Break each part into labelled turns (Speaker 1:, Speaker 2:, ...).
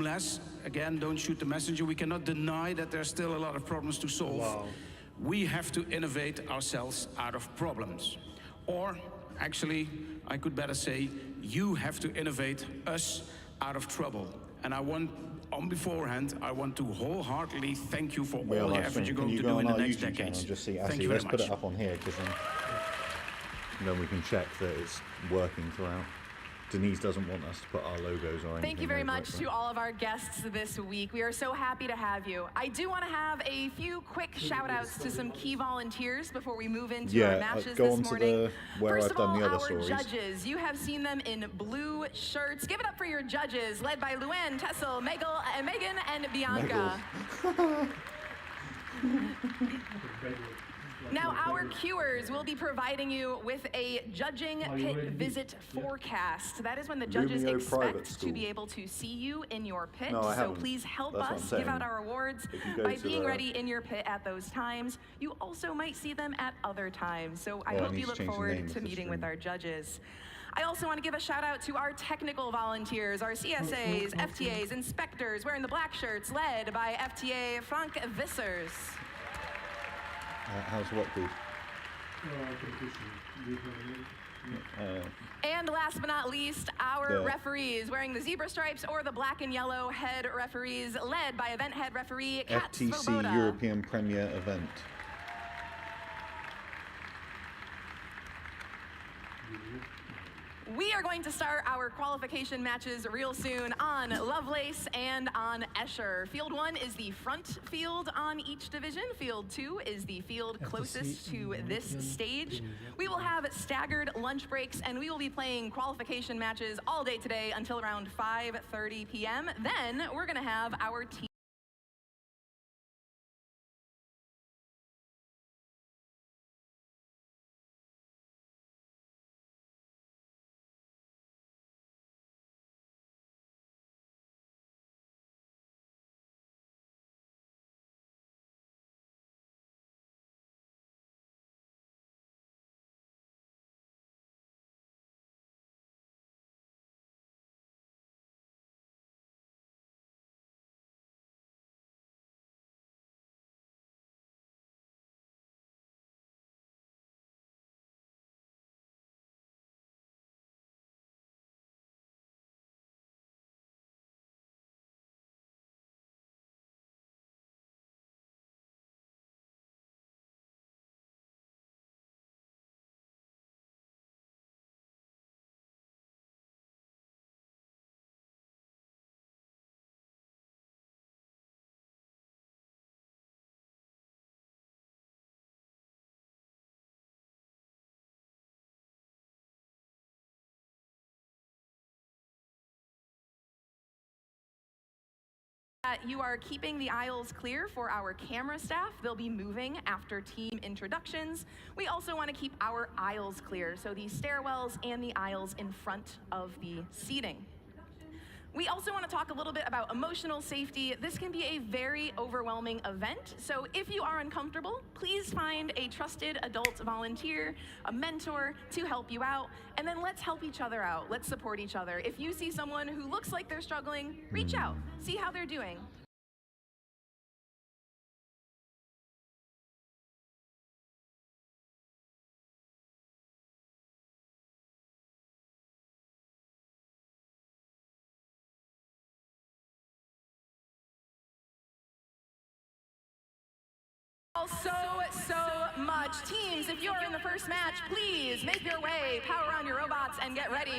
Speaker 1: Nevertheless, again, don't shoot the messenger. We cannot deny that there's still a lot of problems to solve.
Speaker 2: Wow.
Speaker 1: We have to innovate ourselves out of problems. Or, actually, I could better say, you have to innovate us out of trouble. And I want, on beforehand, I want to wholeheartedly thank you for all the effort you're going to do in the next decades.
Speaker 3: Just see,
Speaker 1: Thank you very
Speaker 3: let's
Speaker 1: much.
Speaker 3: put it up on here, because then we can check that it's working throughout. Denise doesn't want us to put our logos or anything.
Speaker 4: Thank you very much to all of our guests this week. We are so happy to have you. I do want to have a few quick shout outs to some key volunteers before we move into our matches
Speaker 3: go
Speaker 4: this
Speaker 3: on to
Speaker 4: morning.
Speaker 3: where
Speaker 4: First
Speaker 3: I've
Speaker 4: of
Speaker 3: done
Speaker 4: all,
Speaker 3: the other
Speaker 4: our
Speaker 3: stories.
Speaker 4: judges. You have seen them in blue shirts. Give it up for your judges, led by Luann, Tessel, Megan, and Bianca. Now, our cuers will be providing you with a judging pit visit forecast. That is when the judges expect to be able to see you in your pit. So please help us give out our awards by being ready in your pit at those times. You also might see them at other times. So I hope you look forward to meeting with our judges. I also want to give a shout out to our technical volunteers, our CSAs, FTAs, inspectors wearing the black shirts, led by FTA Frank Vissers.
Speaker 3: How's what, dude?
Speaker 4: And last but not least, our referees wearing the zebra stripes or the black and yellow head referees, led by event head referee Kat
Speaker 3: FTC
Speaker 4: Svoboda.
Speaker 3: European Premier event.
Speaker 4: We are going to start our qualification matches real soon on Lovelace and on Escher. Field 1 is the front field on each division. Field 2 is the field closest to this stage. We will have staggered lunch breaks, and we will be playing qualification matches all day today until around 5:30 p.m. Then we're going to have our team. You are keeping the aisles clear for our camera staff. They'll be moving after team introductions. We also want to keep our aisles clear, so the stairwells and the aisles in front of the seating. We also want to talk a little bit about emotional safety. This can be a very overwhelming event, so if you are uncomfortable, please find a trusted adult volunteer, a mentor to help you out, and then let's help each other out. Let's support each other. If you see someone who looks like they're struggling, reach out, see how they're doing. So much. Teams, if you're in the first match, please make your way, power on your robots, and get ready.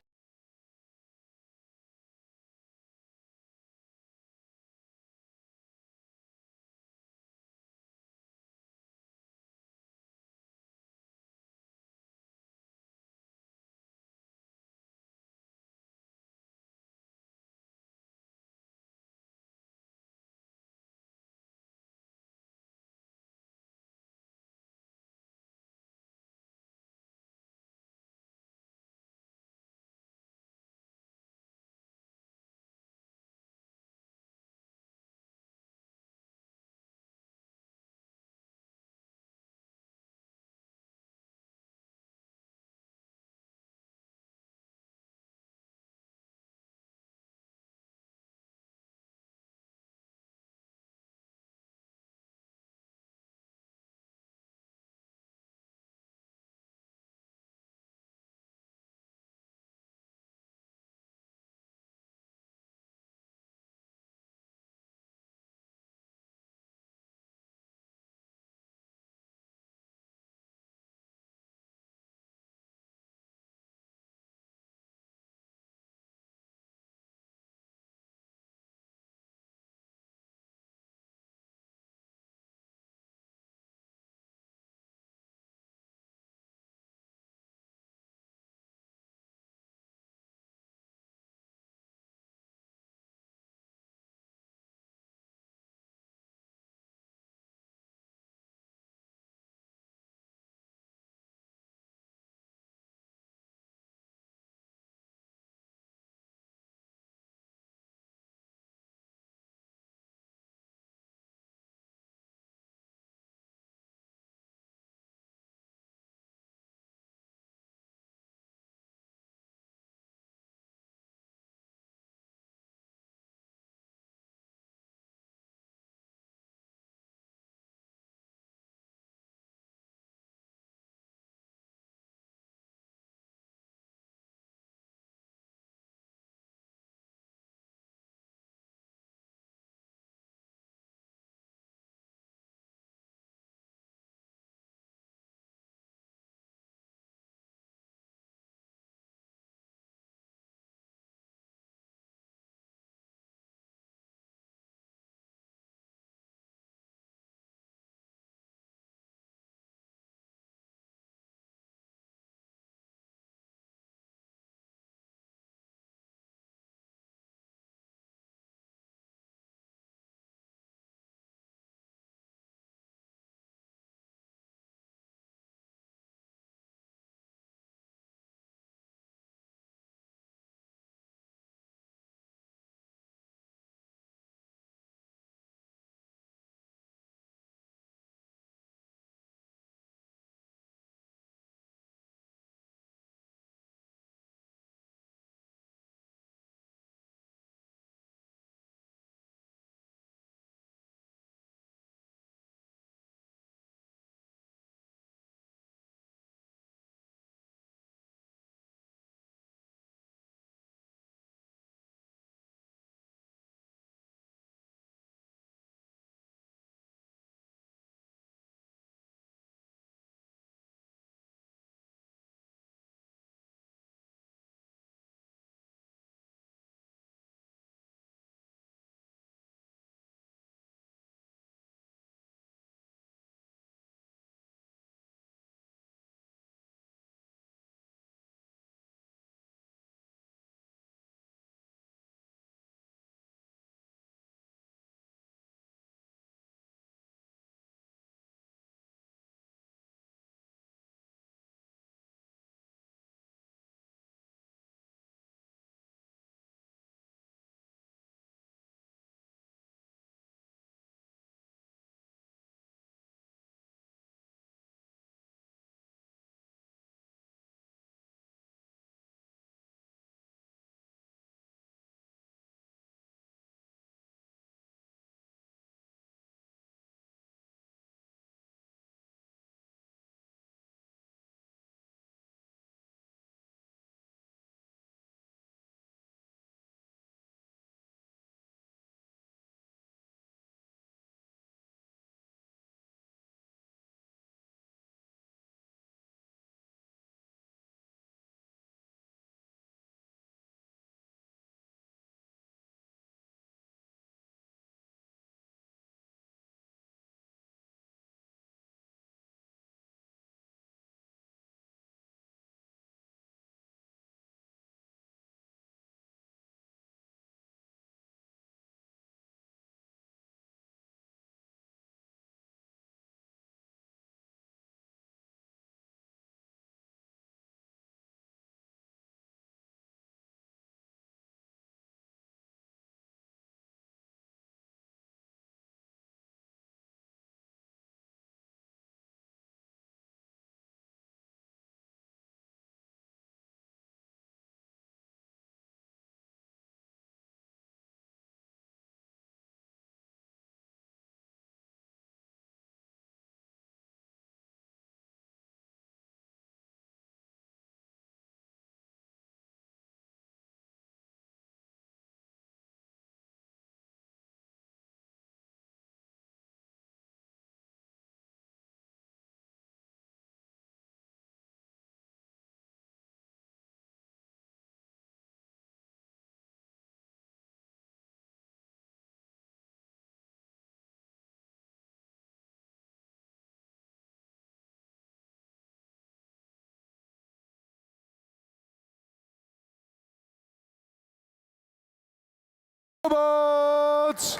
Speaker 2: robots.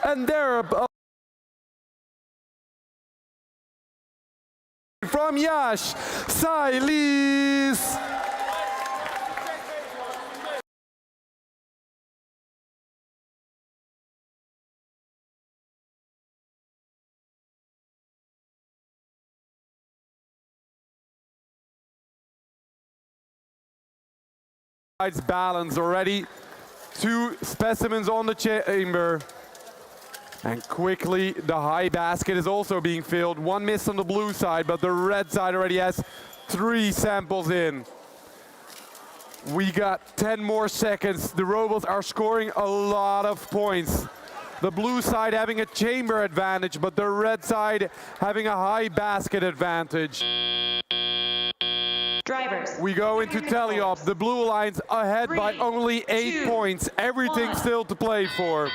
Speaker 2: And they're from Yash, Silis. Balance already. 2 specimens on the chamber. And quickly, the high basket is also being filled. 1 miss on the blue side, but the red side already has 3 samples in. We got 10 more seconds. The robots are scoring a lot of points. The blue side having a chamber advantage, but the red side having a high basket advantage.
Speaker 5: Drivers.
Speaker 2: We go into Teleop. The Blue Alliance ahead by only 8 points. Everything still to play for.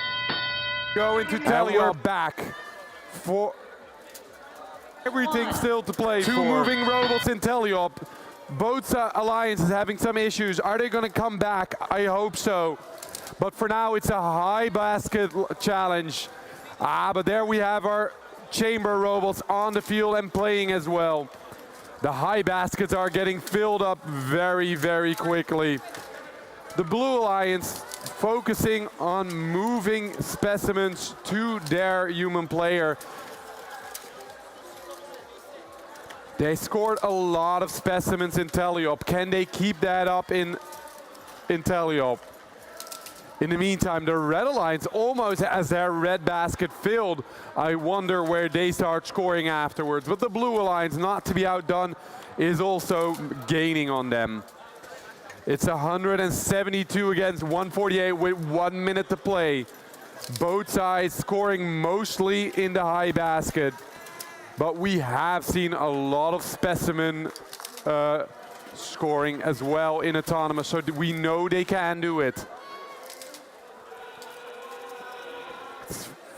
Speaker 2: Go into Teleop back. For everything still to play for. 2 moving robots in Teleop. Both alliances having some issues. Are they going to come back? I hope so. But for now, it's a high basket challenge. But there we have our chamber robots on the field and playing as well. The high baskets are getting filled up very, very quickly. The Blue Alliance focusing on moving specimens to their human player. They scored a lot of specimens in Teleop. Can they keep that up in Teleop? In the meantime, the Red Alliance almost has their red basket filled. I wonder where they start scoring afterwards. But the Blue Alliance, not to be outdone, is also gaining on them. It's 172 against 148 with 1 minute to play. Both sides scoring mostly in the high basket. But we have seen a lot of specimen scoring as well in autonomous, so we know they can do it.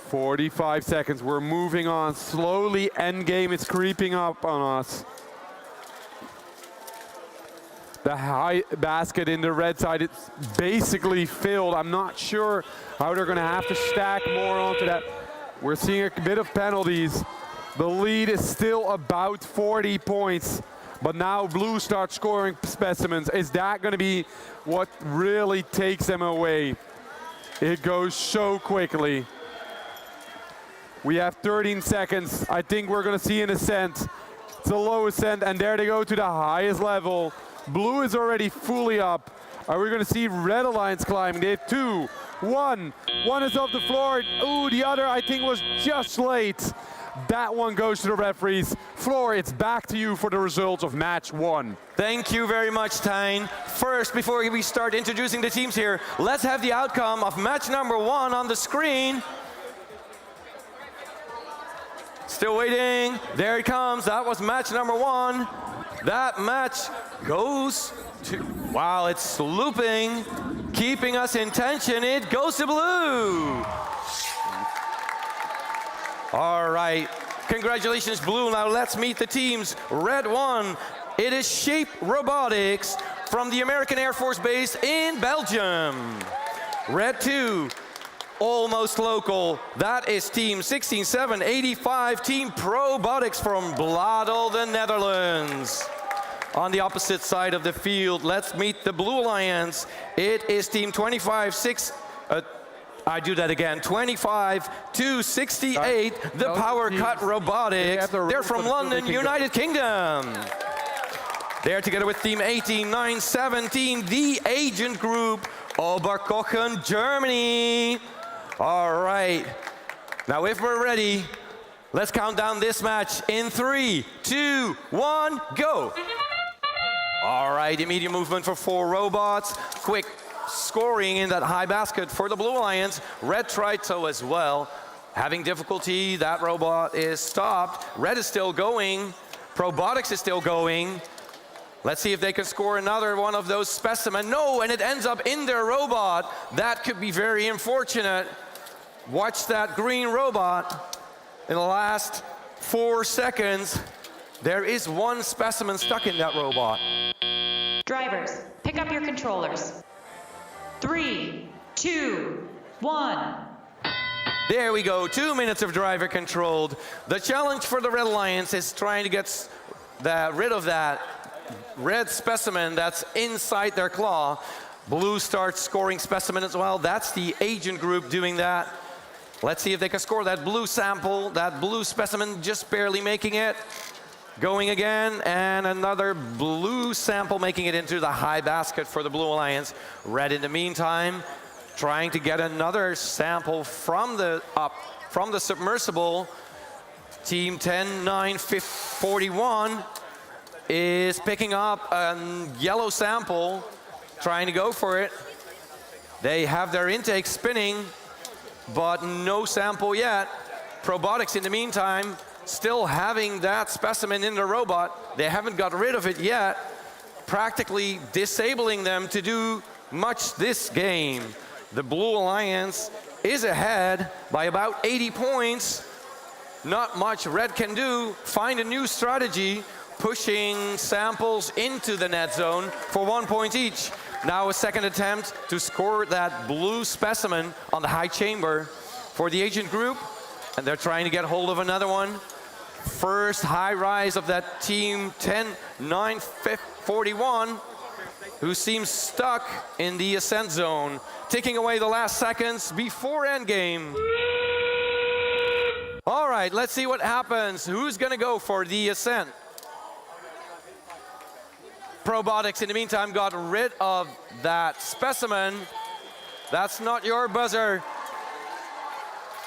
Speaker 2: 45 seconds, we're moving on slowly. Endgame is creeping up on us. The high basket in the red side, it's basically filled. I'm not sure how they're gonna have to stack more onto that. We're seeing a bit of penalties. The lead is still about 40 points, but now blue starts scoring specimens. Is that gonna be what really takes them away? It goes so quickly. We have 13 seconds. I think we're gonna see an ascent. It's a low ascent, and there they go to the highest level. Blue is already fully up. Are we gonna see Red Alliance climbing? They have 2, 1. One is off the floor. Ooh, the other I think was just late. That one goes to the referees. Floor, it's back to you for the results of match 1.
Speaker 6: Thank you very much, Tijn. First, before we start introducing the teams here, let's have the outcome of match number 1 on the screen. Still waiting. There it comes. That was match number 1. That match goes to, wow, it's looping, keeping us in tension. It goes to blue. All right. Congratulations, blue. Now let's meet the teams. Red 1, it is Shape Robotics from the American Air Force Base in Belgium. Red 2, almost local. That is team 16785, Team Probotics from Bladel, the Netherlands. On the opposite side of the field, let's meet the Blue Alliance. It is team 25-268, the Power Cut Robotics. They're from London, United Kingdom. They're together with team 18917, the Agent Group, Oberkochen, Germany. All right, now if we're ready, let's count down this match in 3, 2, 1, go. All right, immediate movement for 4 robots. Quick scoring in that high basket for the Blue Alliance. Red tried so as well. Having difficulty, that robot is stopped. Red is still going. Probotics is still going. Let's see if they can score another one of those specimens. No, and it ends up in their robot. That could be very unfortunate. Watch that green robot. In the last 4 seconds, there is 1 specimen stuck in that robot.
Speaker 5: Drivers, pick up your controllers. 3, 2, 1.
Speaker 6: There we go, 2 minutes of driver controlled. The challenge for the Red Alliance is trying to get rid of that red specimen that's inside their claw. Blue starts scoring specimen as well. That's the agent group doing that. Let's see if they can score that blue sample, that blue specimen just barely making it. Going again, and another blue sample making it into the high basket for the Blue Alliance. Red in the meantime, trying to get another sample from the submersible. Team 10-9-41 is picking up a yellow sample, trying to go for it. They have their intake spinning, but no sample yet. Probotics in the meantime, still having that specimen in the robot. They haven't got rid of it yet, practically disabling them to do much this game. The Blue Alliance is ahead by about 80 points. Not much Red can do. Find a new strategy, pushing samples into the net zone for 1 point each. Now a second attempt to score that blue specimen on the high chamber for the agent group. And they're trying to get hold of another one. First high rise of that team 10-9-41, who seems stuck in the ascent zone, ticking away the last seconds before endgame. All right, let's see what happens. Who's gonna go for the ascent? Probotics in the meantime got rid of that specimen. That's not your buzzer.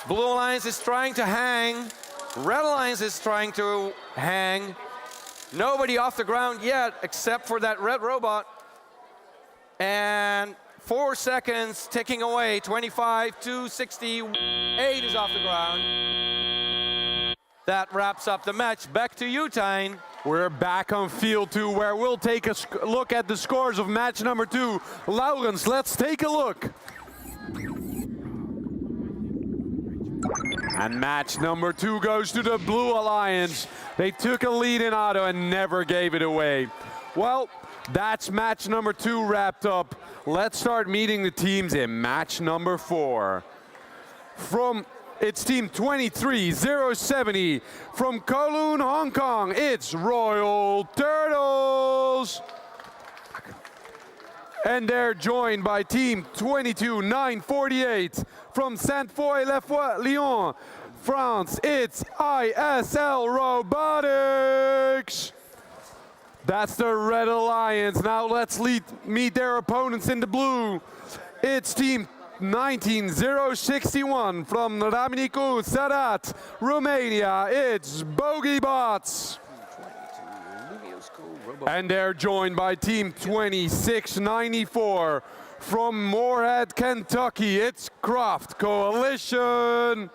Speaker 6: Blue Alliance is trying to hang. Red Alliance is trying to hang. Nobody off the ground yet except for that red robot. And 4 seconds ticking away. 25-68 is off the ground. That wraps up the match. Back to you, Tyne.
Speaker 2: We're back on field 2, where we'll take a look at the scores of match number 2. Laurens, let's take a look. And match number 2 goes to the Blue Alliance. They took a lead in auto and never gave it away. Well, that's match number 2 wrapped up. Let's start meeting the teams in match number 4. It's team 23-070 from Kowloon, Hong Kong. It's Royal Turtles. And they're joined by team 22-948 from Sainte-Foy-le-Foy, Lyon, France. It's ISL Robotics. That's the Red Alliance. Now let's meet their opponents in the blue. It's team 19-061 from Râmnicu Sărat, Romania. It's BogeyBots. And they're joined by team 2694 from Moorhead, Kentucky. It's Croft Coalition.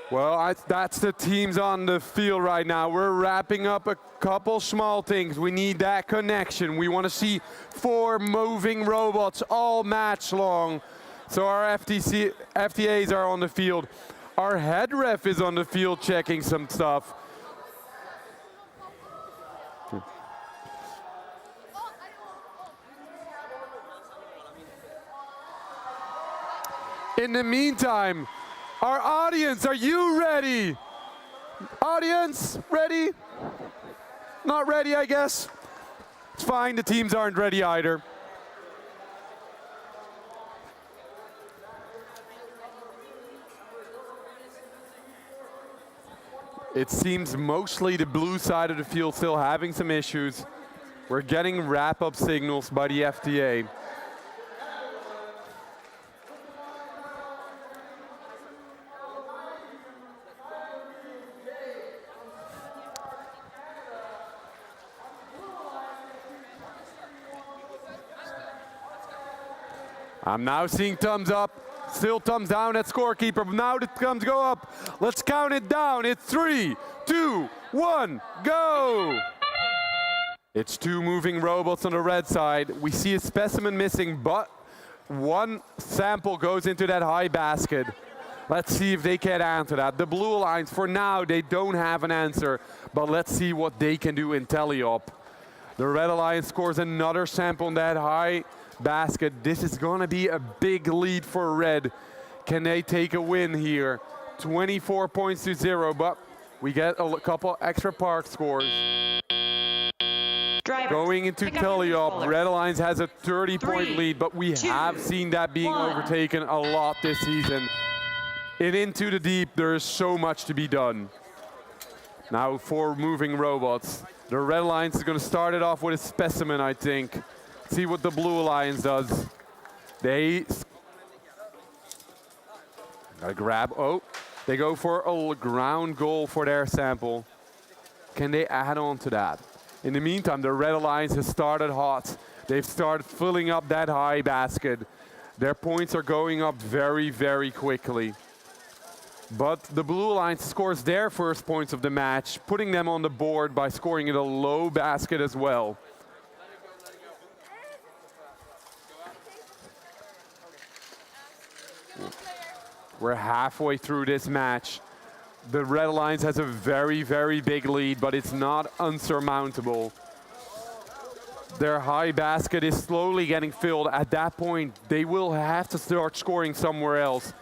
Speaker 2: Well, that's the teams on the field right now. We're wrapping up a couple small things. We need that connection. We want to see 4 moving robots all match long. So our FTAs are on the field. Our head ref is on the field checking some stuff. In the meantime, our audience, are you ready? Audience, ready? Not ready, I guess. It's fine, the teams aren't ready either. It seems mostly the blue side of the field still having some issues. We're getting wrap-up signals by the FTA. I'm now seeing thumbs up, still thumbs down at scorekeeper, but now the thumbs go up. Let's count it down. It's 3, 2, 1, go! It's 2 moving robots on the red side. We see a specimen missing, but 1 sample goes into that high basket. Let's see if they can answer that. The Blue Alliance, for now, they don't have an answer, but let's see what they can do in teleop. The Red Alliance scores another sample in that high basket. This is going to be a big lead for Red. Can they take a win here? 24 points to 0, but we get a couple extra park scores.
Speaker 5: Drivers,
Speaker 2: Going into
Speaker 5: pick up your
Speaker 2: tally-up,
Speaker 5: controllers.
Speaker 2: Red Alliance has a 30-point
Speaker 5: 3,
Speaker 2: lead, but we
Speaker 5: 2,
Speaker 2: have seen that being
Speaker 5: 1.
Speaker 2: overtaken a lot this season. In Into the Deep, there is so much to be done. Now for moving robots. The Red Alliance is going to start it off with a specimen, I think. See what the Blue Alliance does. They gotta grab, they go for a ground goal for their sample. Can they add on to that? In the meantime, the Red Alliance has started hot. They've started filling up that high basket. Their points are going up very, very quickly. But the Blue Alliance scores their first points of the match, putting them on the board by scoring in a low basket as well. We're halfway through this match. The Red Alliance has a very, very big lead, but it's not unsurmountable. Their high basket is slowly getting filled. At that point, they will have to start scoring somewhere else.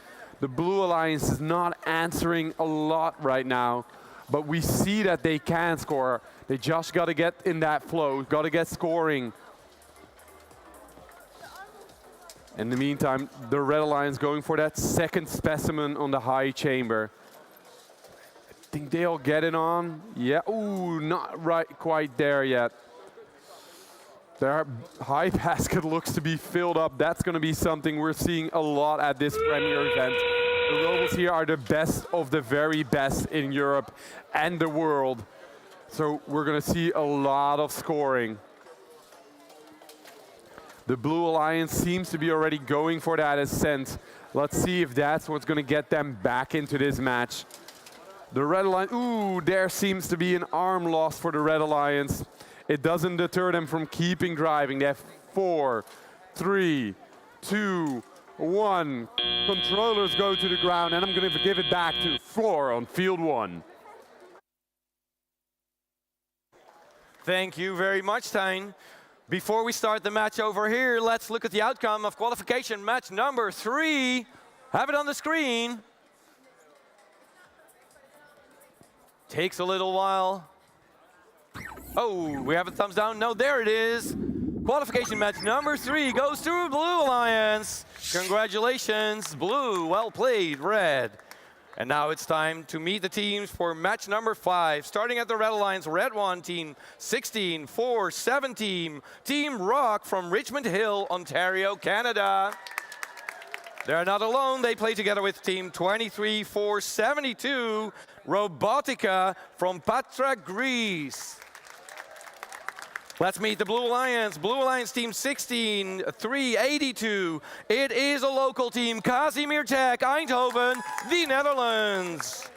Speaker 2: The Blue Alliance is not answering a lot right now, but we see that they can score. They just got to get in that flow, got to get scoring. In the meantime, the Red Alliance going for that second specimen on the high chamber. I think they'll get it on. Yeah, ooh, not right quite there yet. Their high basket looks to be filled up. That's going to be something we're seeing a lot at this premier event. The Robos here are the best of the very best in Europe and the world. So we're going to see a lot of scoring. The Blue Alliance seems to be already going for that ascent. Let's see if that's what's going to get them back into this match. The Red Alliance, ooh, there seems to be an arm loss for the Red Alliance. It doesn't deter them from keeping driving. They have 4, 3, 2, 1. Controllers go to the ground, and I'm going to give it back to Floor on field 1.
Speaker 6: Thank you very much, Tijn. Before we start the match over here, let's look at the outcome of qualification match number 3. Have it on the screen. Takes a little while. Oh, we have a thumbs down. No, there it is. Qualification match number 3 goes to Blue Alliance. Congratulations, Blue. Well played, Red. And now it's time to meet the teams for match number 5. Starting at the Red Alliance, Red 1, Team 16-4-17, Team Rock from Richmond Hill, Ontario, Canada. They're not alone. They play together with Team 23-4-72, Robotica from Patra, Greece. Let's meet the Blue Alliance. Blue Alliance Team 16-3-82. It is a local team, Casimir Tech, Eindhoven, the Netherlands.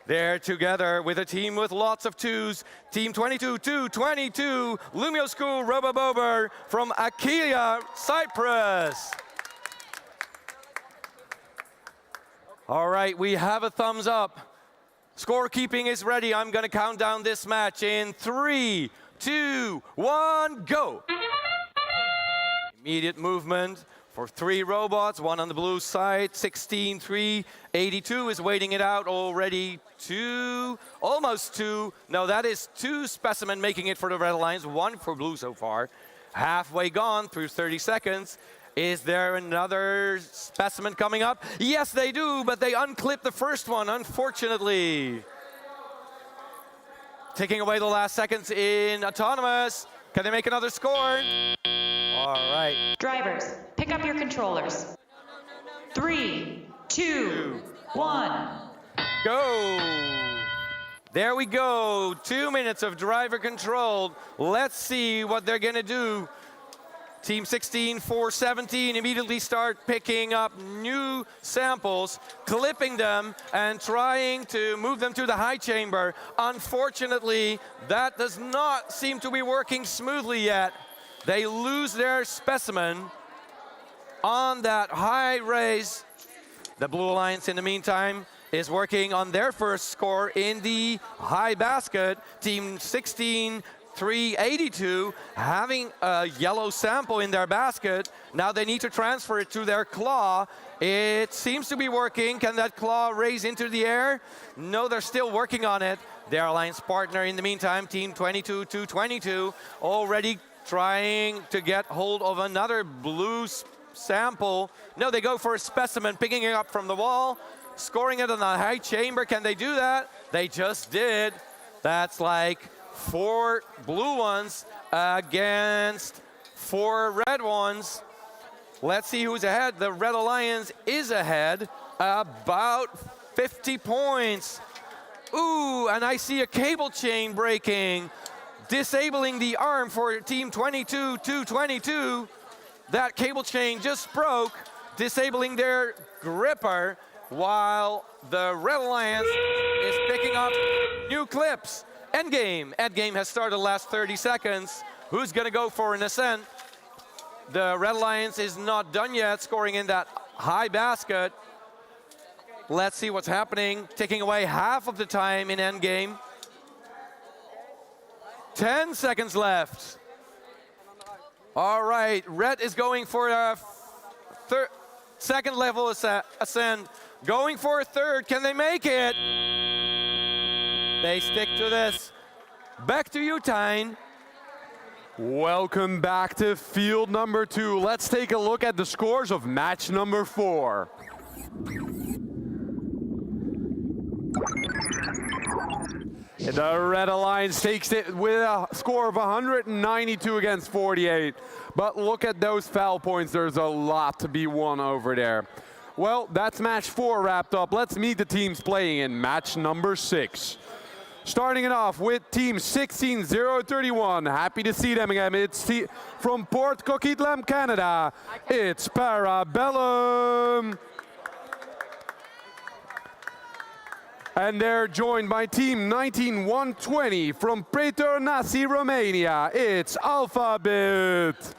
Speaker 6: They're together with a team with lots of 2s. Team 22-2-22, Lumio School Robobober from Achaia, Cyprus. All right, we have a thumbs up. Scorekeeping is ready. I'm going to count down this match in 3, 2, 1, go. Immediate movement for 3 robots, 1 on the blue side. 16-3-82 is waiting it out already. 2, almost 2. No, that is 2 specimen making it for the Red Alliance, 1 for blue so far. Halfway gone through 30 seconds. Is there another specimen coming up? Yes, they do, but they unclipped the first one, unfortunately. Taking away the last seconds in autonomous. Can they make another score? All right.
Speaker 5: Drivers, pick up your controllers. 3, 2, 1.
Speaker 6: Go. There we go. 2 minutes of driver control. Let's see what they're going to do. Team 16-4-17 immediately start picking up new samples, clipping them, and trying to move them to the high chamber. Unfortunately, that does not seem to be working smoothly yet. They lose their specimen on that high raise. The Blue Alliance, in the meantime, is working on their first score in the high basket. Team 16-3 8382 having a yellow sample in their basket. Now they need to transfer it to their claw. It seems to be working. Can that claw raise into the air? No, they're still working on it. Their alliance partner in the meantime, team 22-222, already trying to get hold of another blue sample. No, they go for a specimen, picking it up from the wall, scoring it on a high chamber. Can they do that? They just did. That's like 4 blue ones against 4 red ones. Let's see who's ahead. The Red Alliance is ahead, about 50 points. Ooh, and I see a cable chain breaking, disabling the arm for team 22-222. That cable chain just broke, disabling their gripper, while the Red Alliance is picking up new clips. Endgame. Endgame has started the last 30 seconds. Who's gonna go for an ascent? The Red Alliance is not done yet, scoring in that high basket. Let's see what's happening. Taking away half of the time in endgame. 10 seconds left. All right, red is going for a second level ascent. Going for a third. Can they make it? They stick to this. Back to you, Tyne.
Speaker 2: Welcome back to field number 2. Let's take a look at the scores of match number 4. The Red Alliance takes it with a score of 192 against 48. But look at those foul points. There's a lot to be won over there. Well, that's match 4 wrapped up. Let's meet the teams playing in match number 6. Starting it off with team 16031. Happy to see them again. It's from Port Coquitlam, Canada. It's Parabellum. And they're joined by team 19120 from Pretor Nasi, Romania. It's Alphabet.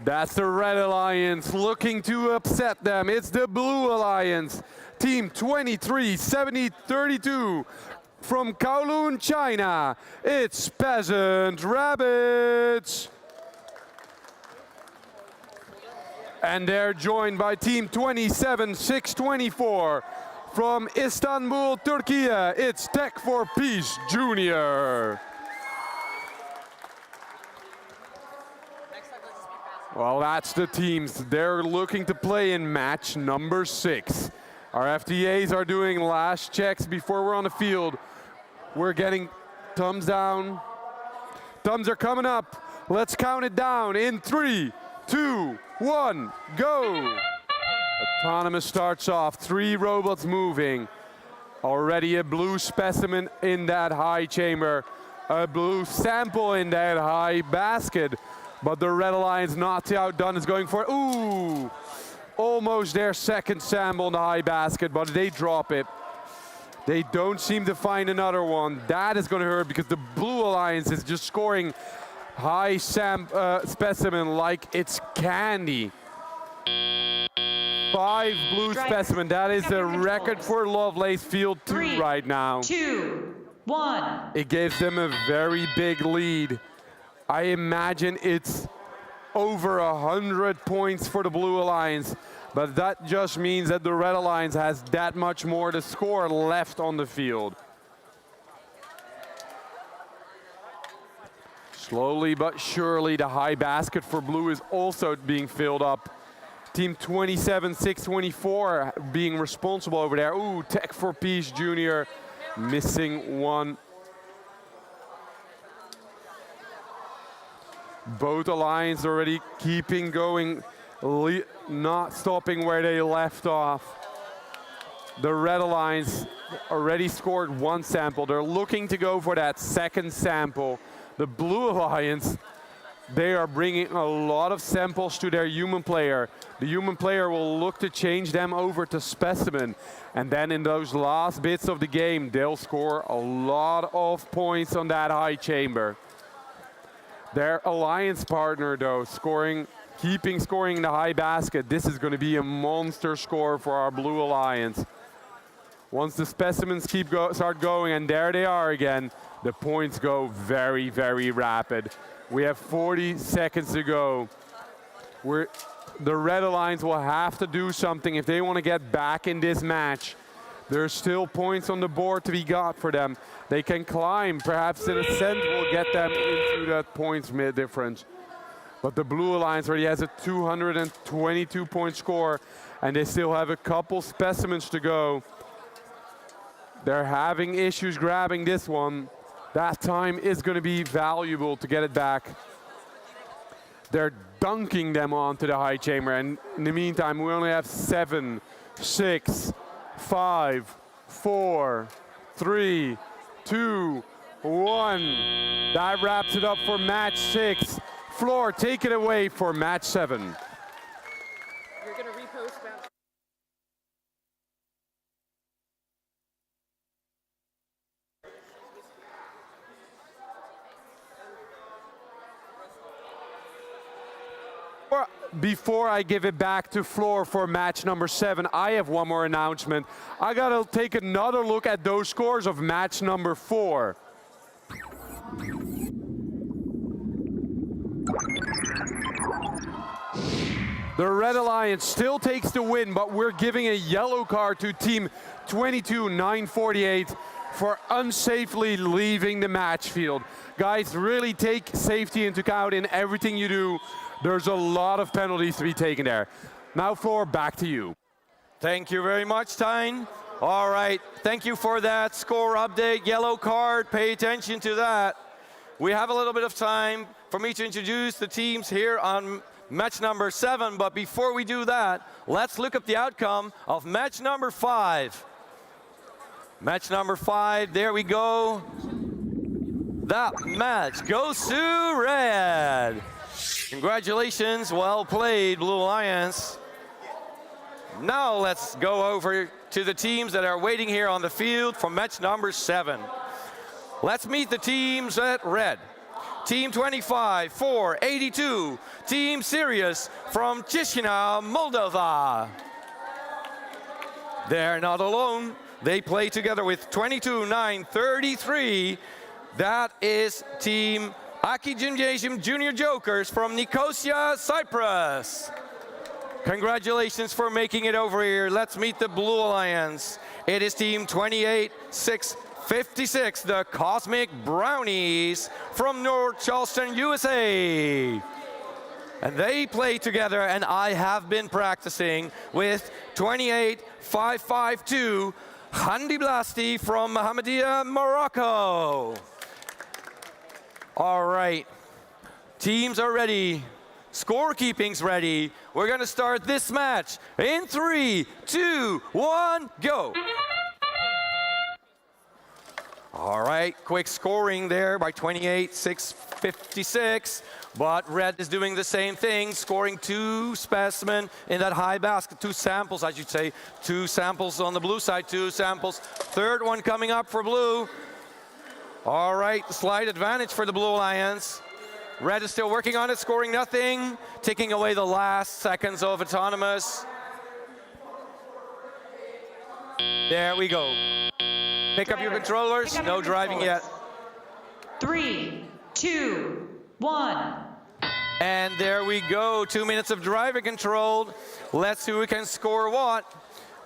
Speaker 2: That's the Red Alliance looking to upset them. It's the Blue Alliance. Team 237032 from Kowloon, China. It's Peasant Rabbits. And they're joined by team 27624 from Istanbul, Turkey. It's Tech for Peace Junior. Well, that's the teams they're looking to play in match number 6. Our FTAs are doing last checks before we're on the field. We're getting thumbs down. Thumbs are coming up. Let's count it down in 3, 2, 1, go. Autonomous starts off, 3 robots moving. Already a blue specimen in that high chamber. A blue sample in that high basket. But the Red Alliance not outdone is going for it. Ooh, almost their second sample in the high basket, but they drop it. They don't seem to find another one. That is going to hurt because the Blue Alliance is just scoring high specimen like it's candy. 5 blue specimen. That is the record for Lovelace Field 2 right now.
Speaker 5: 2, 1.
Speaker 2: It gives them a very big lead. I imagine it's over 100 points for the Blue Alliance, but that just means that the Red Alliance has that much more to score left on the field. Slowly but surely, the high basket for Blue is also being filled up. Team 27624 being responsible over there. Ooh, Tech for Peace Junior missing one. Both alliances already keeping going, not stopping where they left off. The Red Alliance already scored 1 sample. They're looking to go for that second sample. The Blue Alliance, they are bringing a lot of samples to their human player. The human player will look to change them over to specimen. And then in those last bits of the game, they'll score a lot of points on that high chamber. Their alliance partner, though, keeping scoring in the high basket. This is going to be a monster score for our Blue Alliance. Once the specimens start going, and there they are again, the points go very, very rapid. We have 40 seconds to go. The Red Alliance will have to do something if they want to get back in this match. There's still points on the board to be got for them. They can climb. Perhaps an ascent will get them into that points difference. But the Blue Alliance already has a 222-point score, and they still have a couple specimens to go. They're having issues grabbing this one. That time is going to be valuable to get it back. They're dunking them onto the high chamber, and in the meantime, we only have 7, 6, 5, 4, 3, 2, 1. That wraps it up for match 6. Floor, take it away for match 7.
Speaker 7: You're going to repost match.
Speaker 2: Before I give it back to Floor for match number 7, I have one more announcement. I gotta take another look at those scores of match number 4. The Red Alliance still takes the win, but we're giving a yellow card to team 22-948 for unsafely leaving the match field. Guys, really take safety into account in everything you do. There's a lot of penalties to be taken there. Now, Floor, back to you.
Speaker 6: Thank you very much, Tyne. All right, thank you for that score update. Yellow card, pay attention to that. We have a little bit of time for me to introduce the teams here on match number 7, but before we do that, let's look up the outcome of match number 5. Match number 5, there we go. That match goes to red. Congratulations, well played, Blue Alliance. Now let's go over to the teams that are waiting here on the field for match number 7. Let's meet the teams at red. Team 25-482, Team Sirius from Chisinau, Moldova. They're not alone. They play together with 22-933. That is Team Aki Gymnasium Junior Jokers from Nicosia, Cyprus. Congratulations for making it over here. Let's meet the Blue Alliance. It is Team 28-656, the Cosmic Brownies from North Charleston, USA. And they play together, and I have been practicing with 28-552, Handi Blasti from Mohammedia, Morocco. All right, teams are ready. Scorekeeping's ready. We're gonna start this match in 3, 2, 1, go. All right, quick scoring there by 28-656, but red is doing the same thing, scoring 2 specimen in that high basket, 2 samples, I should say. 2 samples on the blue side, 2 samples. Third one coming up for blue. All right, slight advantage for the Blue Alliance. Red is still working on it, scoring nothing, taking away the last seconds of autonomous. There we go. Pick up your controllers, no driving yet.
Speaker 5: 3, 2, 1.
Speaker 6: And there we go, 2 minutes of driver control. Let's see who can score what.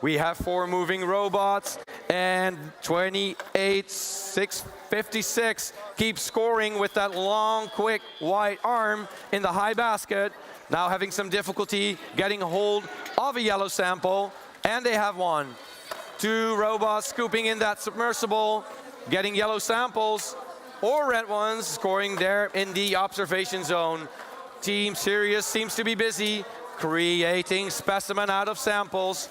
Speaker 6: We have 4 moving robots, and 28-656 keeps scoring with that long, quick, white arm in the high basket. Now having some difficulty getting a hold of a yellow sample, and they have one. 2 robots scooping in that submersible, getting yellow samples, or red ones, scoring there in the observation zone. Team Sirius seems to be busy creating specimen out of samples.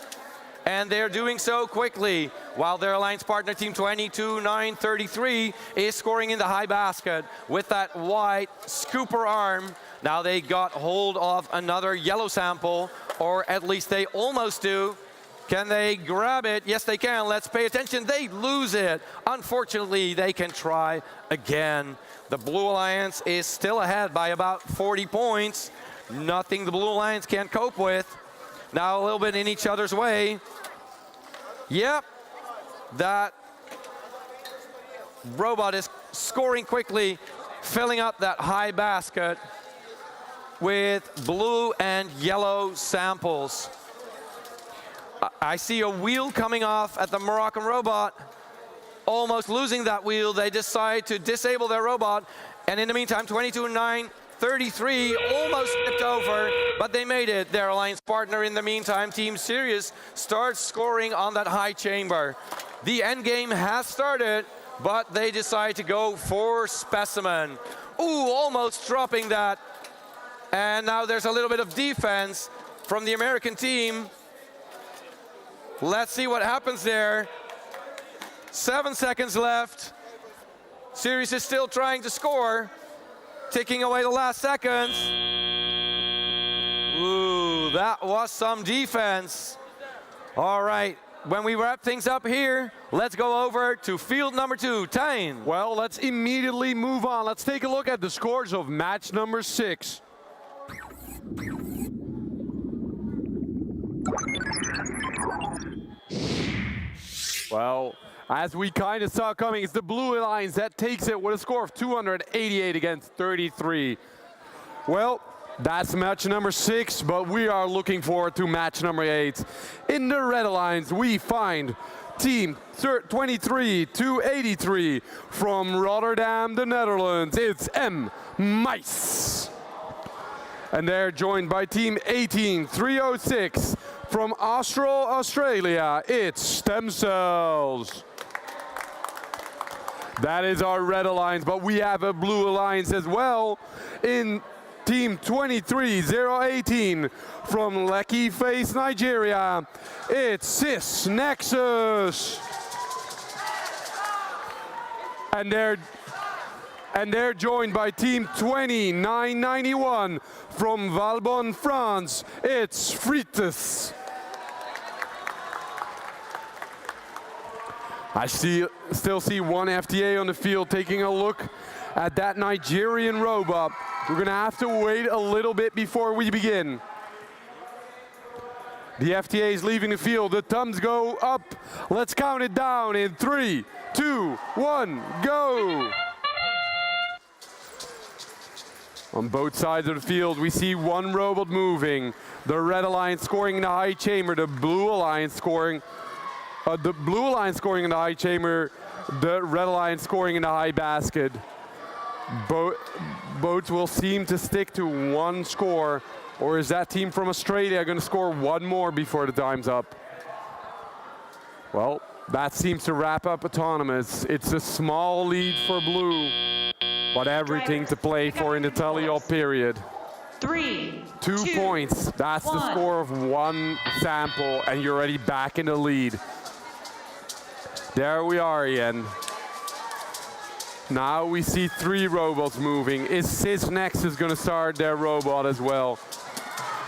Speaker 6: And they're doing so quickly, while their alliance partner, Team 22-933, is scoring in the high basket with that white scooper arm. Now they got hold of another yellow sample, or at least they almost do. Can they grab it? Yes, they can. Let's pay attention. They lose it. Unfortunately, they can try again. The Blue Alliance is still ahead by about 40 points. Nothing the Blue Alliance can't cope with. Now a little bit in each other's way. Yep, That robot is scoring quickly, filling up that high basket with blue and yellow samples. I see a wheel coming off at the Moroccan robot, almost losing that wheel. They decide to disable their robot, and in the meantime, 22-9, 33, almost tipped over, but they made it. Their alliance partner in the meantime, Team Sirius, starts scoring on that high chamber. The end game has started, but they decide to go for Specimen. Ooh, almost dropping that. And now there's a little bit of defense from the American team. Let's see what happens there. 7 seconds left. Sirius is still trying to score. Ticking away the last seconds. Ooh, that was some defense. All right, when we wrap things up here, let's go over to field number 2, Tijn.
Speaker 2: Well, let's immediately move on. Let's take a look at the scores of match number 6. Well, as we kind of saw coming, it's the Blue Alliance that takes it with a score of 288 against 33. Well, that's match number 6, but we are looking forward to match number 8. In the Red Alliance, we find team 23-83 from Rotterdam, the Netherlands. It's M. Mice. And they're joined by team 18-306 from Austral, Australia. It's Stem Cells. That is our Red Alliance, but we have a Blue Alliance as well in team 23-018 from Lekki Face, Nigeria. It's Cis Nexus. And they're joined by team 2991 from Valbonne, France. It's Frites. I still see one FTA on the field taking a look at that Nigerian robot. We're gonna have to wait a little bit before we begin. The FTA is leaving the field. The thumbs go up. Let's count it down in 3, 2, 1, go. On both sides of the field, we see one robot moving. The Red Alliance scoring in the high chamber, the Blue Alliance scoring in the high chamber, the Red Alliance scoring in the high basket. Both will seem to stick to one score, or is that team from Australia going to score one more before the time's up? Well, that seems to wrap up Autonomous. It's a small lead for Blue, but everything to play for in the tally-up period.
Speaker 5: 3,
Speaker 2: 2 points. That's the score of one sample, and you're already back in the lead. There we are again. Now we see 3 robots moving. Is Cis Nexus going to start their robot as well?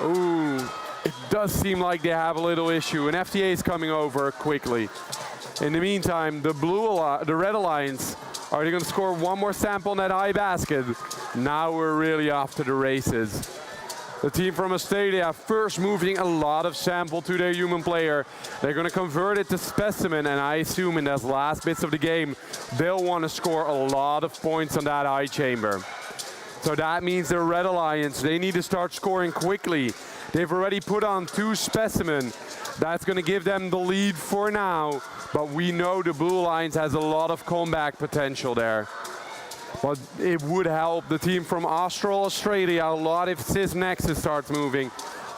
Speaker 2: Ooh, it does seem like they have a little issue. An FTA is coming over quickly. In the meantime, the Red Alliance, are they going to score one more sample in that high basket? Now we're really off to the races. The team from Australia first moving a lot of sample to their human player. They're going to convert it to Specimen, and I assume in those last bits of the game, they'll want to score a lot of points on that high chamber. So that means the Red Alliance, they need to start scoring quickly. They've already put on 2 Specimen. That's going to give them the lead for now, but we know the Blue Alliance has a lot of comeback potential there. But it would help the team from Austral, Australia a lot if Cis Nexus starts moving.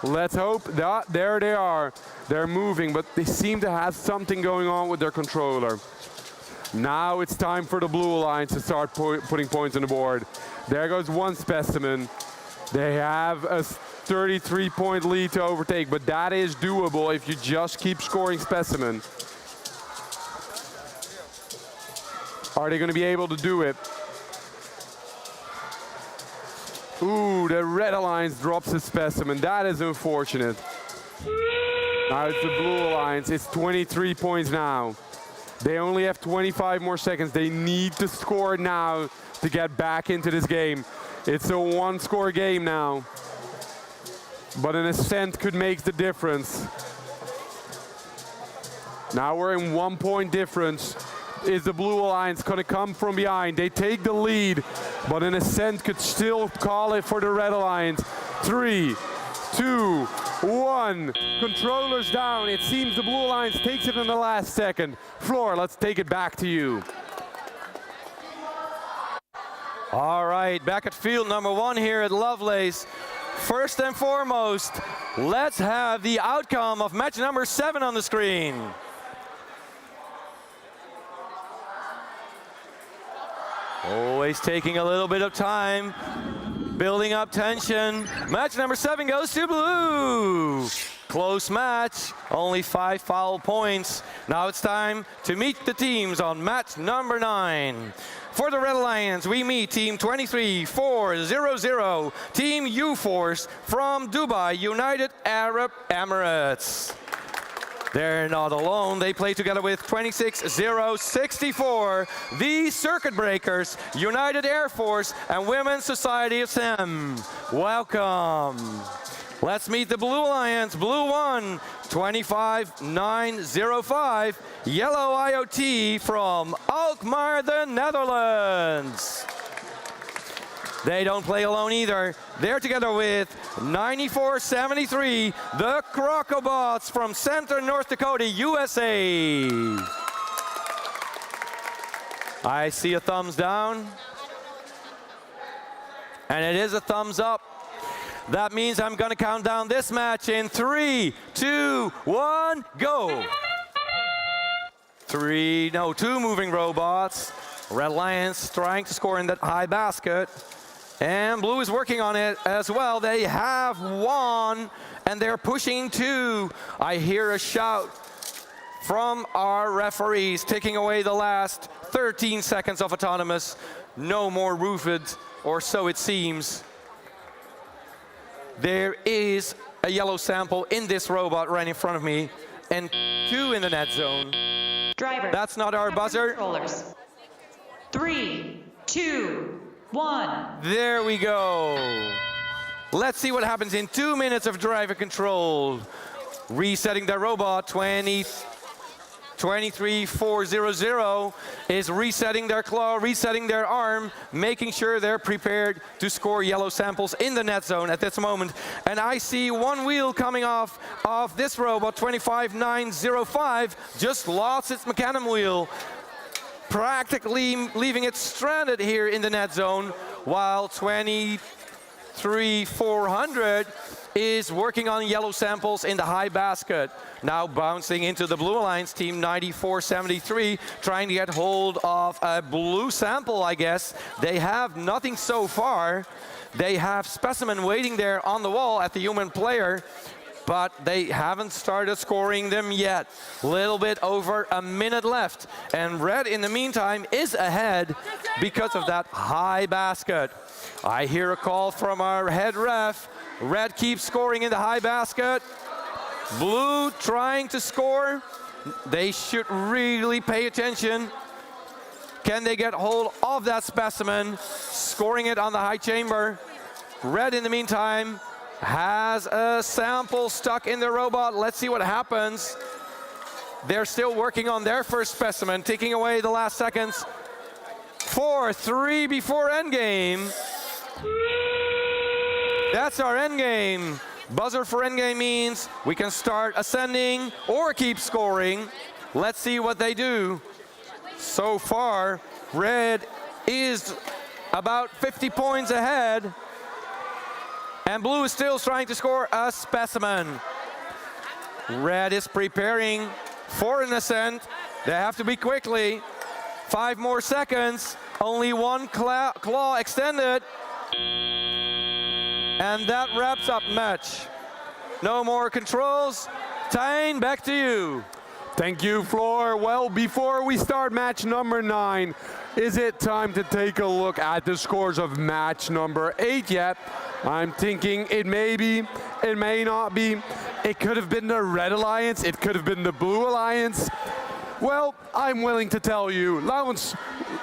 Speaker 2: Let's hope that there they are. They're moving, but they seem to have something going on with their controller. Now it's time for the Blue Alliance to start putting points on the board. There goes one Specimen. They have a 33-point lead to overtake, but that is doable if you just keep scoring Specimen. Are they going to be able to do it? Ooh, the Red Alliance drops a Specimen. That is unfortunate. Now it's the Blue Alliance. It's 23 points now. They only have 25 more seconds. They need to score now to get back into this game. It's a one-score game now. But an ascent could make the difference. Now we're in 1 point difference. Is the Blue Alliance going to come from behind? They take the lead, but an Ascent could still call it for the Red Alliance. 3, 2, 1. Controllers down. It seems the Blue Alliance takes it in the last second. Floor, let's take it back to you.
Speaker 6: All right, back at field number 1 here at Lovelace. First and foremost, let's have the outcome of match number 7 on the screen. Always taking a little bit of time, building up tension. Match number 7 goes to blue. Close match, only 5 foul points. Now it's time to meet the teams on match number 9. For the Red Alliance, we meet Team 23400, Team U-Force from Dubai, United Arab Emirates. They're not alone. They play together with 26064, the Circuit Breakers, United Air Force, and Women's Society of STEM. Welcome. Let's meet the Blue Alliance. Blue 1, 25905, Yellow IoT from Alkmaar, the Netherlands. They don't play alone either. They're together with 9473, the Crocobots from Center, North Dakota, USA. I see a thumbs down. And it is a thumbs up. That means I'm going to count down this match in 3, 2, 1, go. 2 moving robots. Red Alliance trying to score in that high basket. And Blue is working on it as well. They have 1, and they're pushing 2. I hear a shout from our referees, taking away the last 13 seconds of autonomous. No more roofed, or so it seems. There is a yellow sample in this robot right in front of me, and 2 in the net zone.
Speaker 5: Driver.
Speaker 6: That's not our buzzer.
Speaker 5: Controllers. 3, 2, 1.
Speaker 6: There we go. Let's see what happens in 2 minutes of driver control. Resetting their robot, 23400 is resetting their claw, resetting their arm, making sure they're prepared to score yellow samples in the net zone at this moment. And I see 1 wheel coming off of this robot, 25905, just lost its mechanism wheel, practically leaving it stranded here in the net zone, while 23400 is working on yellow samples in the high basket. Now bouncing into the Blue Alliance team, 9473, trying to get hold of a blue sample, I guess. They have nothing so far. They have specimen waiting there on the wall at the human player, but they haven't started scoring them yet. Little bit over a minute left. And Red, in the meantime, is ahead because of that high basket. I hear a call from our head ref. Red keeps scoring in the high basket. Blue trying to score. They should really pay attention. Can they get hold of that specimen? Scoring it on the high chamber. Red, in the meantime, has a sample stuck in the robot. Let's see what happens. They're still working on their first specimen, taking away the last seconds. 4-3 before endgame. That's our endgame. Buzzer for endgame means we can start ascending or keep scoring. Let's see what they do. So far, Red is about 50 points ahead. And Blue is still trying to score a specimen. Red is preparing for an ascent. They have to be quickly. 5 more seconds. Only 1 claw extended. And that wraps up match. No more controls. Tijn, back to you.
Speaker 2: Thank you, Floor. Well, before we start match number 9, is it time to take a look at the scores of match number 8 yet? I'm thinking it may be, it may not be. It could have been the Red Alliance, it could have been the Blue Alliance. Well, I'm willing to tell you. Let's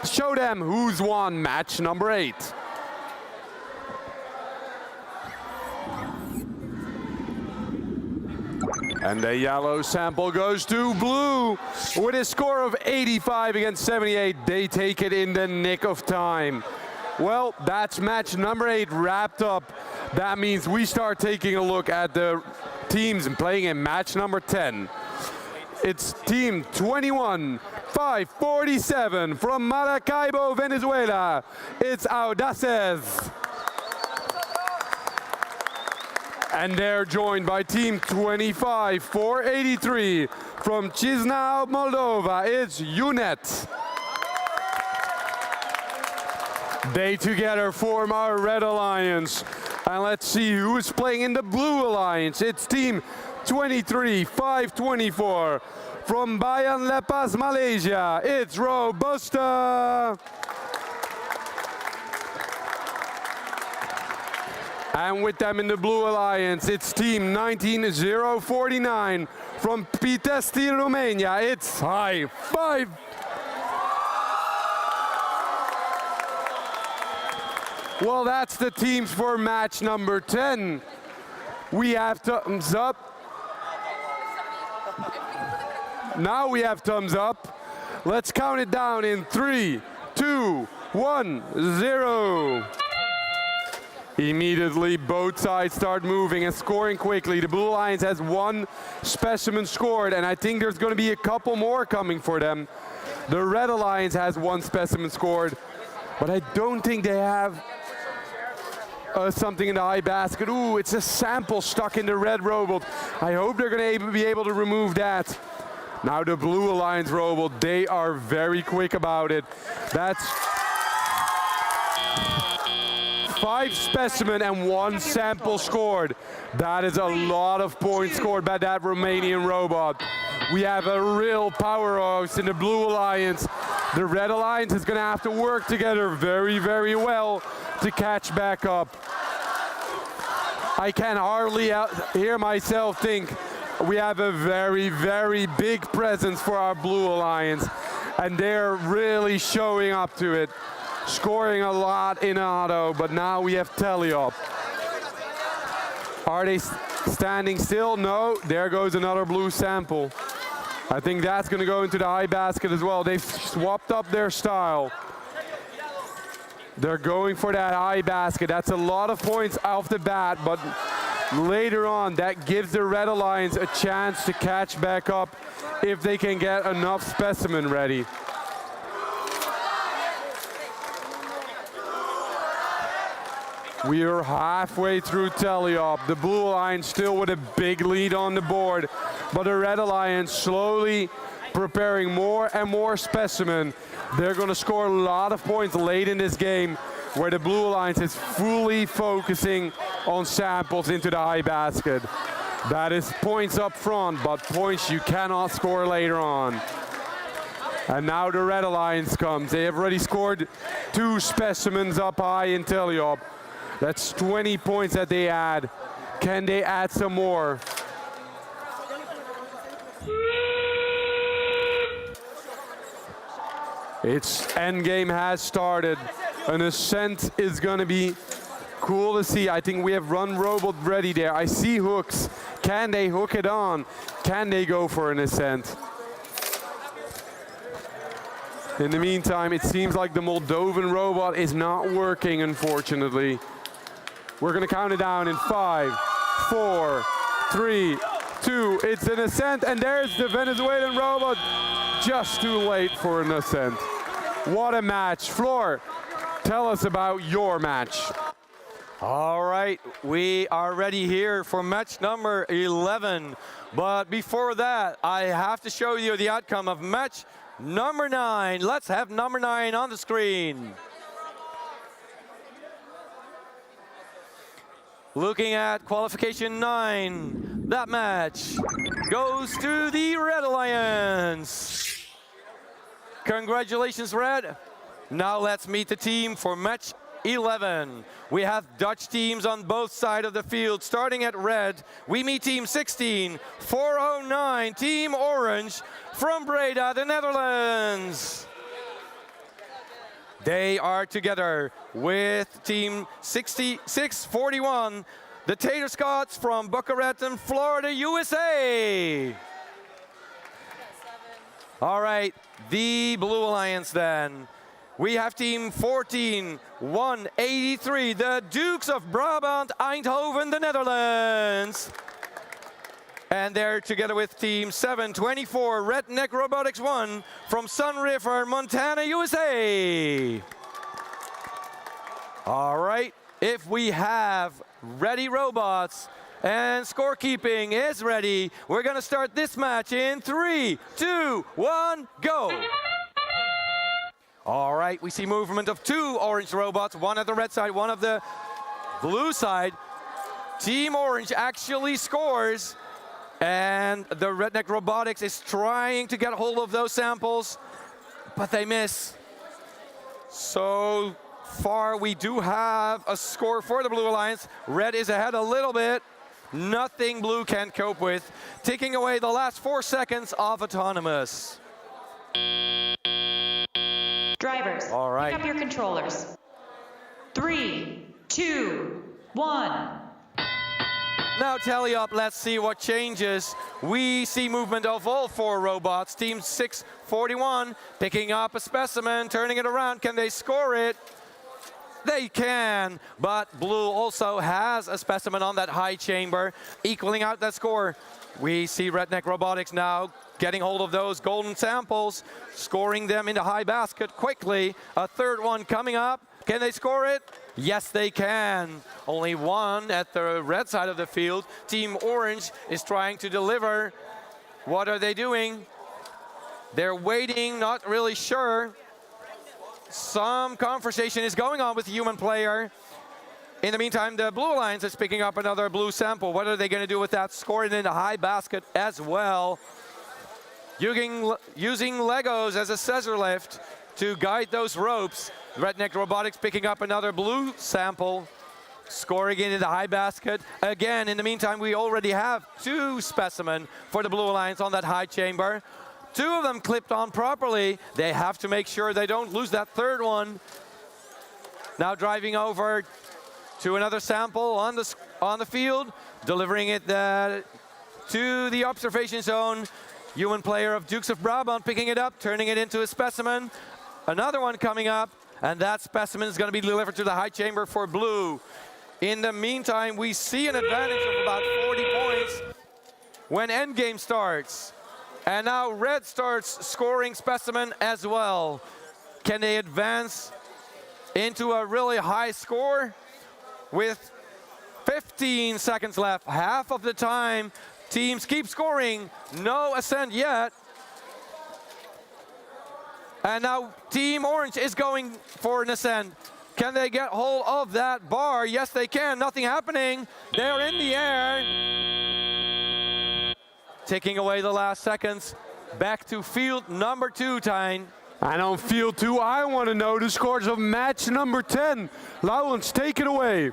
Speaker 2: show them who's won match number 8. And the yellow sample goes to blue with a score of 85 against 78. They take it in the nick of time. Well, that's match number 8 wrapped up. That means we start taking a look at the teams playing in match number 10. It's team 21-547 from Maracaibo, Venezuela. It's Audaces. And they're joined by team 25-483 from Chisinau, Moldova. It's UNET. They together form our Red Alliance. And let's see who is playing in the Blue Alliance. It's team 23-524 from Bayan Lepas, Malaysia. It's Robusta. And with them in the Blue Alliance, it's team 19-049 from Pitești, Romania. It's High Five. Well, that's the teams for match number 10. We have thumbs up. Now we have thumbs up. Let's count it down in 3, 2, 1, 0. Immediately, both sides start moving and scoring quickly. The Blue Alliance has 1 specimen scored, and I think there's going to be a couple more coming for them. The Red Alliance has 1 specimen scored, but I don't think they have something in the high basket. Ooh, it's a sample stuck in the red robot. I hope they're going to be able to remove that. Now the Blue Alliance robot, they are very quick about it. That's 5 specimen and 1 sample scored. That is a lot of points scored by that Romanian robot. We have a real powerhouse in the Blue Alliance. The Red Alliance is going to have to work together very, very well to catch back up. I can hardly hear myself think we have a very, very big presence for our Blue Alliance, and they're really showing up to it, scoring a lot in auto, but now we have Teliop. Are they standing still? No, there goes another blue sample. I think that's going to go into the high basket as well. They've swapped up their style. They're going for that high basket. That's a lot of points off the bat, but later on, that gives the Red Alliance a chance to catch back up if they can get enough specimen ready. We are halfway through Teliop. The Blue Alliance still with a big lead on the board, but the Red Alliance slowly preparing more and more specimen. They're going to score a lot of points late in this game, where the Blue Alliance is fully focusing on samples into the high basket. That is points up front, but points you cannot score later on. And now the Red Alliance comes. They have already scored 2 specimens up high in Teliop. That's 20 points that they add. Can they add some more? Its endgame has started. An ascent is going to be cool to see. I think we have Run Robot ready there. I see hooks. Can they hook it on? Can they go for an ascent? In the meantime, it seems like the Moldovan robot is not working, unfortunately. We're going to count it down in 5, 4, 3, 2. It's an ascent, and there's the Venezuelan robot. Just too late for an ascent. What a match. Floor, tell us about your match.
Speaker 6: All right, we are ready here for match number 11. But before that, I have to show you the outcome of match number 9. Let's have number 9 on the screen. Looking at qualification 9, that match goes to the Red Alliance. Congratulations, Red. Now let's meet the team for match 11. We have Dutch teams on both sides of the field. Starting at red, we meet team 16-409, Team Orange from Breda, the Netherlands. They are together with team 6641 the Tater Scots from Boca Raton, Florida, USA. All right, the Blue Alliance then. We have team 14-183, the Dukes of Brabant, Eindhoven, the Netherlands. And they're together with team 724, Redneck Robotics 1 from Sun River, Montana, USA. All right, if we have ready robots and scorekeeping is ready, we're gonna start this match in 3, 2, 1, go. All right, we see movement of 2 orange robots, one at the red side, one of the blue side. Team Orange actually scores, and the Redneck Robotics is trying to get hold of those samples, but they miss. So far, we do have a score for the Blue Alliance. Red is ahead a little bit. Nothing Blue can cope with, taking away the last 4 seconds of autonomous.
Speaker 5: Drivers,
Speaker 6: all right,
Speaker 5: pick up your controllers. 3, 2, 1.
Speaker 6: Now tally up, let's see what changes. We see movement of all 4 robots. Team 641 picking up a specimen, turning it around. Can they score it? They can, but Blue also has a specimen on that high chamber, equaling out that score. We see Redneck Robotics now getting hold of those golden samples, scoring them in the high basket quickly. A third one coming up. Can they score it? Yes, they can. Only one at the red side of the field. Team Orange is trying to deliver. What are they doing? They're waiting, not really sure. Some conversation is going on with the human player. In the meantime, the Blue Alliance is picking up another blue sample. What are they going to do with that? Scoring in the high basket as well. Using Legos as a scissor lift to guide those ropes. Redneck Robotics picking up another blue sample, scoring it in the high basket. Again, in the meantime, we already have 2 specimens for the Blue Alliance on that high chamber. 2 of them clipped on properly. They have to make sure they don't lose that third one. Now driving over to another sample on the field, delivering it to the observation zone. Human player of Dukes of Brabant picking it up, turning it into a specimen. Another one coming up, and that specimen is going to be delivered to the high chamber for Blue. In the meantime, we see an advantage of about 40 points when endgame starts. And now Red starts scoring specimen as well. Can they advance into a really high score? With 15 seconds left, half of the time, teams keep scoring. No ascent yet. And now Team Orange is going for an ascent. Can they get hold of that bar? Yes, they can. Nothing happening. They're in the air. Taking away the last seconds. Back to field number 2, Tijn.
Speaker 2: And on field 2, I want to know the scores of match number 10. Laurens, take it away.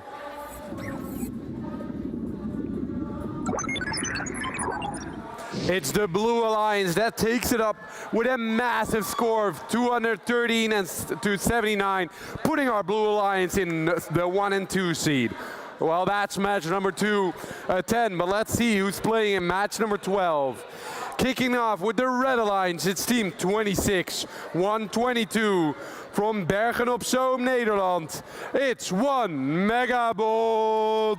Speaker 2: It's the Blue Alliance that takes it up with a massive score of 213 and to 79, putting our Blue Alliance in the 1 and 2 seed. Well, that's match number 10, but let's see who's playing in match number 12. Kicking off with the Red Alliance, it's team 26-122 from Bergen op Zoom, Nederland. It's 1 Megabot.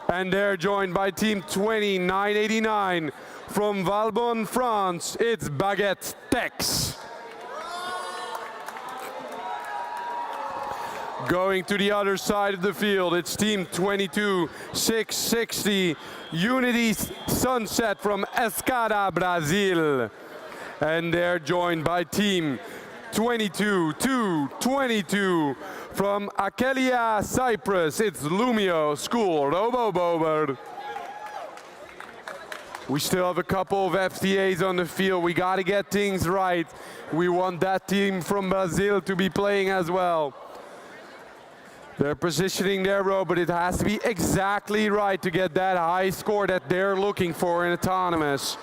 Speaker 2: And they're joined by team 2989 from Valbonne, France. It's Baguette Tex. Going to the other side of the field, it's team 22-660, Unity Sunset from Escada, Brazil. And they're joined by team 22-222 from Akelia, Cyprus. It's Lumio School Robobober. We still have a couple of FTAs on the field. We got to get things right. We want that team from Brazil to be playing as well. They're positioning their robot. It has to be exactly right to get that high score that they're looking for in autonomous.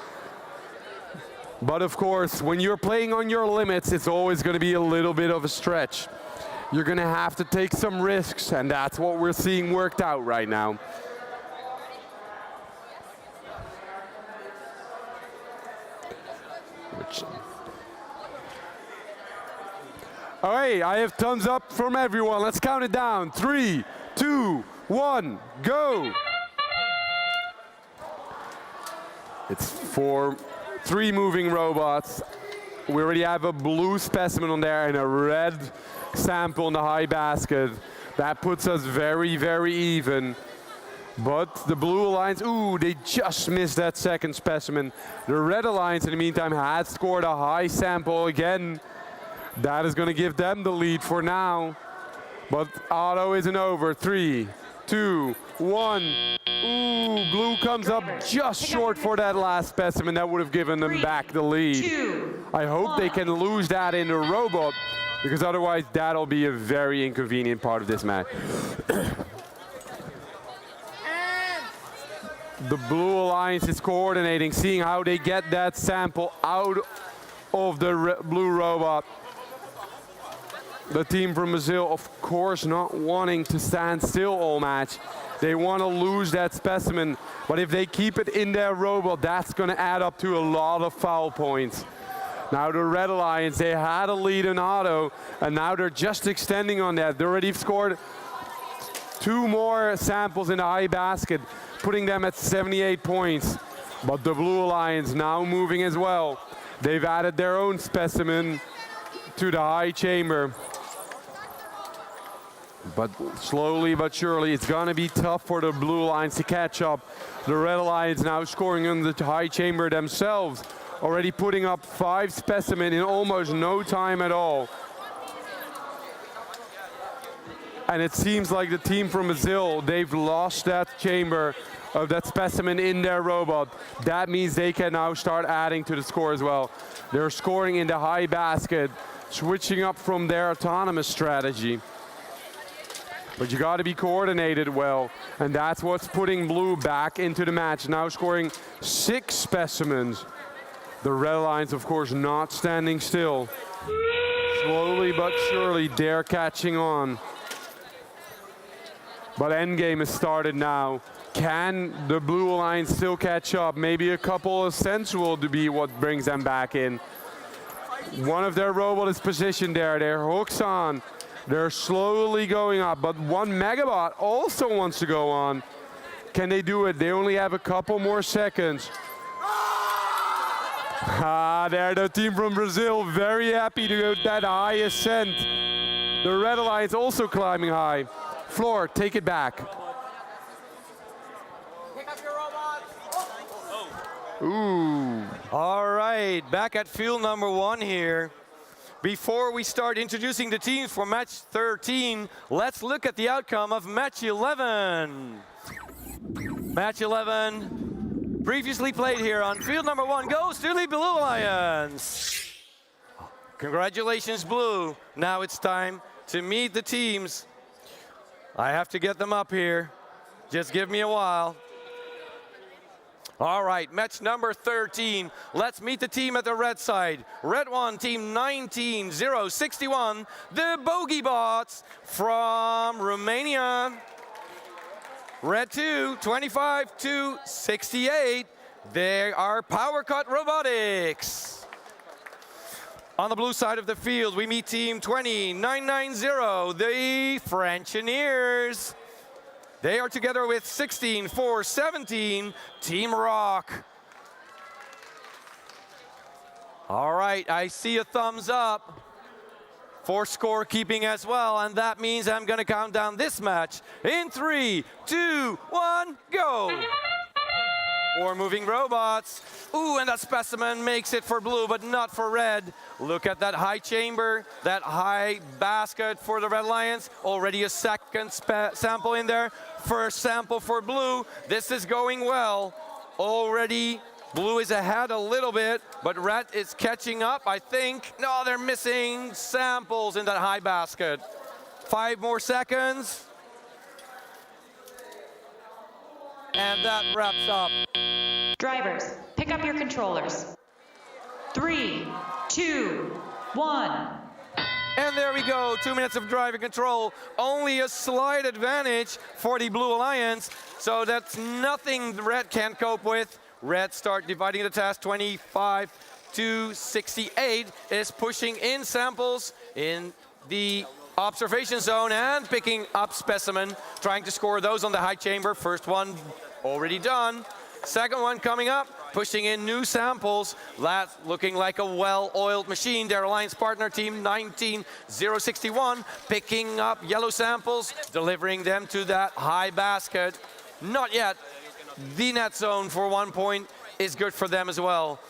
Speaker 2: But of course, when you're playing on your limits, it's always going to be a little bit of a stretch. you're going to have to take some risks, and that's what we're seeing worked out right now. All right, I have thumbs up from everyone. Let's count it down. 3, 2, 1, go. It's 3 moving robots. We already have a blue specimen on there and a red sample in the high basket. That puts us very, very even. But the blue alliance, ooh, they just missed that second specimen. The red alliance, in the meantime, has scored a high sample again. That is going to give them the lead for now. But auto isn't over. 3, 2, 1. Ooh, blue comes up just short for that last specimen. That would have given them back the lead. I hope they can lose that in a robot, because otherwise that'll be a very inconvenient part of this match. The blue alliance is coordinating, seeing how they get that sample out of the blue robot. The team from Brazil, of course, not wanting to stand still all match. They want to lose that specimen, but if they keep it in their robot, that's going to add up to a lot of foul points. Now the Red Alliance, they had a lead in auto, and now they're just extending on that. They already scored 2 more samples in the high basket, putting them at 78 points. But the Blue Alliance now moving as well. They've added their own specimen to the high chamber. But slowly but surely, it's going to be tough for the Blue Alliance to catch up. The Red Alliance now scoring in the high chamber themselves, already putting up 5 specimen in almost no time at all. And it seems like the team from Brazil, they've lost that chamber of that specimen in their robot. That means they can now start adding to the score as well. They're scoring in the high basket, switching up from their autonomous strategy. But you got to be coordinated well, and that's what's putting blue back into the match, now scoring 6 specimens. The Red Alliance, of course, not standing still. Slowly but surely, they're catching on. But endgame has started now. Can the Blue Alliance still catch up? Maybe a couple of sensual to be what brings them back in. One of their robots is positioned there. Their hooks on. They're slowly going up, but 1 Megabot also wants to go on. Can they do it? They only have a couple more seconds. There, the team from Brazil, very happy to go that high ascent. The Red Alliance also climbing high. Floor, take it back.
Speaker 7: Pick up your robots.
Speaker 2: Ooh.
Speaker 6: All right, back at field number 1 here. Before we start introducing the teams for match 13, let's look at the outcome of match 11. Match 11, previously played here on field number 1, goes to the Blue Alliance. Congratulations, Blue. Now it's time to meet the teams. I have to get them up here. Just give me a while. All right, match number 13. Let's meet the team at the red side. Red 1, team 19061, the Bogey Bots from Romania. Red 2, 25-68. They are Power Cut Robotics. On the blue side of the field, we meet team 20990, the Frenchineers. They are together with 16417, Team Rock. All right, I see a thumbs up for scorekeeping as well, and that means I'm going to count down this match in 3, 2, 1, go. 4 moving robots. Ooh, and that specimen makes it for blue, but not for red. Look at that high chamber, that high basket for the Red Alliance. Already a second sample in there. First sample for blue. This is going well. Already, blue is ahead a little bit, but red is catching up, I think. No, they're missing samples in that high basket. 5 more seconds. And that wraps up.
Speaker 5: Drivers, pick up your controllers. 3, 2, 1.
Speaker 6: And there we go, 2 minutes of driving control. Only a slight advantage for the Blue Alliance. So that's nothing the Red can't cope with. Red start dividing the task, 25 to 68 is pushing in samples in the observation zone and picking up specimen, trying to score those on the high chamber. First one already done. Second one coming up, pushing in new samples. That's looking like a well-oiled machine. Their alliance partner team 19061 picking up yellow samples, delivering them to that high basket. Not yet. The net zone for 1 point is good for them as well.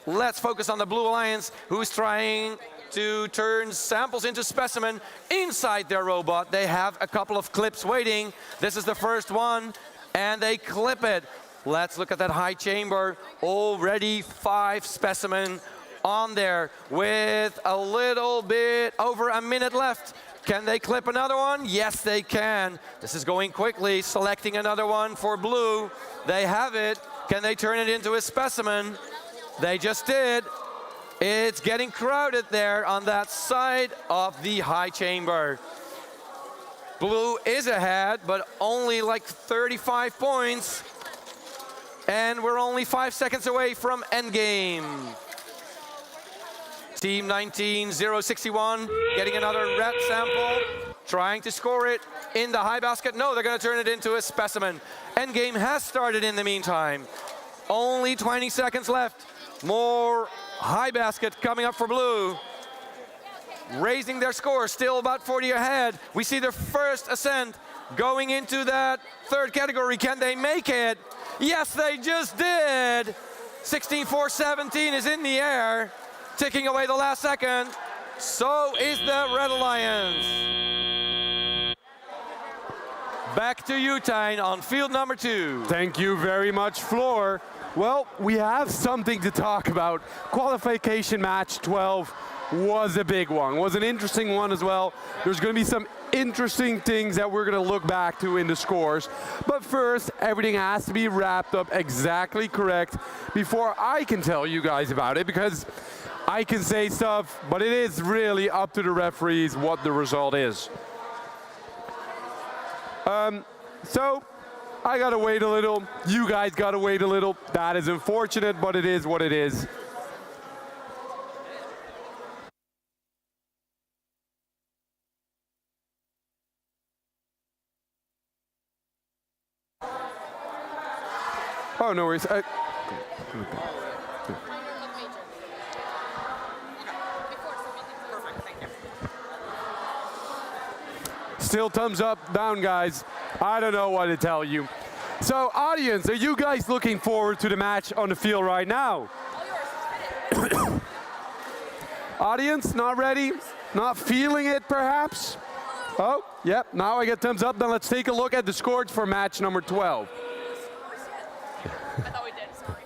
Speaker 6: Let's focus on the Blue Alliance, who's trying to turn samples into specimen inside their robot. They have a couple of clips waiting. This is the first one, and they clip it. Let's look at that high chamber. Already 5 specimen on there with a little bit over a minute left. Can they clip another one? Yes, they can. This is going quickly, selecting another one for blue. They have it. Can they turn it into a specimen? They just did. It's getting crowded there on that side of the high chamber. Blue is ahead, but only like 35 points. And we're only 5 seconds away from endgame. Team 19061 getting another red sample, trying to score it in the high basket. No, they're going to turn it into a specimen. Endgame has started in the meantime. Only 20 seconds left. More high basket coming up for blue. Raising their score, still about 40 ahead. We see their first ascent going into that third category. Can they make it? Yes, they just did. 16-4-17 is in the air, ticking away the last second. So is the Red Alliance. Back to you, Tijn, on field number 2.
Speaker 2: Thank you very much, Floor. Well, we have something to talk about. Qualification match 12 was a big one, was an interesting one as well. There's going to be some interesting things that we're going to look back to in the scores. But first, everything has to be wrapped up exactly correct before I can tell you guys about it, because I can say stuff, but it is really up to the referees what the result is. So I gotta wait a little, you guys gotta wait a little. That is unfortunate, but it is what it is. Oh, no worries. Still thumbs up, down, guys. I don't know what to tell you. So, audience, are you guys looking forward to the match on the field right now? Audience, not ready? Not feeling it, perhaps? Oh, yep, now I get thumbs up. Then let's take a look at the scores for match number 12.
Speaker 7: I thought we did, sorry.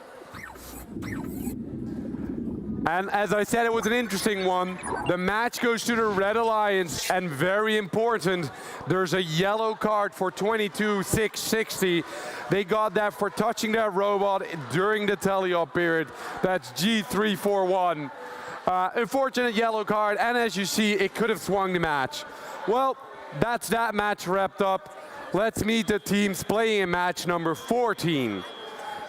Speaker 2: And as I said, it was an interesting one. The match goes to the Red Alliance, and very important, there's a yellow card for 22-660. They got that for touching their robot during the tally-up period. That's G341. Unfortunate yellow card, and as you see, it could have swung the match. Well, that's that match wrapped up. Let's meet the teams playing in match number 14.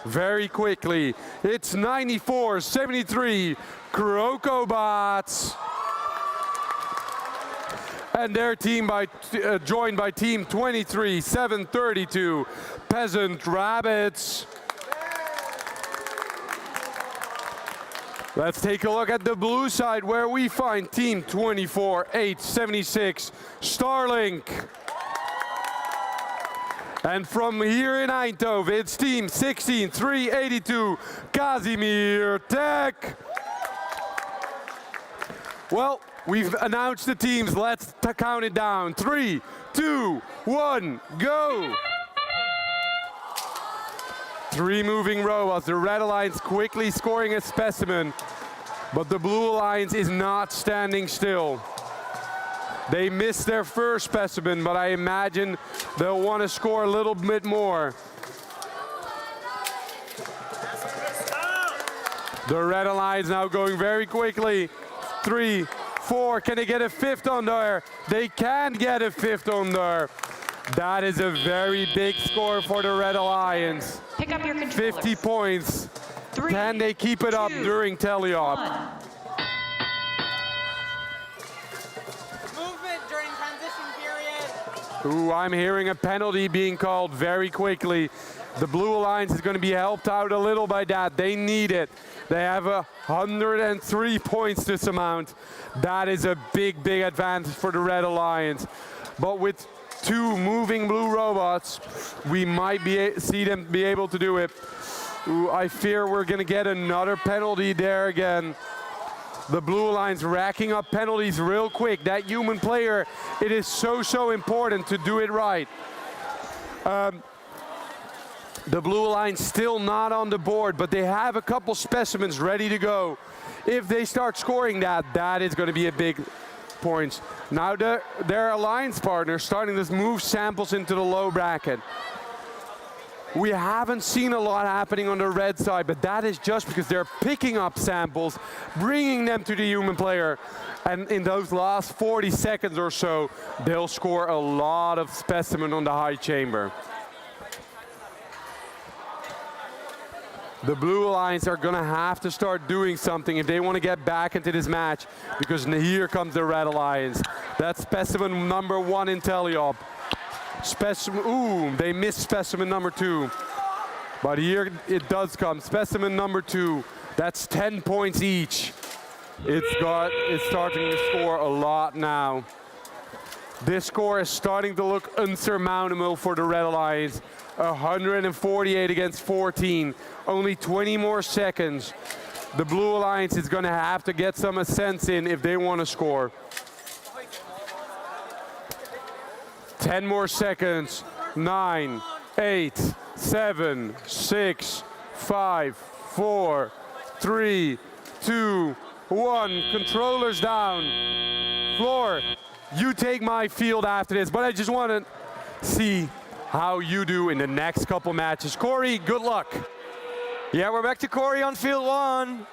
Speaker 2: Very quickly, it's 94-73 Crocobots. And their team joined by team 23-732 Peasant Rabbits. Let's take a look at the blue side, where we find team 24-876 Starlink. And from here in Eindhoven, it's team 16-382 Casimir Tech. Well, we've announced the teams. Let's count it down. 3, 2, 1, go. 3 moving robots. The Red Alliance quickly scoring a specimen, but the Blue Alliance is not standing still. They missed their first specimen, but I imagine they'll want to score a little bit more. The Red Alliance now going very quickly. 3, 4. Can they get a 5th on there? They can get a 5th on there. That is a very big score for the Red Alliance.
Speaker 5: Pick up your controllers.
Speaker 2: 50 points.
Speaker 5: 3,
Speaker 2: Can they keep it up
Speaker 5: 2,
Speaker 2: during teleop?
Speaker 5: 1.
Speaker 7: Movement during transition period.
Speaker 2: Ooh, I'm hearing a penalty being called very quickly. The Blue Alliance is going to be helped out a little by that. They need it. They have 103 points this amount. That is a big, big advantage for the Red Alliance. But with 2 moving blue robots, we might see them be able to do it. Ooh, I fear we're going to get another penalty there again. The Blue Alliance racking up penalties real quick. That human player, it is so important to do it right. The Blue Alliance still not on the board, but they have a couple specimens ready to go. If they start scoring that is going to be a big point. Now their alliance partner starting to move samples into the low bracket. We haven't seen a lot happening on the red side, but that is just because they're picking up samples, bringing them to the human player, and in those last 40 seconds or so, they'll score a lot of specimen on the high chamber. The Blue Alliance are gonna have to start doing something if they want to get back into this match, because here comes the Red Alliance. That's specimen number 1 in teleop. Ooh, they missed specimen number 2. But here it does come. Specimen number 2. That's 10 points each. It's starting to score a lot now. This score is starting to look unsurmountable for the Red Alliance. 148 against 14. Only 20 more seconds. The Blue Alliance is going to have to get some sense in if they want to score. 10 more seconds. 9, 8, 7, 6, 5, 4, 3, 2, 1. Controllers down. Floor, you take my field after this, but I just want to see how you do in the next couple matches. Corey, good luck.
Speaker 6: Yeah, we're back to Corey on field 1.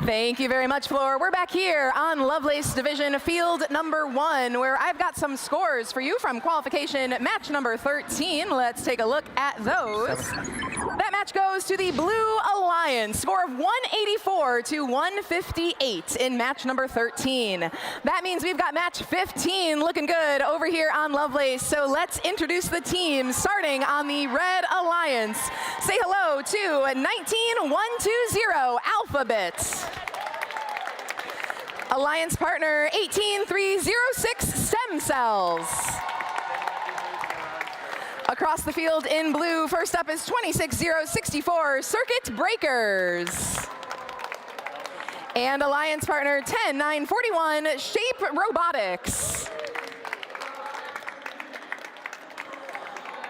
Speaker 4: Thank you very much, Floor. We're back here on Lovelace Division, field number 1, where I've got some scores for you from qualification match number 13. Let's take a look at those. That match goes to the Blue Alliance, score of 184 to 158 in match number 13. That means we've got match 15 looking good over here on Lovelace. So let's introduce the teams, starting on the Red Alliance. Say hello to 19120 Alphabet. Alliance partner 18306 Stem Cells. Across the field in blue, first up is 26064 Circuit Breakers. And Alliance partner 10941 Shape Robotics.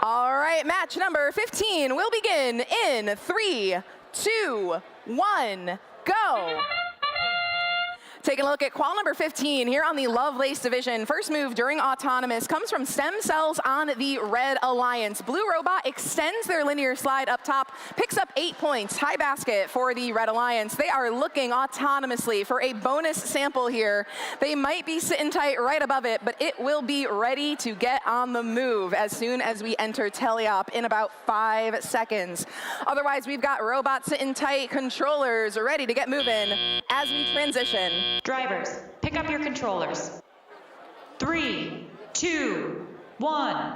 Speaker 4: All right, match number 15 will begin in 3, 2, 1, go. Taking a look at qual number 15 here on the Lovelace Division. First move during Autonomous comes from Stem Cells on the Red Alliance. Blue Robot extends their linear slide up top, picks up 8 points. High basket for the Red Alliance. They are looking autonomously for a bonus sample here. They might be sitting tight right above it, but it will be ready to get on the move as soon as we enter teleop in about 5 seconds. Otherwise, we've got robots sitting tight, controllers ready to get moving as we transition.
Speaker 5: Drivers, pick up your controllers. 3, 2, 1.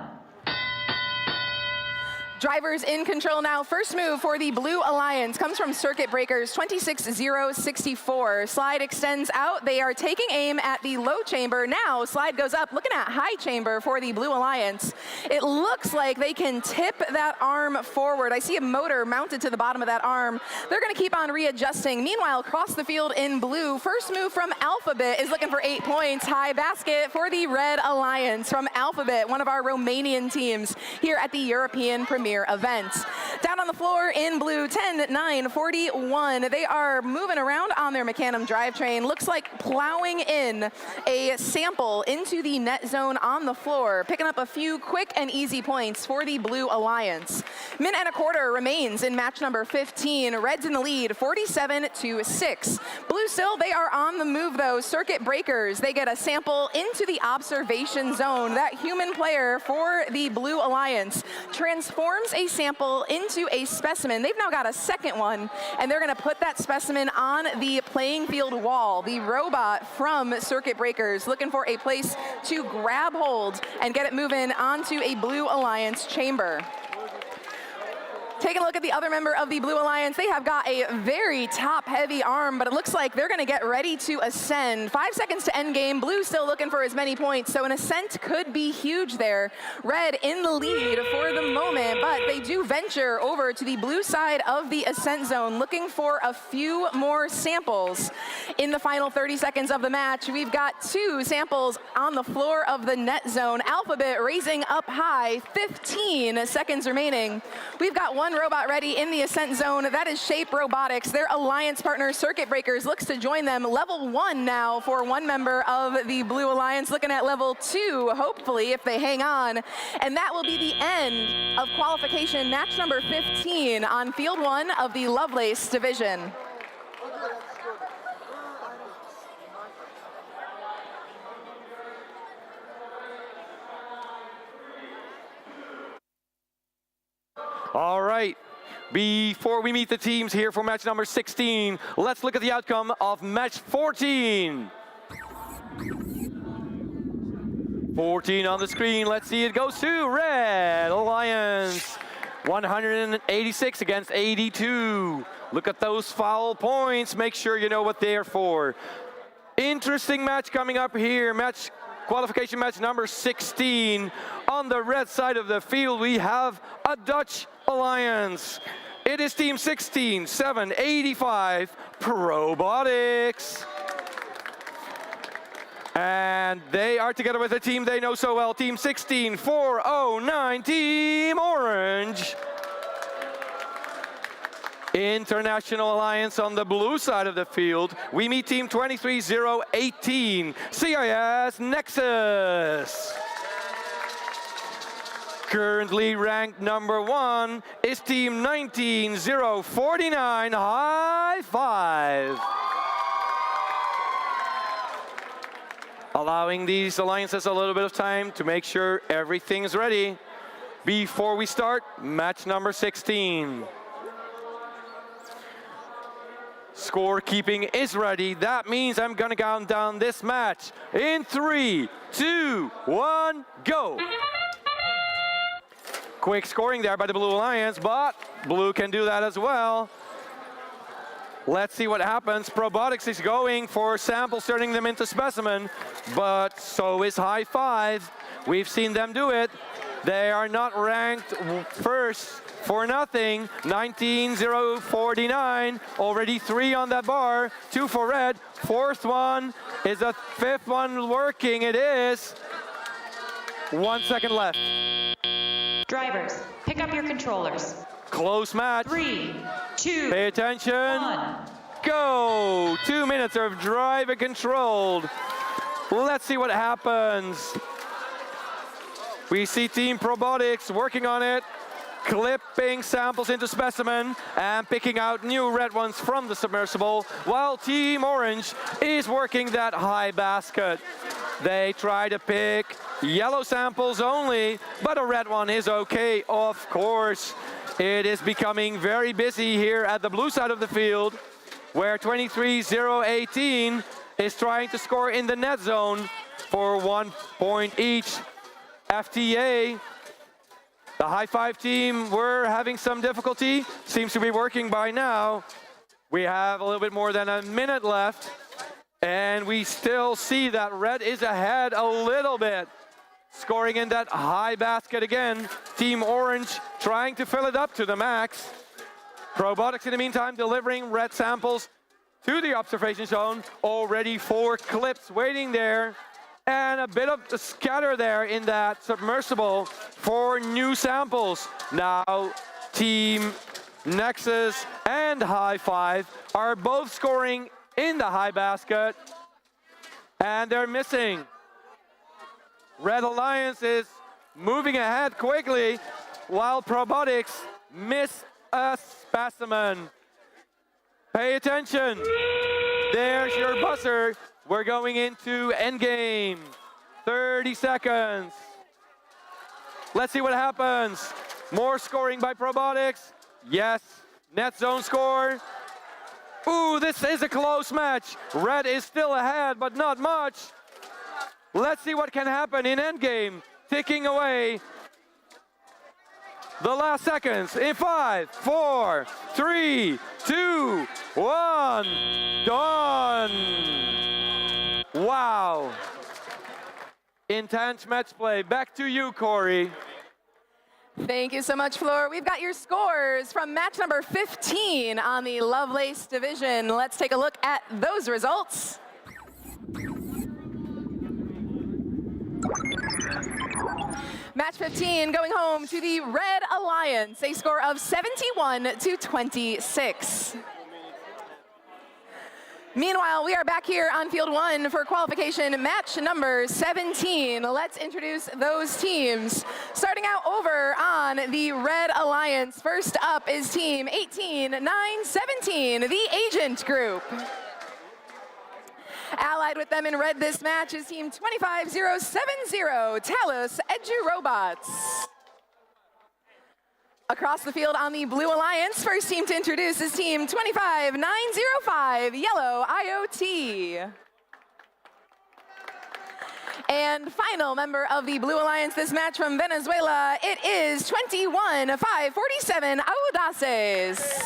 Speaker 4: Drivers in control now. First move for the Blue Alliance comes from Circuit Breakers 26064. Slide extends out. They are taking aim at the low chamber. Now slide goes up, looking at high chamber for the Blue Alliance. It looks like they can tip that arm forward. I see a motor mounted to the bottom of that arm. They're going to keep on readjusting. Meanwhile, across the field in blue, first move from Alphabet is looking for 8 points. High basket for the Red Alliance from Alphabet, one of our Romanian teams here at the European Premier event. Down on the floor in blue, 10, 9, 41. They are moving around on their Mecanum drivetrain. Looks like plowing in a sample into the net zone on the floor, picking up a few quick and easy points for the Blue Alliance. Minute and a quarter remains in match number 15. Reds in the lead, 47-6. Blue still, they are on the move though. Circuit breakers, they get a sample into the observation zone. That human player for the Blue Alliance transforms a sample into a specimen. They've now got a second one, and they're gonna put that specimen on the playing field wall. The robot from Circuit Breakers looking for a place to grab hold and get it moving onto a Blue Alliance chamber. Taking a look at the other member of the Blue Alliance, they have got a very top-heavy arm, but it looks like they're gonna get ready to ascend. 5 seconds to end game. Blue still looking for as many points, so an ascent could be huge there. Red in the lead for the moment, but they do venture over to the blue side of the ascent zone, looking for a few more samples. In the final 30 seconds of the match, we've got 2 samples on the floor of the net zone. Alphabet raising up high, 15 seconds remaining. We've got one robot ready in the ascent zone. That is Shape Robotics. Their alliance partner, Circuit Breakers, looks to join them. Level 1 now for one member of the Blue Alliance, looking at level 2, hopefully, if they hang on. And that will be the end of qualification match number 15 on field 1 of the Lovelace division.
Speaker 6: All right, before we meet the teams here for match number 16, let's look at the outcome of match 14. 14 on the screen, let's see it goes to Red Alliance. 186 against 82. Look at those foul points, make sure you know what they are for. Interesting match coming up here, qualification match number 16. On the red side of the field, we have a Dutch Alliance. It is team 16, 785 Robotics. And they are together with a team they know so well, team 16, 409 Team Orange. International Alliance on the blue side of the field. We meet team 23018 CIS Nexus. Currently ranked number 1 is team 19049 High Five. Allowing these alliances a little bit of time to make sure everything's ready before we start match number 16. Scorekeeping is ready. That means I'm gonna count down this match in 3, 2, 1, go. Quick scoring there by the Blue Alliance, but Blue can do that as well. Let's see what happens. Robotics is going for samples, turning them into specimen, but so is High Five. We've seen them do it. They are not ranked first for nothing. 19049, already 3 on that bar, 2 for Red. 4th one, is a 5th one working? It is. 1 second left.
Speaker 5: Drivers, pick up your controllers.
Speaker 6: Close match.
Speaker 5: 3, 2,
Speaker 6: Pay attention.
Speaker 5: 1.
Speaker 6: Go. 2 minutes of drive and controlled. Let's see what happens. We see Team Robotics working on it, clipping samples into specimen and picking out new red ones from the submersible, while Team Orange is working that high basket. They try to pick yellow samples only, but a red one is okay, of course. It is becoming very busy here at the blue side of the field, where 23018 is trying to score in the net zone for 1 point each. FTA, the High Five team, were having some difficulty. Seems to be working by now. We have a little bit more than a minute left, and we still see that Red is ahead a little bit. Scoring in that high basket again. Team Orange trying to fill it up to the max. Robotics in the meantime delivering red samples to the observation zone. Already 4 clips waiting there. And a bit of a scatter there in that submersible for new samples. Now
Speaker 2: Team Nexus and High Five are both scoring in the high basket, and they're missing. Red Alliance is moving ahead quickly, while Robotics miss a specimen. Pay attention. There's your buzzer. We're going into endgame. 30 seconds. Let's see what happens. More scoring by Robotics. Yes. Net zone score. Ooh, this is a close match. Red is still ahead, but not much. Let's see what can happen in endgame. Ticking away. The last seconds in 5, 4, 3, 2, 1. Done. Wow. Intense match play. Back to you, Corey.
Speaker 4: Thank you so much, Floor. We've got your scores from match number 15 on the Lovelace division. Let's take a look at those results. Match 15 going home to the Red Alliance, a score of 71-26. Meanwhile, we are back here on field 1 for qualification match number 17. Let's introduce those teams. Starting out over on the Red Alliance, first up is team 18-9-17, the Agent Group. Allied with them in red this match is team 25070, Talos Edu Robots. Across the field on the Blue Alliance, first team to introduce is team 25905, Yellow IoT. And final member of the Blue Alliance this match from Venezuela, it is 21547, Audaces.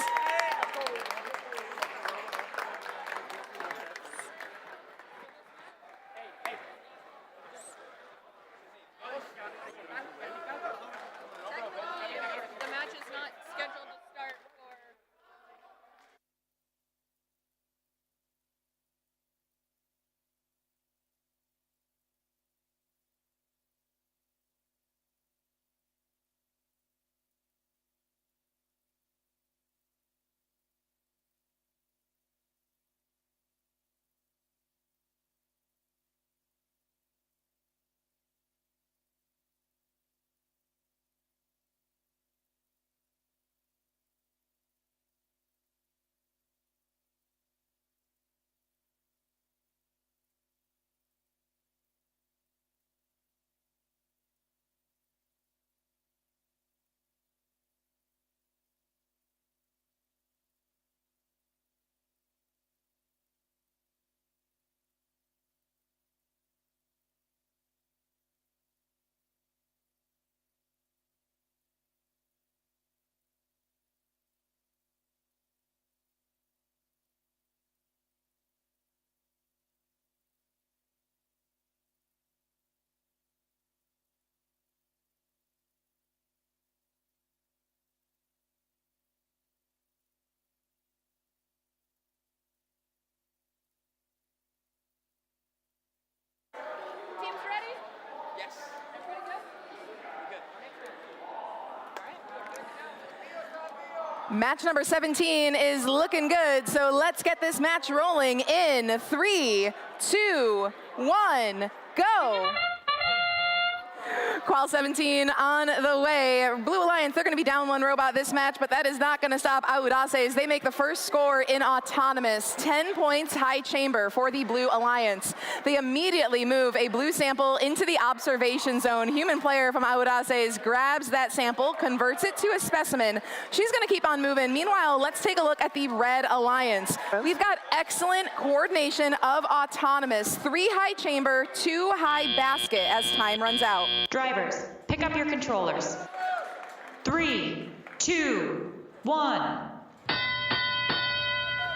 Speaker 4: Match number 17 is looking good, so let's get this match rolling in 3, 2, 1, go. Qual 17 on the way. Blue Alliance, they're going to be down 1 robot this match, but that is not going to stop Audaces. They make the first score in Autonomous. 10 points high chamber for the Blue Alliance. They immediately move a blue sample into the observation zone. Human player from Audaces grabs that sample, converts it to a specimen. She's going to keep on moving. Meanwhile, let's take a look at the Red Alliance. We've got excellent coordination of Autonomous. 3 high chamber, 2 high basket as time runs out.
Speaker 5: Drivers, pick up your controllers. 3, 2, 1.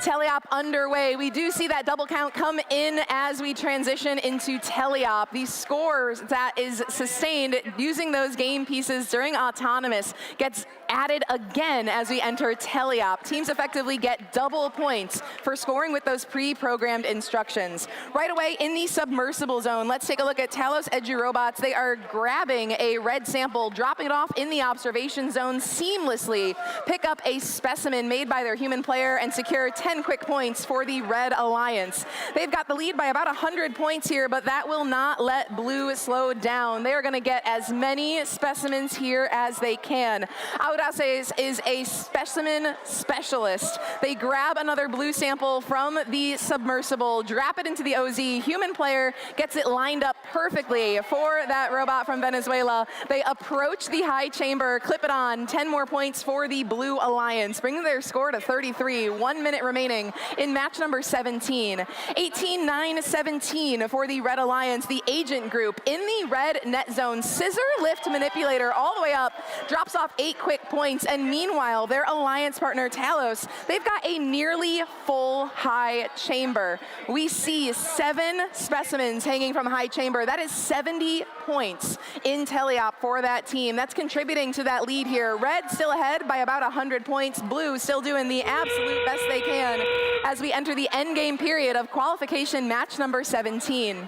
Speaker 4: Teleop underway. We do see that double count come in as we transition into Teleop. The scores that is sustained using those game pieces during Autonomous gets added again as we enter teleop. Teams effectively get double points for scoring with those pre-programmed instructions. Right away in the submersible zone, let's take a look at Talos Edu robots. They are grabbing a red sample, dropping it off in the observation zone, seamlessly pick up a specimen made by their human player and secure 10 quick points for the Red Alliance. They've got the lead by about 100 points here, but that will not let Blue slow down. They are going to get as many specimens here as they can. Audaces is a specimen specialist. They grab another blue sample from the submersible, drop it into the OZ. Human player gets it lined up perfectly for that robot from Venezuela. They approach the high chamber, clip it on, 10 more points for the Blue Alliance, bringing their score to 33. 1 minute remaining in match number 17. 18-9-17 for the Red Alliance. The agent group in the red net zone. Scissor lift manipulator all the way up, drops off 8 quick points. And meanwhile, their alliance partner Talos, they've got a nearly full high chamber. We see 7 specimens hanging from high chamber. That is 70 points in teleop for that team. That's contributing to that lead here. Red still ahead by about 100 points. Blue still doing the absolute best they can as we enter the end game period of qualification match number 17.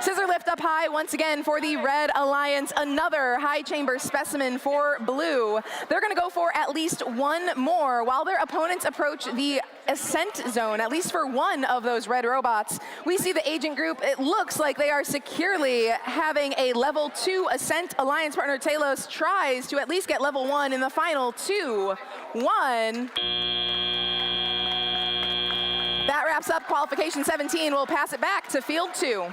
Speaker 4: Scissor lift up high once again for the Red Alliance. Another high chamber specimen for Blue. They're going to go for at least one more while their opponents approach the ascent zone, at least for one of those red robots. We see the agent group. It looks like they are securely having a level 2 ascent. Alliance partner Talos tries to at least get level 1 in the final 2-1. That wraps up qualification 17. We'll pass it back to field 2.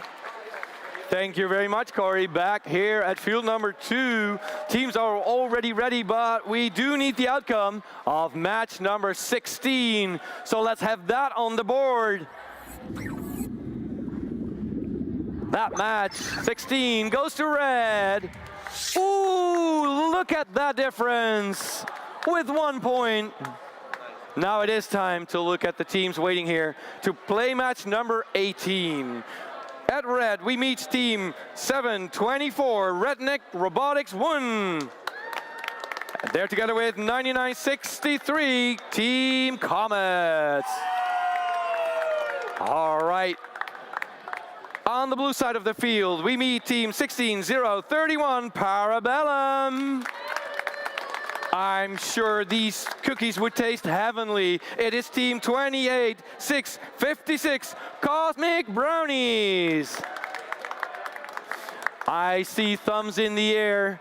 Speaker 6: Thank you very much, Corey. Back here at field number 2. Teams are already ready, but we do need the outcome of match number 16. So let's have that on the board. That match, 16, goes to red. Ooh, look at that difference with 1 point. Now it is time to look at the teams waiting here to play match number 18. At red, we meet team 724, Redneck Robotics 1. They're together with 9963, Team Comets. All right. On the blue side of the field, we meet team 16031, Parabellum. I'm sure these cookies would taste heavenly. It is team 28656, Cosmic Brownies. I see thumbs in the air,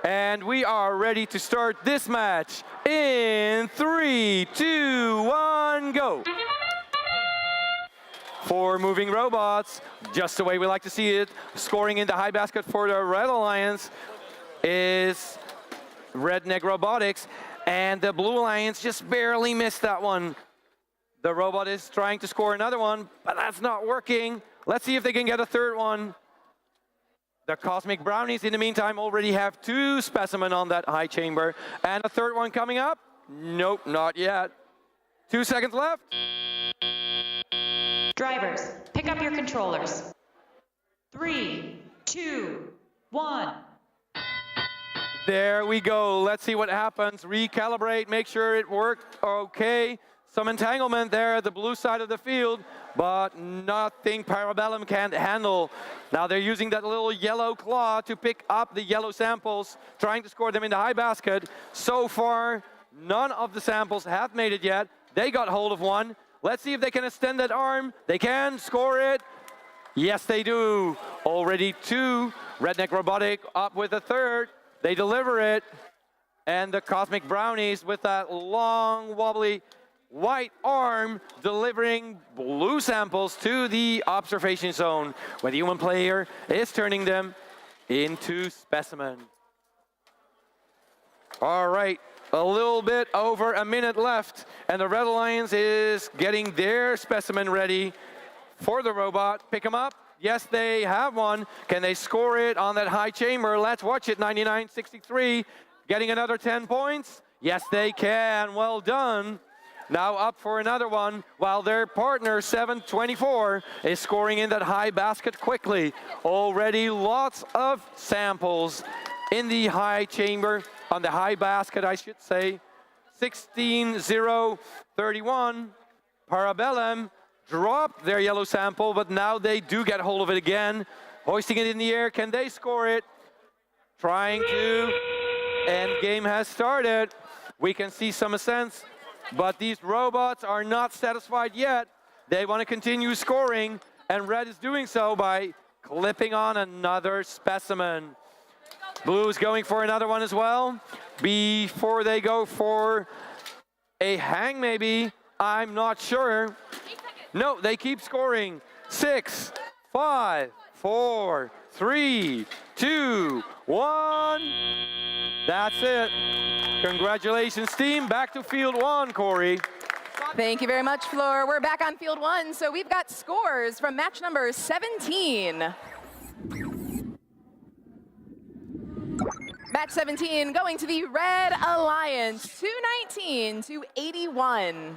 Speaker 6: and we are ready to start this match in 3, 2, 1, go. 4 moving robots, just the way we like to see it. Scoring in the high basket for the Red Alliance is Redneck Robotics, and the Blue Alliance just barely missed that one. The robot is trying to score another one, but that's not working. Let's see if they can get a third one. The Cosmic Brownies, in the meantime, already have 2 specimens on that high chamber, and a third one coming up. Nope, not yet. 2 seconds left.
Speaker 5: Drivers, pick up your controllers. 3, 2, 1.
Speaker 6: There we go. Let's see what happens. Recalibrate, make sure it worked okay. Some entanglement there at the blue side of the field, but nothing Parabellum can't handle. Now they're using that little yellow claw to pick up the yellow samples, trying to score them in the high basket. So far, none of the samples have made it yet. They got hold of one. Let's see if they can extend that arm. They can score it. Yes, they do. Already 2. Redneck Robotic up with a third. They deliver it, and the Cosmic Brownies with that long, wobbly white arm delivering blue samples to the observation zone, where the human player is turning them into specimen. All right, a little bit over a minute left, and the Red Alliance is getting their specimen ready for the robot. Pick them up. Yes, they have one. Can they score it on that high chamber? Let's watch it. 9963 getting another 10 points. Yes, they can. Well done. Now up for another one, while their partner 724 is scoring in that high basket quickly. Already lots of samples in the high chamber. on the high basket, I should say. 16-0-31. Parabellum dropped their yellow sample, but now they do get hold of it again. Hoisting it in the air, can they score it? Trying to, and game has started. We can see some ascents, but these robots are not satisfied yet. They want to continue scoring, and red is doing so by clipping on another specimen. Blue is going for another one as well. Before they go for a hang maybe, I'm not sure. No, they keep scoring. 6, 5, 4, 3, 2, 1. That's it. Congratulations, team. Back to field 1, Corey.
Speaker 4: Thank you very much, Floor. We're back on field 1, so we've got scores from match number 17. Match 17 going to the Red Alliance, 219-81.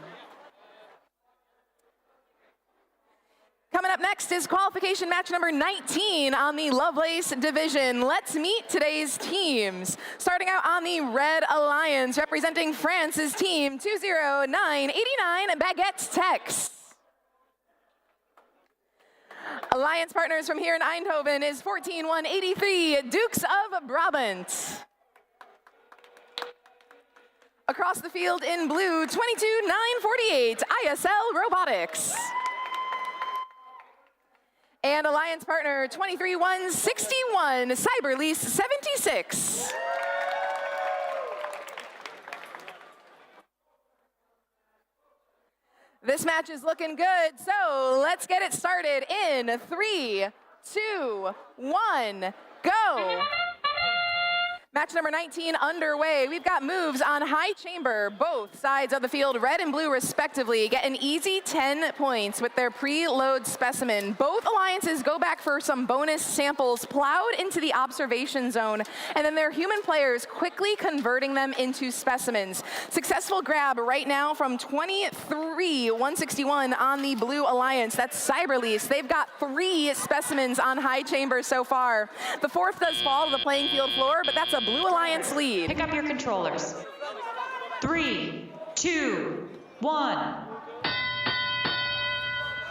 Speaker 4: Coming up next is qualification match number 19 on the Lovelace division. Let's meet today's teams. Starting out on the Red Alliance, representing France's team, 209-89 Baguette Tex. Alliance partners from here in Eindhoven is 14-183 Dukes of Brabant. Across the field in blue, 22-948 ISL Robotics. And Alliance partner 23-161 Cyberlease 76. This match is looking good, so let's get it started in 3, 2, 1, go. Match number 19 underway. We've got moves on high chamber, both sides of the field, red and blue respectively, get an easy 10 points with their preload specimen. Both alliances go back for some bonus samples plowed into the observation zone, and then their human players quickly converting them into specimens. Successful grab right now from 23-161 on the blue alliance. That's Cyberlease. They've got 3 specimens on high chamber so far. The 4th does fall to the playing field floor, but that's a Blue Alliance lead.
Speaker 5: Pick up your controllers. 3, 2, 1.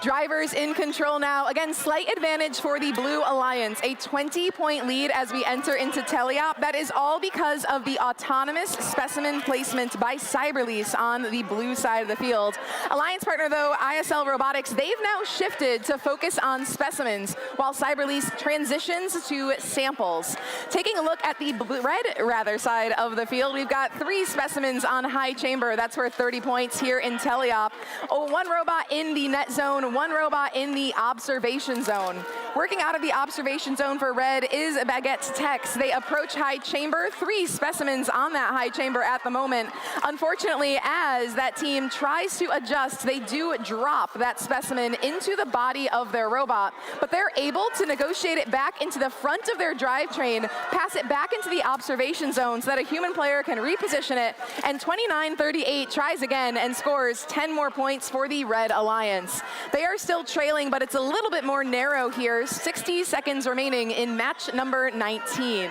Speaker 4: Drivers in control now. Again, slight advantage for the Blue Alliance. A 20-point lead as we enter into teleop. That is all because of the autonomous specimen placement by Cyberlease on the blue side of the field. Alliance partner, though, ISL Robotics, they've now shifted to focus on specimens while Cyberlease transitions to samples. Taking a look at the red side of the field, we've got 3 specimens on high chamber. That's worth 30 points here in teleop. 1 robot in the net zone, 1 robot in the observation zone. Working out of the observation zone for red is Baguette Tex. They approach high chamber, 3 specimens on that high chamber at the moment. Unfortunately, as that team tries to adjust, they do drop that specimen into the body of their robot, but they're able to negotiate it back into the front of their drivetrain, pass it back into the observation zone so that a human player can reposition it, and 29-38 tries again and scores 10 more points for the Red Alliance. They are still trailing, but it's a little bit more narrow here. 60 seconds remaining in match number 19.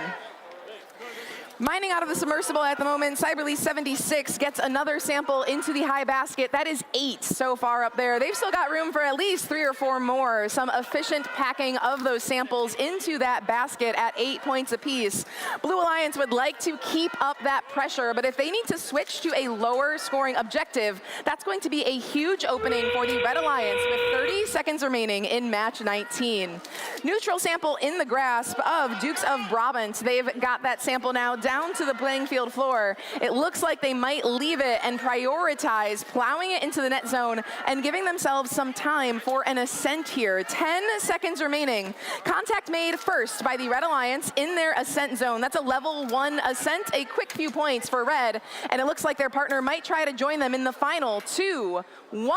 Speaker 4: Mining out of the submersible at the moment, Cyberlease 76 gets another sample into the high basket. That is 8 so far up there. They've still got room for at least 3 or 4 more. Some efficient packing of those samples into that basket at 8 points apiece. Blue Alliance would like to keep up that pressure, but if they need to switch to a lower scoring objective, that's going to be a huge opening for the Red Alliance with 30 seconds remaining in match 19. Neutral sample in the grasp of Dukes of Brabant. They've got that sample now down to the playing field floor. It looks like they might leave it and prioritize plowing it into the net zone and giving themselves some time for an ascent here. 10 seconds remaining. Contact made first by the Red Alliance in their ascent zone. That's a level 1 ascent, a quick few points for red, and it looks like their partner might try to join them in the final 2, 1.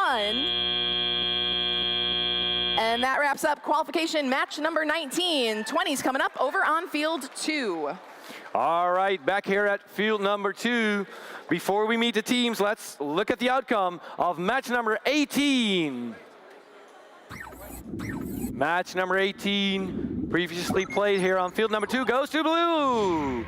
Speaker 4: And that wraps up qualification match number 19. 20's coming up over on field 2.
Speaker 6: All right, back here at field number 2. Before we meet the teams, let's look at the outcome of match number 18. Match number 18, previously played here on field number 2, goes to blue.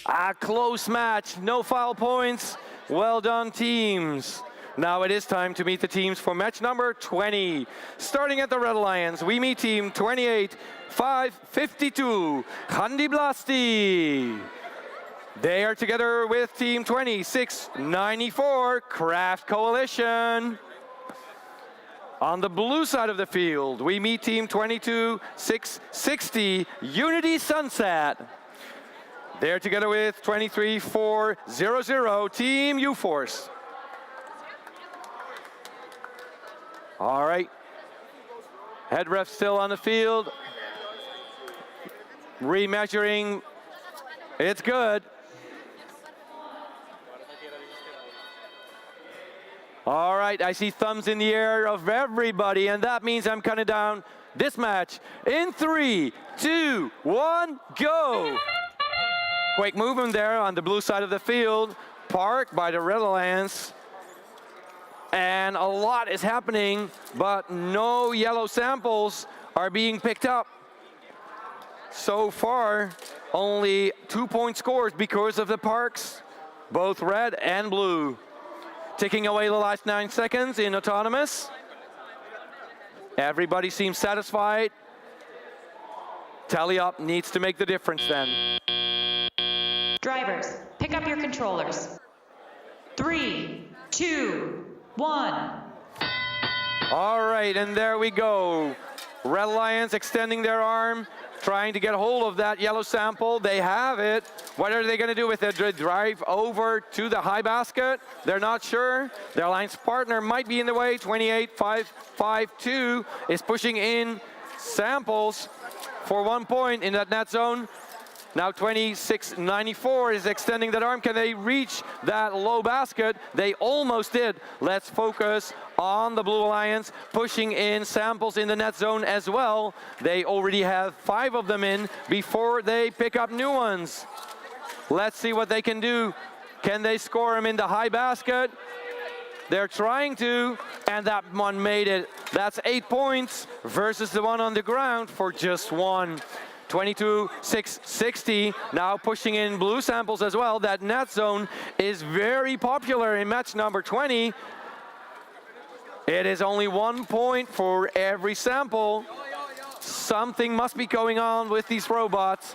Speaker 6: A close match, no foul points. Well done, teams. Now it is time to meet the teams for match number 20. Starting at the Red Alliance, we meet team 28, 552, Handi Blasti. They are together with team 2694, Craft Coalition. On the blue side of the field, we meet team 22660, Unity Sunset. They're together with 23400, Team U-Force. All right. Head ref still on the field. Remeasuring. It's good. All right, I see thumbs in the air of everybody, and that means I'm counting down this match in 3, 2, 1, go. Quick movement there on the blue side of the field. Park by the Red Alliance. And a lot is happening, but no yellow samples are being picked up. So far, only 2-point scores because of the parks, both red and blue. Ticking away the last 9 seconds in autonomous. Everybody seems satisfied. Tally up needs to make the difference then.
Speaker 5: Drivers, pick up your controllers. 3, 2, 1.
Speaker 6: All right, and there we go. Red Alliance extending their arm, trying to get a hold of that yellow sample. They have it. What are they going to do with it? Do they drive over to the high basket? They're not sure. Their alliance partner might be in the way. 28552 is pushing in samples for 1 point in that net zone. Now 2694 is extending that arm. Can they reach that low basket? They almost did. Let's focus on the Blue Alliance, pushing in samples in the net zone as well. They already have 5 of them in before they pick up new ones. Let's see what they can do. Can they score them in the high basket? They're trying to, and that one made it. That's 8 points versus the one on the ground for just 1. 22-660, now pushing in blue samples as well. That net zone is very popular in match number 20. It is only 1 point for every sample. Something must be going on with these robots.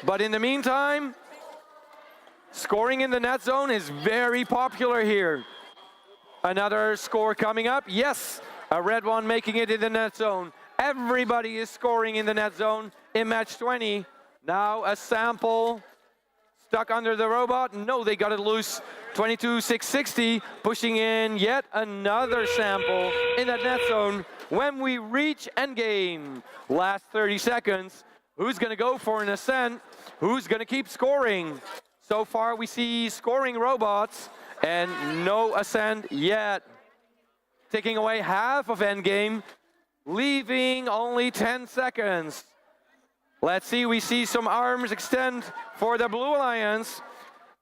Speaker 6: But in the meantime, scoring in the net zone is very popular here. Another score coming up. Yes, a red one making it in the net zone. Everybody is scoring in the net zone in match 20. Now a sample stuck under the robot. No, they got it loose. 22-660, pushing in yet another sample in that net zone. When we reach endgame, last 30 seconds, who's going to go for an ascent? Who's going to keep scoring? So far, we see scoring robots and no ascent yet. Taking away half of endgame, leaving only 10 seconds. Let's see, we see some arms extend for the Blue Alliance.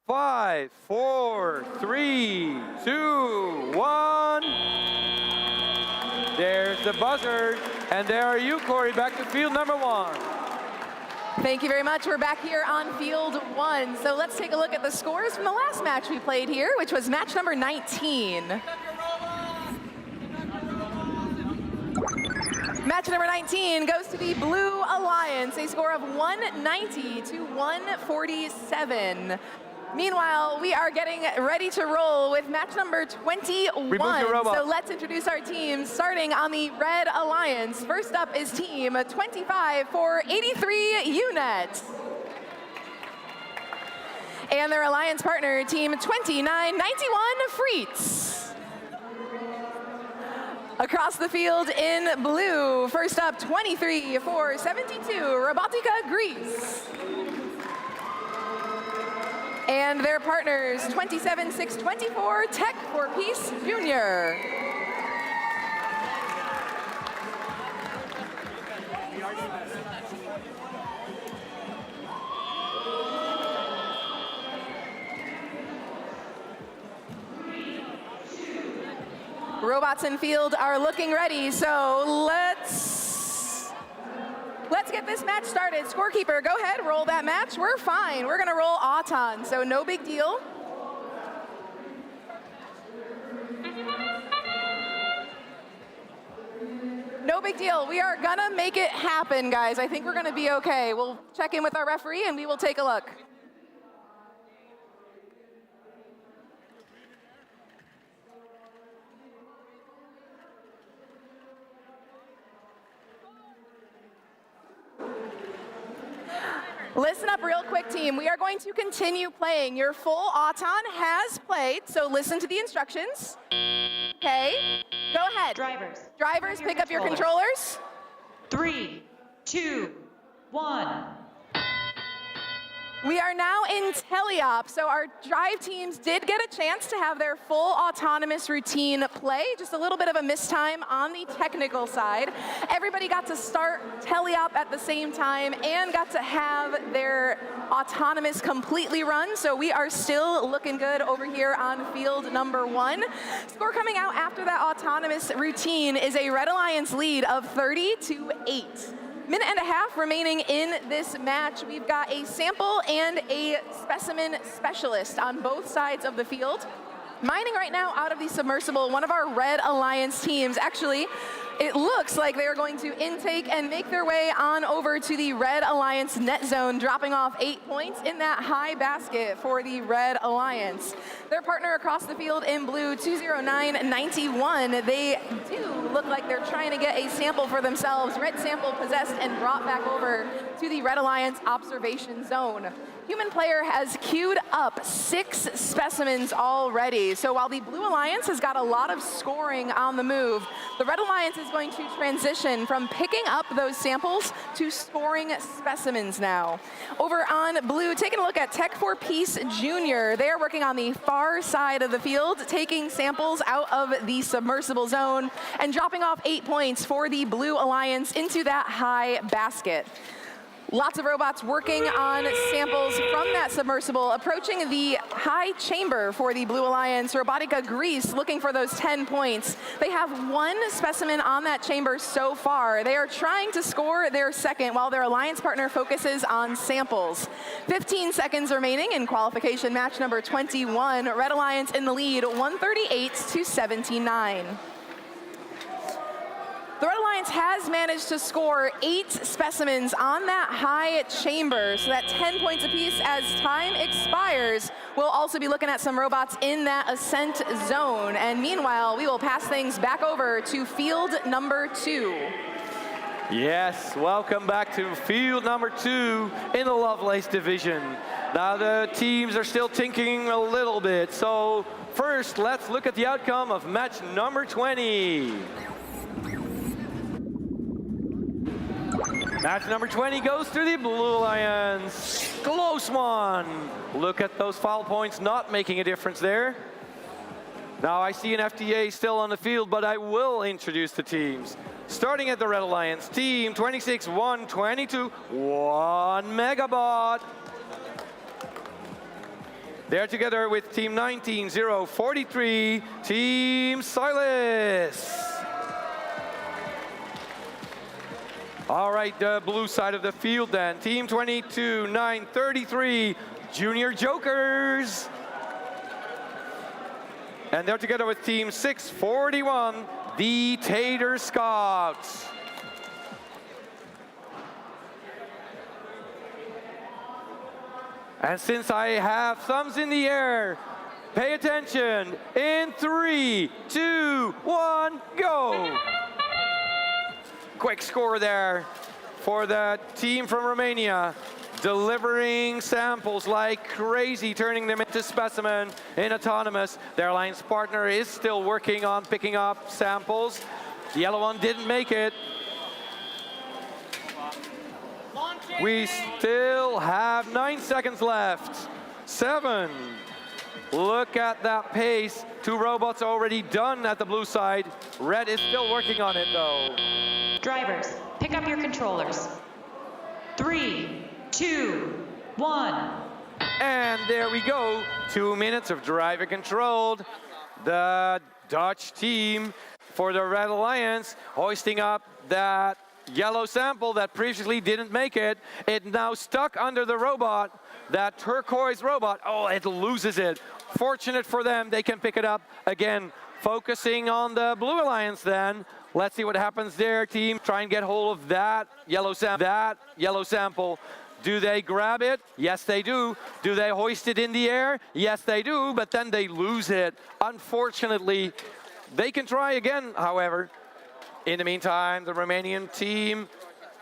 Speaker 6: 5, 4, 3, 2, 1. There's the buzzer, and there are you, Corey, back to field number 1.
Speaker 4: Thank you very much. We're back here on field 1. So let's take a look at the scores from the last match we played here, which was match number 19. Match number 19 goes to the Blue Alliance, a score of 190 to 147. Meanwhile, we are getting ready to roll with match number 21. So let's introduce our teams, starting on the Red Alliance. First up is team 25483 UNET. And their alliance partner, team 2991 Freets. Across the field in blue, first up 23472 Robotica Greece. And their partners 27624 Tech for Peace Jr. Robots in field are looking ready, so let's let's get this match started. Scorekeeper, go ahead, roll that match. We're fine. We're gonna roll Auton, so no big deal. No big deal. We are gonna make it happen, guys. I think we're gonna be okay. We'll check in with our referee and we will take a look. Listen up real quick, team. We are going to continue playing. Your full Auton has played, so listen to the instructions. Okay, go ahead. Drivers, pick up your controllers.
Speaker 5: 3, 2, 1.
Speaker 4: We are now in teleop, so our drive teams did get a chance to have their full autonomous routine play. Just a little bit of a mistime on the technical side. Everybody got to start teleop at the same time and got to have their autonomous completely run, so we are still looking good over here on field number 1. Score coming out after that autonomous routine is a Red Alliance lead of 30-8. Minute and a half remaining in this match. We've got a sample and a specimen specialist on both sides of the field. Mining right now out of the submersible, one of our Red Alliance teams. Actually, it looks like they're going to intake and make their way on over to the Red Alliance net zone, dropping off 8 points in that high basket for the Red Alliance. Their partner across the field in blue, 20991, they do look like they're trying to get a sample for themselves. Red sample possessed and brought back over to the Red Alliance observation zone. Human player has queued up 6 specimens already. So while the Blue Alliance has got a lot of scoring on the move, the Red Alliance is going to transition from picking up those samples to scoring specimens now. Over on blue, taking a look at Tech for Peace Jr. They are working on the far side of the field, taking samples out of the submersible zone and dropping off 8 points for the Blue Alliance into that high basket. Lots of robots working on samples from that submersible, approaching the high chamber for the Blue Alliance. Robotica Greece looking for those 10 points. They have 1 specimen on that chamber so far. They are trying to score their second while their alliance partner focuses on samples. 15 seconds remaining in qualification match number 21. Red Alliance in the lead, 138-79. The Red Alliance has managed to score 8 specimens on that high chamber, so that 10 points apiece. As time expires, we'll also be looking at some robots in that ascent zone. And meanwhile, we will pass things back over to field number 2.
Speaker 6: Yes, welcome back to field number 2 in the Lovelace division. Now the teams are still tinking a little bit, so first let's look at the outcome of match number 20. Match number 20 goes to the Blue Alliance. Close one. Look at those foul points not making a difference there. Now I see an FTA still on the field, but I will introduce the teams. Starting at the Red Alliance, team 26-122, 1 Megabot. They're together with team 19-043, Team Silas. All right, the blue side of the field then. Team 22-933, Junior Jokers. And they're together with team 641, the Tater Scouts. And since I have thumbs in the air, pay attention. In 3, 2, 1, go. Quick score there for the team from Romania, delivering samples like crazy, turning them into specimen in autonomous. Their alliance partner is still working on picking up samples. The yellow one didn't make it. We still have 9 seconds left. 7. Look at that pace. 2 robots already done at the blue side. Red is still working on it though.
Speaker 5: Drivers, pick up your controllers. 3, 2, 1.
Speaker 6: And there we go. 2 minutes of driver controlled. The Dutch team for the Red Alliance hoisting up that yellow sample that previously didn't make it. It now stuck under the robot, that turquoise robot. Oh, it loses it. Fortunate for them, they can pick it up again. Focusing on the Blue Alliance then. Let's see what happens there, team. Try and get hold of that yellow sample. Do they grab it? Yes, they do. Do they hoist it in the air? Yes, they do, but then they lose it. Unfortunately, they can try again, however. In the meantime, the Romanian team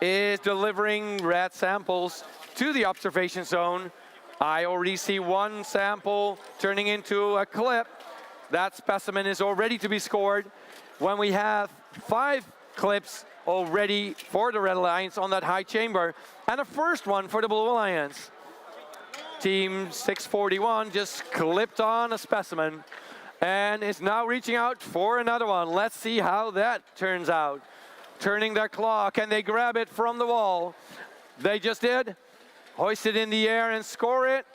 Speaker 6: is delivering red samples to the observation zone. I already see one sample turning into a clip. That specimen is already to be scored. When we have 5 clips already for the Red Alliance on that high chamber, and a first one for the Blue Alliance. Team 641 just clipped on a specimen and is now reaching out for another one. Let's see how that turns out. Turning their claw, can they grab it from the wall? They just did. Hoist it in the air and score it?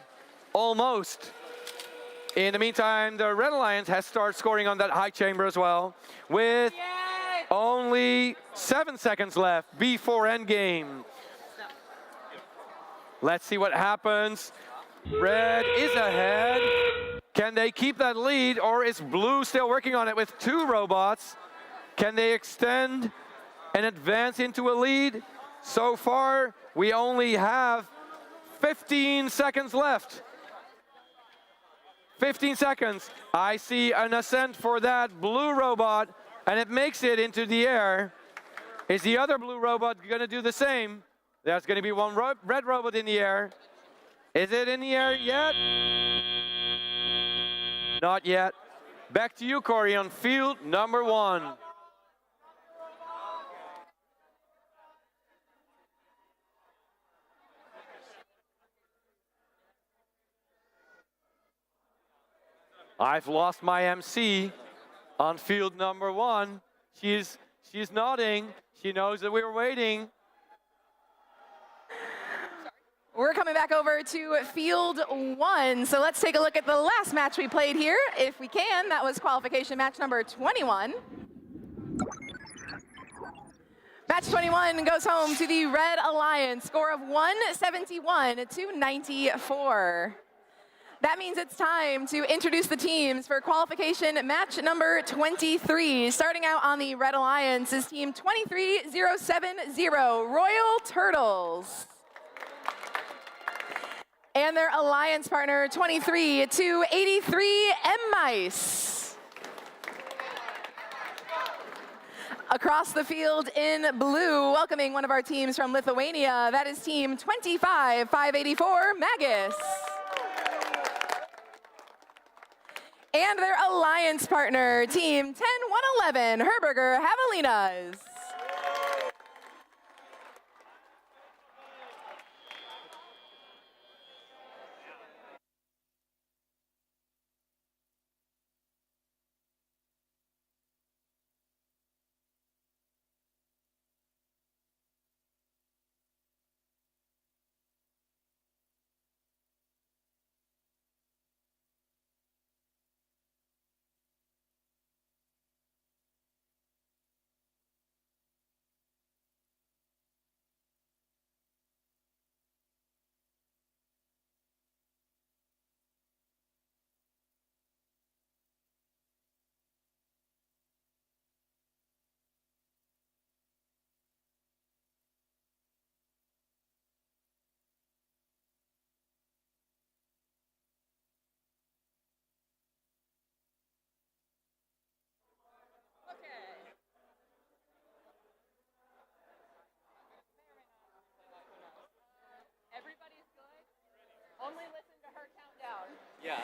Speaker 6: Almost. In the meantime, the Red Alliance has started scoring on that high chamber as well, with only 7 seconds left before endgame. Let's see what happens. Red is ahead. Can they keep that lead, or is Blue still working on it with 2 robots? Can they extend and advance into a lead? So far, we only have 15 seconds left. 15 seconds. I see an ascent for that blue robot, and it makes it into the air. Is the other blue robot going to do the same? There's going to be one red robot in the air. Is it in the air yet? Not yet. Back to you, Corey, on field number 1. I've lost my MC on field number 1. She's nodding. She knows that we were waiting.
Speaker 4: We're coming back over to field 1. So let's take a look at the last match we played here, if we can. That was qualification match number 21. Match 21 goes home to the Red Alliance, score of 171 to 94. That means it's time to introduce the teams for qualification match number 23. Starting out on the Red Alliance is team 23070, Royal Turtles. And their alliance partner, 23283, M-Mice. Across the field in blue, welcoming one of our teams from Lithuania, that is team 25584, Magus. And their alliance partner, team 10111, Herberger Javelinas. Everybody's good? Only listen to her count down.
Speaker 8: Yeah,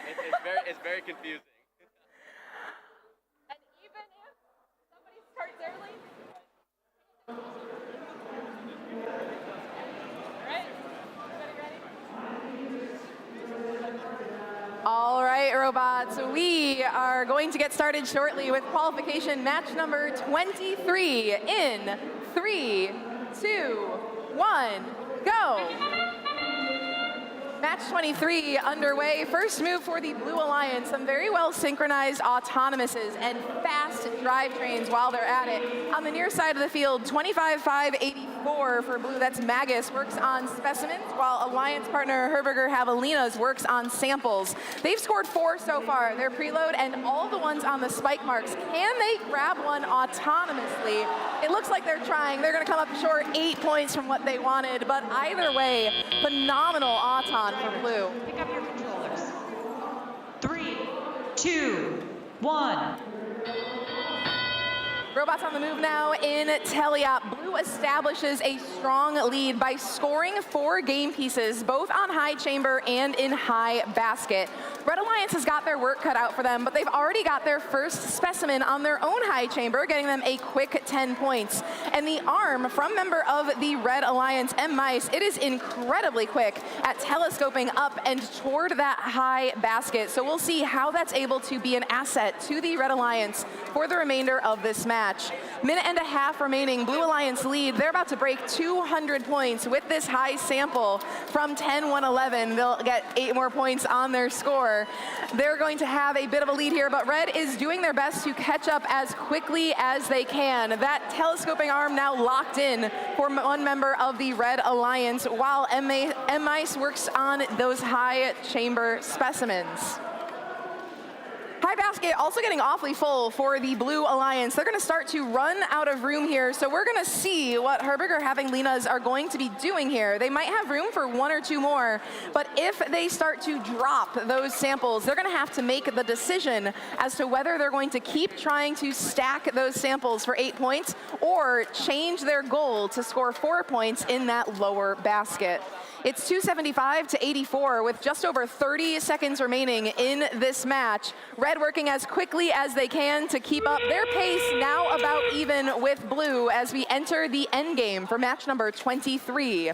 Speaker 8: it's very confusing.
Speaker 4: And even if somebody starts early. All right, robots, we are going to get started shortly with qualification match number 23 in 3, 2, 1, go. Match 23 underway. First move for the Blue Alliance. Some very well synchronized autonomouses and fast drivetrains while they're at it. On the near side of the field, 25-5-84 for Blue. That's Magus, works on specimens, while Alliance partner Herberger Javelinas works on samples. They've scored 4 so far. Their preload and all the ones on the spike marks. Can they grab one autonomously? It looks like they're trying. They're going to come up short 8 points from what they wanted, but either way, phenomenal auton for Blue.
Speaker 5: Pick up your controllers. 3, 2, 1.
Speaker 4: Robots on the move now in Teleop. Blue establishes a strong lead by scoring 4 game pieces, both on high chamber and in high basket. Red Alliance has got their work cut out for them, but they've already got their first specimen on their own high chamber, getting them a quick 10 points. And the arm from member of the Red Alliance, M. Mice, it is incredibly quick at telescoping up and toward that high basket. So we'll see how that's able to be an asset to the Red Alliance for the remainder of this match. Minute and a half remaining. Blue Alliance lead. They're about to break 200 points with this high sample from 10-1-11. They'll get 8 more points on their score. They're going to have a bit of a lead here, but Red is doing their best to catch up as quickly as they can. That telescoping arm now locked in for one member of the Red Alliance, while M. Mice works on those high chamber specimens. High basket also getting awfully full for the Blue Alliance. They're going to start to run out of room here, so we're going to see what Herberger Javelinas are going to be doing here. They might have room for 1 or 2 more, but if they start to drop those samples, they're going to have to make the decision as to whether they're going to keep trying to stack those samples for 8 points or change their goal to score 4 points in that lower basket. It's 275-84 with just over 30 seconds remaining in this match. Red working as quickly as they can to keep up their pace, now about even with Blue as we enter the end game for match number 23.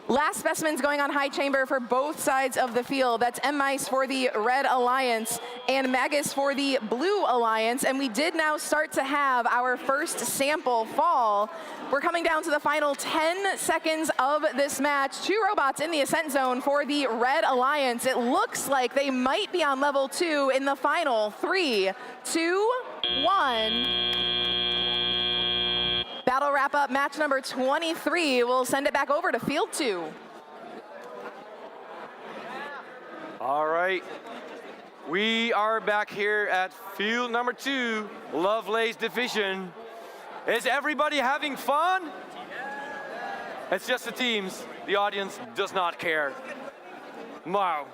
Speaker 4: Last specimens going on high chamber for both sides of the field. That's M. Mice for the Red Alliance and Magus for the Blue Alliance. And we did now start to have our first sample fall. We're coming down to the final 10 seconds of this match. 2 robots in the ascent zone for the Red Alliance. It looks like they might be on level 2 in the final 3, 2, 1. That'll wrap up match number 23. We'll send it back over to field 2.
Speaker 6: All right. We are back here at field number 2, Lovelace Division. Is everybody having fun? It's just the teams. The audience does not care. Wow.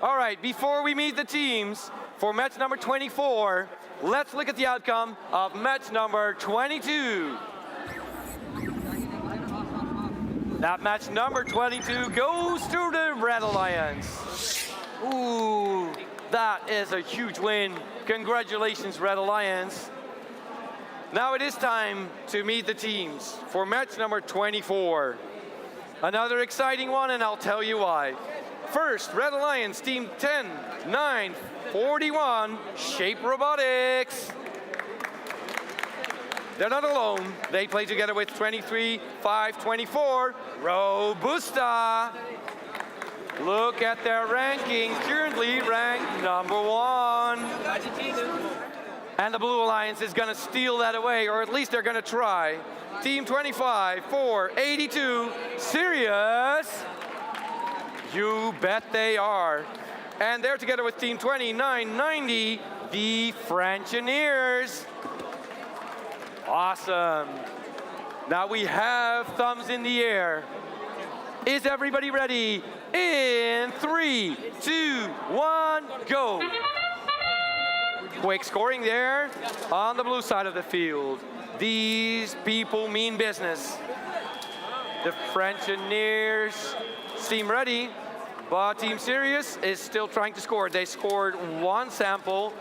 Speaker 6: All right, before we meet the teams for match number 24, let's look at the outcome of match number 22. That match number 22 goes to the Red Alliance. Ooh, that is a huge win. Congratulations, Red Alliance. Now it is time to meet the teams for match number 24. Another exciting one, and I'll tell you why. First, Red Alliance, team 10-9-41, Shape Robotics. They're not alone. They play together with 23-5-24, Robusta. Look at their ranking, currently ranked number 1. And the Blue Alliance is gonna steal that away, or at least they're gonna try. Team 25-4-82, Sirius. You bet they are. And they're together with team 29-90, the Frenchineers. Awesome. Now we have thumbs in the air. Is everybody ready? In 3, 2, 1, go. Quick scoring there on the blue side of the field. These people mean business. The Frenchineers seem ready, but Team Sirius is still trying to score. They scored 1 sample.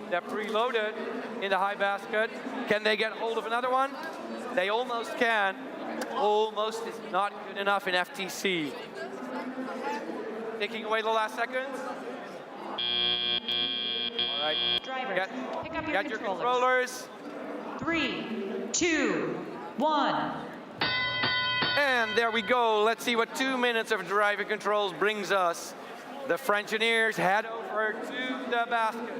Speaker 6: They're preloaded in the high basket. Can they get hold of another one? They almost can. Almost is not good enough in FTC. Taking away the last seconds. All right.
Speaker 5: Drivers, pick up
Speaker 6: your controllers.
Speaker 5: 3, 2, 1.
Speaker 6: And there we go. Let's see what 2 minutes of driving controls brings us. The Frenchineers head over to the basket,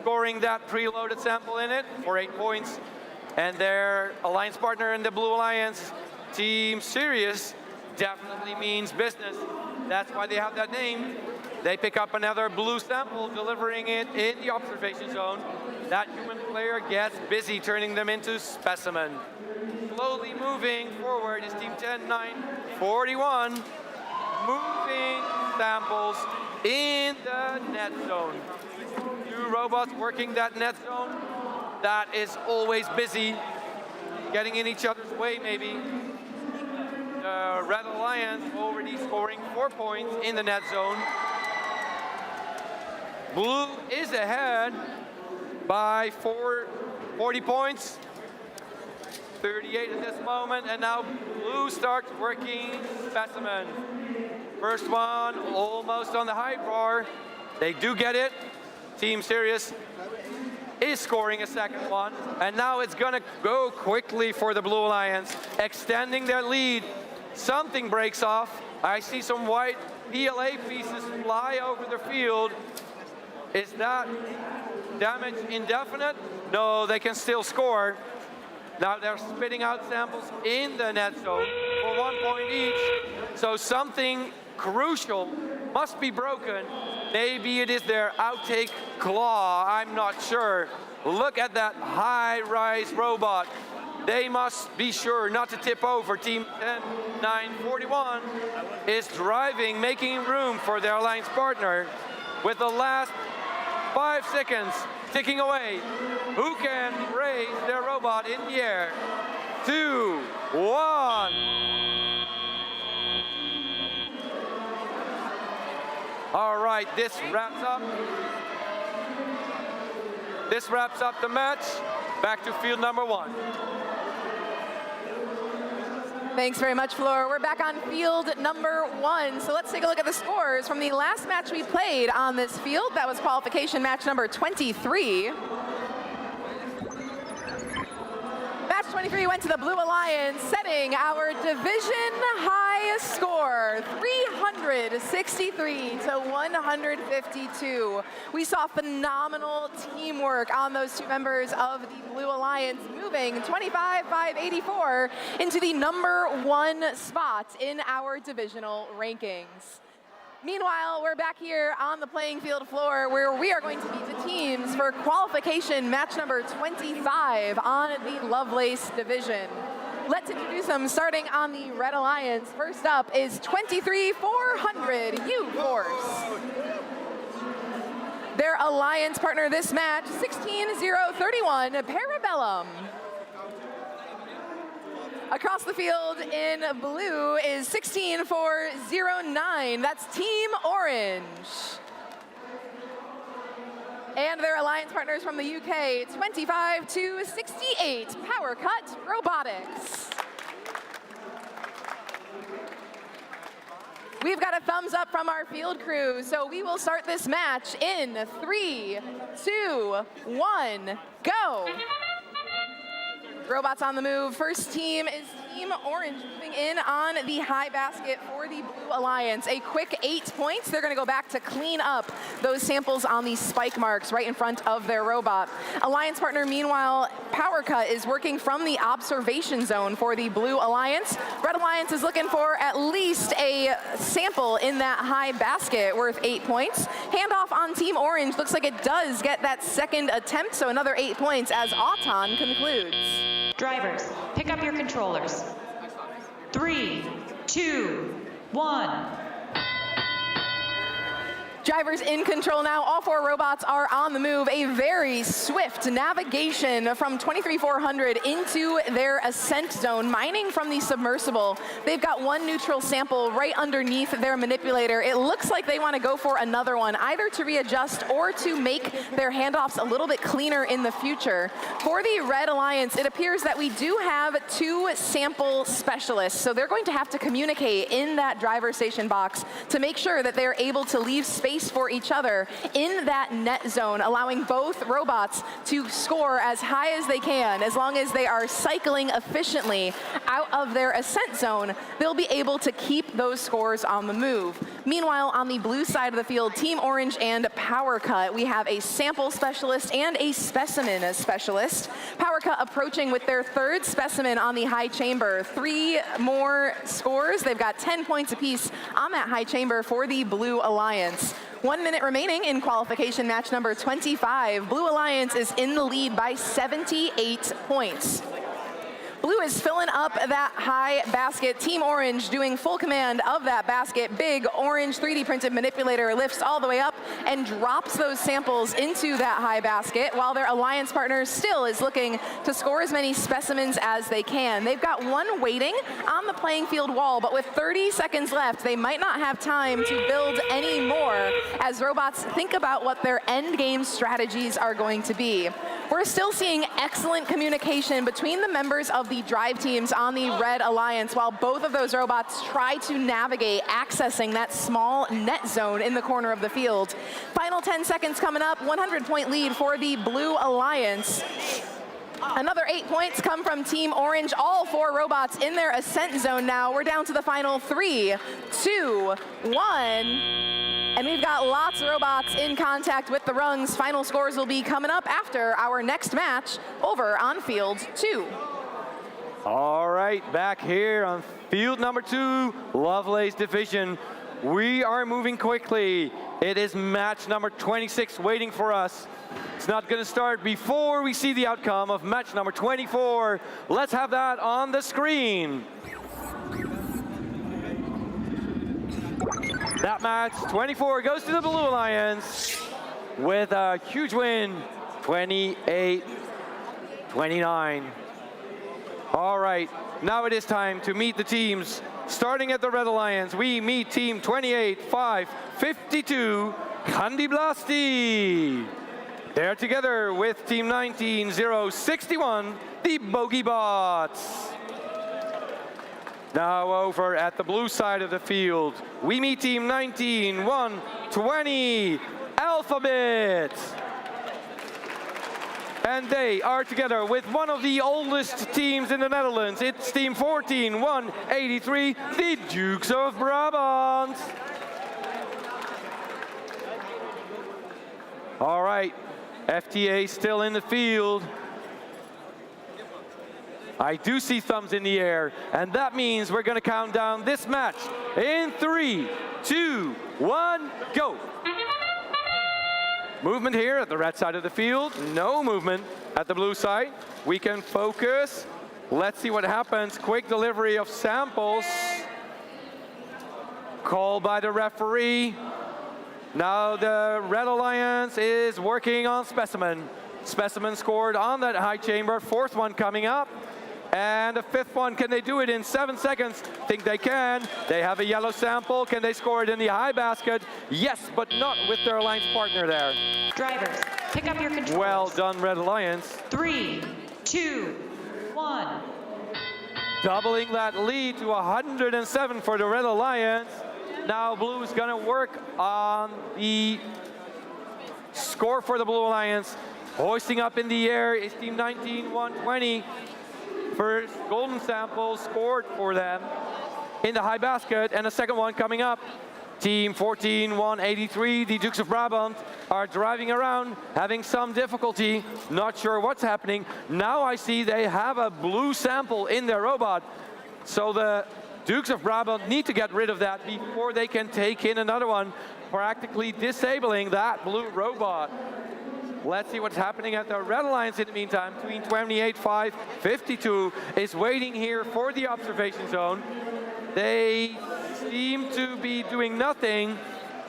Speaker 6: scoring that preloaded sample in it for 8 points. And their alliance partner in the Blue Alliance, Team Sirius, definitely means business. That's why they have that name. They pick up another blue sample, delivering it in the observation zone. That human player gets busy turning them into specimen. Slowly moving forward is Team 10-9-41, moving samples in the net zone. 2 robots working that net zone. That is always busy, getting in each other's way maybe. The Red Alliance already scoring 4 points in the net zone. Blue is ahead by 40 points. 38 at this moment, and now Blue starts working specimen. First one almost on the high bar. They do get it. Team Sirius is scoring a second one, and now it's gonna go quickly for the Blue Alliance, extending their lead. Something breaks off. I see some white PLA pieces fly over the field. Is that damage indefinite? No, they can still score. Now they're spitting out samples in the net zone for 1 point each. So something crucial must be broken. Maybe it is their outtake claw, I'm not sure. Look at that high-rise robot. They must be sure not to tip over. Team 10-9-41 is driving, making room for their alliance partner with the last 5 seconds ticking away. Who can raise their robot in the air? 2, 1. All right, this wraps up the match. Back to field number 1.
Speaker 4: Thanks very much, Fleur. We're back on field number 1. So let's take a look at the scores from the last match we played on this field. That was qualification match number 23. Match 23 went to the Blue Alliance, setting our division high score, 363 to 152. We saw phenomenal teamwork on those 2 members of the Blue Alliance, moving 25-5-84 into the number 1 spot in our divisional rankings. Meanwhile, we're back here on the playing field floor where we are going to meet the teams for qualification match number 25 on the Lovelace division. Let's introduce them, starting on the Red Alliance. First up is 23-400 U-Force. Their alliance partner this match, 16-0-31 Parabellum. Across the field in blue is 16-4-09. That's Team Orange. And their alliance partners from the UK, 25-68 Power Cut Robotics. We've got a thumbs up from our field crew, so we will start this match in 3, 2, 1, go. Robots on the move. First team is Team Orange, moving in on the high basket for the Blue Alliance. A quick 8 points. They're going to go back to clean up those samples on these spike marks right in front of their robot. Alliance partner, meanwhile, Power Cut is working from the observation zone for the Blue Alliance. Red Alliance is looking for at least a sample in that high basket worth 8 points. Handoff on Team Orange. Looks like it does get that second attempt, so another 8 points as Auton concludes.
Speaker 5: Drivers, pick up your controllers. 3, 2, 1.
Speaker 4: Drivers in control now. All 4 robots are on the move. A very swift navigation from 23-400 into their ascent zone, mining from the submersible. They've got 1 neutral sample right underneath their manipulator. It looks like they want to go for another one, either to readjust or to make their handoffs a little bit cleaner in the future. For the Red Alliance, it appears that we do have 2 sample specialists, so they're going to have to communicate in that driver station box to make sure that they're able to leave space space for each other in that net zone, allowing both robots to score as high as they can. As long as they are cycling efficiently out of their ascent zone, they'll be able to keep those scores on the move. Meanwhile, on the blue side of the field, Team Orange and Power Cut, we have a sample specialist and a specimen specialist. Power Cut approaching with their third specimen on the high chamber. 3 more scores. They've got 10 points apiece on that high chamber for the Blue Alliance. 1 minute remaining in qualification match number 25. Blue Alliance is in the lead by 78 points. Blue is filling up that high basket. Team Orange doing full command of that basket. Big orange 3D printed manipulator lifts all the way up and drops those samples into that high basket, while their alliance partner still is looking to score as many specimens as they can. They've got one waiting on the playing field wall, but with 30 seconds left, they might not have time to build any more as robots think about what their end game strategies are going to be. We're still seeing excellent communication between the members of the drive teams on the Red Alliance, while both of those robots try to navigate accessing that small net zone in the corner of the field. Final 10 seconds coming up, 100-point lead for the Blue Alliance. Another 8 points come from Team Orange. All 4 robots in their ascent zone now. We're down to the final 3, 2, 1. And we've got lots of robots in contact with the rungs. Final scores will be coming up after our next match over on field 2.
Speaker 6: All right, back here on field number 2, Lovelace Division. We are moving quickly. It is match number 26 waiting for us. It's not going to start before we see the outcome of match number 24. Let's have that on the screen. That match, 24, goes to the Blue Alliance with a huge win, 28-29. All right, now it is time to meet the teams. Starting at the Red Alliance, we meet team 28-5-52, Kandi Blasti. They're together with team 19-0-61, the Bogey Bots. Now over at the blue side of the field, we meet team 19-1-20, Alphabet. And they are together with one of the oldest teams in the Netherlands. It's team 14-1-83, the Dukes of Brabant. All right, FTA still in the field. I do see thumbs in the air, and that means we're going to count down this match in 3, 2, 1, go. Movement here at the red side of the field. No movement at the blue side. We can focus. Let's see what happens. Quick delivery of samples. Called by the referee. Now the Red Alliance is working on specimen. Specimen scored on that high chamber. 4th one coming up. And the 5th one, can they do it in 7 seconds? Think they can. They have a yellow sample. Can they score it in the high basket? Yes, but not with their alliance partner there.
Speaker 5: Drivers, pick up your controls.
Speaker 6: Well done, Red Alliance.
Speaker 5: 3, 2, 1.
Speaker 6: Doubling that lead to 107 for the Red Alliance. Now Blue is going to work on the score for the Blue Alliance. Hoisting up in the air is team 19-1-20. First golden sample scored for them in the high basket, and a second one coming up. Team 14-1-83, the Dukes of Brabant, are driving around, having some difficulty, not sure what's happening. Now I see they have a blue sample in their robot, so the Dukes of Brabant need to get rid of that before they can take in another one, practically disabling that blue robot. Let's see what's happening at the Red Alliance in the meantime. Between 28-5-52 is waiting here for the observation zone. They seem to be doing nothing,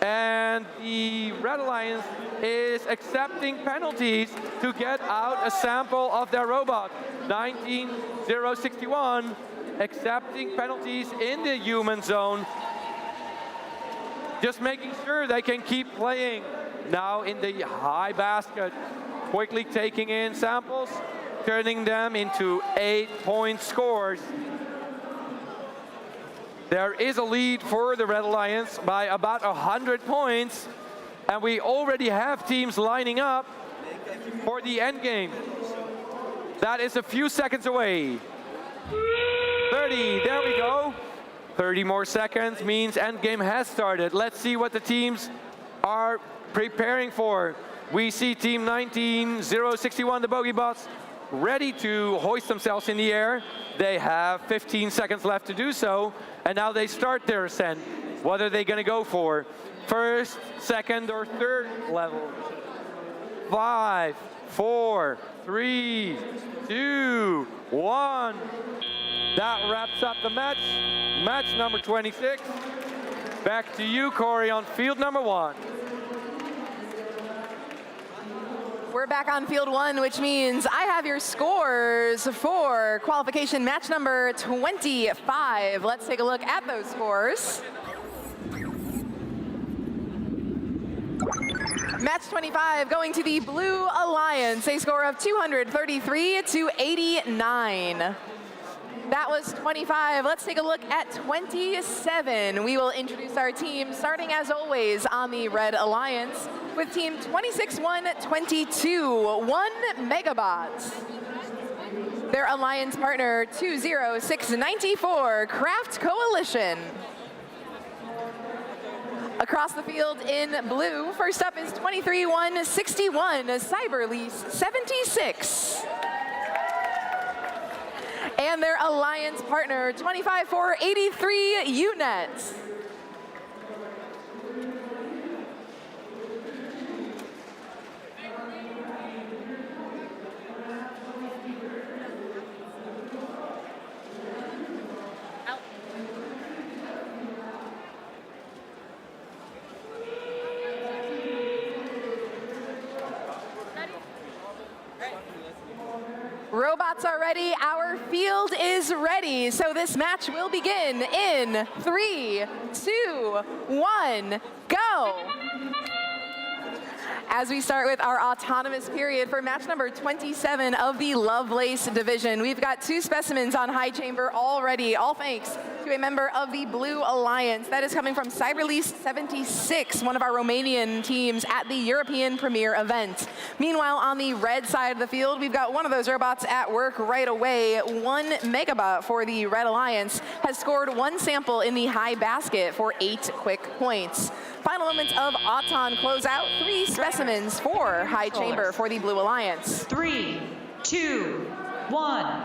Speaker 6: and the Red Alliance is accepting penalties to get out a sample of their robot. 19-0-61, accepting penalties in the human zone. Just making sure they can keep playing. Now in the high basket, quickly taking in samples, turning them into 8-point scores. There is a lead for the Red Alliance by about 100 points. And we already have teams lining up for the end game. That is a few seconds away. 30, there we go. 30 more seconds means end game has started. Let's see what the teams are preparing for. We see team 19061, the Bogey Bots, ready to hoist themselves in the air. They have 15 seconds left to do so, and now they start their ascent. What are they going to go for? First, second, or third level? 5, 4, 3, 2, 1. That wraps up the match. Match number 26. Back to you, Corey, on field number 1.
Speaker 4: We're back on field 1, which means I have your scores for qualification match number 25. Let's take a look at those scores. Match 25 going to the Blue Alliance, a score of 233 to 89. That was 25. Let's take a look at 27. We will introduce our team, starting as always on the Red Alliance with team 26122, 1 Megabots. Their alliance partner 20694, Craft Coalition. Across the field in blue, first up is 23161, Cyberlease 76. And their alliance partner, 25483, UNET. Robots are ready, our field is ready. So this match will begin in 3, 2, 1, go. As we start with our autonomous period for match number 27 of the Lovelace division, we've got 2 specimens on high chamber already, all thanks to a member of the Blue Alliance. That is coming from Cyberlease 76, one of our Romanian teams at the European Premier event. Meanwhile, on the red side of the field, we've got one of those robots at work right away. 1 Megabot for the Red Alliance has scored 1 sample in the high basket for 8 quick points. Final moments of Auton close out, 3 specimens for high chamber for the Blue Alliance.
Speaker 5: 3, 2, 1.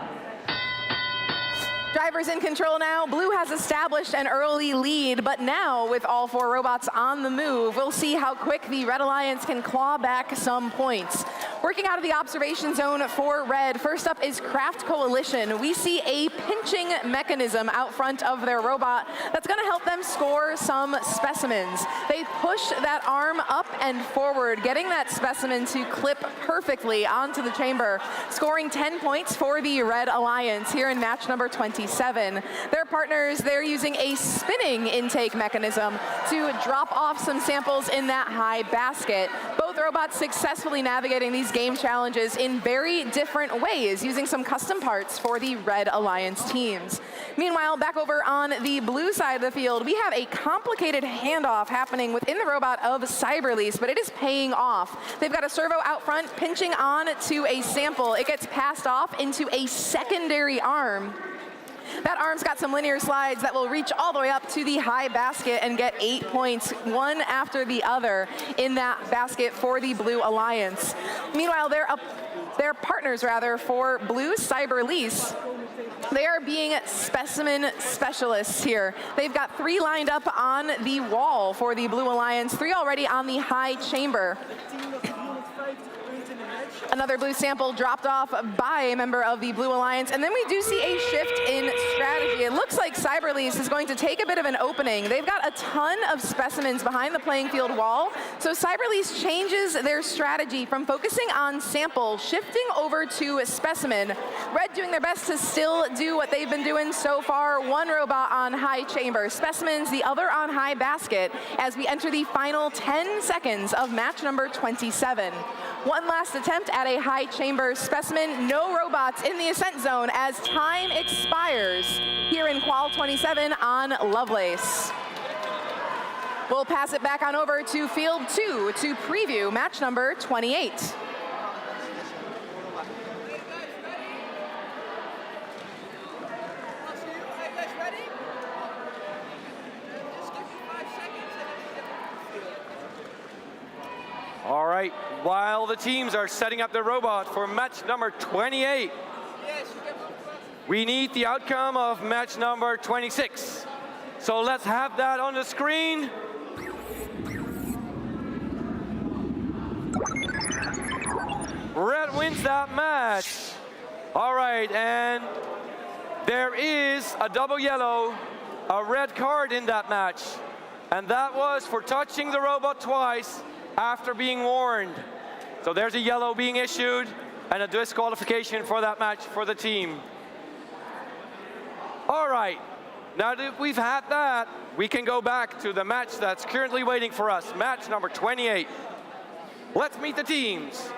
Speaker 4: Drivers in control now. Blue has established an early lead, but now with all 4 robots on the move, we'll see how quick the Red Alliance can claw back some points. Working out of the observation zone for Red, first up is Craft Coalition. We see a pinching mechanism out front of their robot that's going to help them score some specimens. They push that arm up and forward, getting that specimen to clip perfectly onto the chamber, scoring 10 points for the Red Alliance here in match number 27. Their partners, they're using a spinning intake mechanism to drop off some samples in that high basket. Both robots successfully navigating these game challenges in very different ways, using some custom parts for the Red Alliance teams. Meanwhile, back over on the blue side of the field, we have a complicated handoff happening within the robot of Cyberlease, but it is paying off. They've got a servo out front pinching on to a sample. It gets passed off into a secondary arm. That arm's got some linear slides that will reach all the way up to the high basket and get 8 points, one after the other in that basket for the Blue Alliance. Meanwhile, their partners for Blue Cyberlease, they are being specimen specialists here. They've got 3 lined up on the wall for the Blue Alliance, 3 already on the high chamber. Another blue sample dropped off by a member of the Blue Alliance, and then we do see a shift in strategy. It looks like Cyberlease is going to take a bit of an opening. They've got a ton of specimens behind the playing field wall, so Cyberlease changes their strategy from focusing on sample, shifting over to specimen. Red doing their best to still do what they've been doing so far. 1 robot on high chamber specimens, the other on high basket, as we enter the final 10 seconds of match number 27. One last attempt at a high chamber specimen. No robots in the ascent zone as time expires here in Qual 27 on Lovelace. We'll pass it back on over to field 2 to preview match number 28.
Speaker 6: All right, while the teams are setting up their robot for match number 28, we need the outcome of match number 26. So let's have that on the screen. Red wins that match. All right, and there is a double yellow, a red card in that match. And that was for touching the robot twice after being warned. So there's a yellow being issued and a disqualification for that match for the team. All right, now that we've had that, we can go back to the match that's currently waiting for us, match number 28. Let's meet the teams.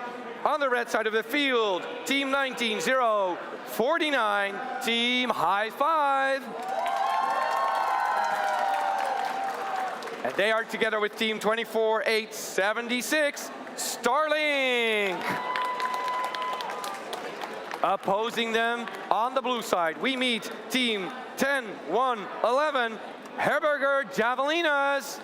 Speaker 6: On the red side of the field, team 19-0-49, team High Five. And they are together with team 24-8-76, Starlink. Opposing them on the blue side, we meet team 10-1-11, Herberger Javelinas.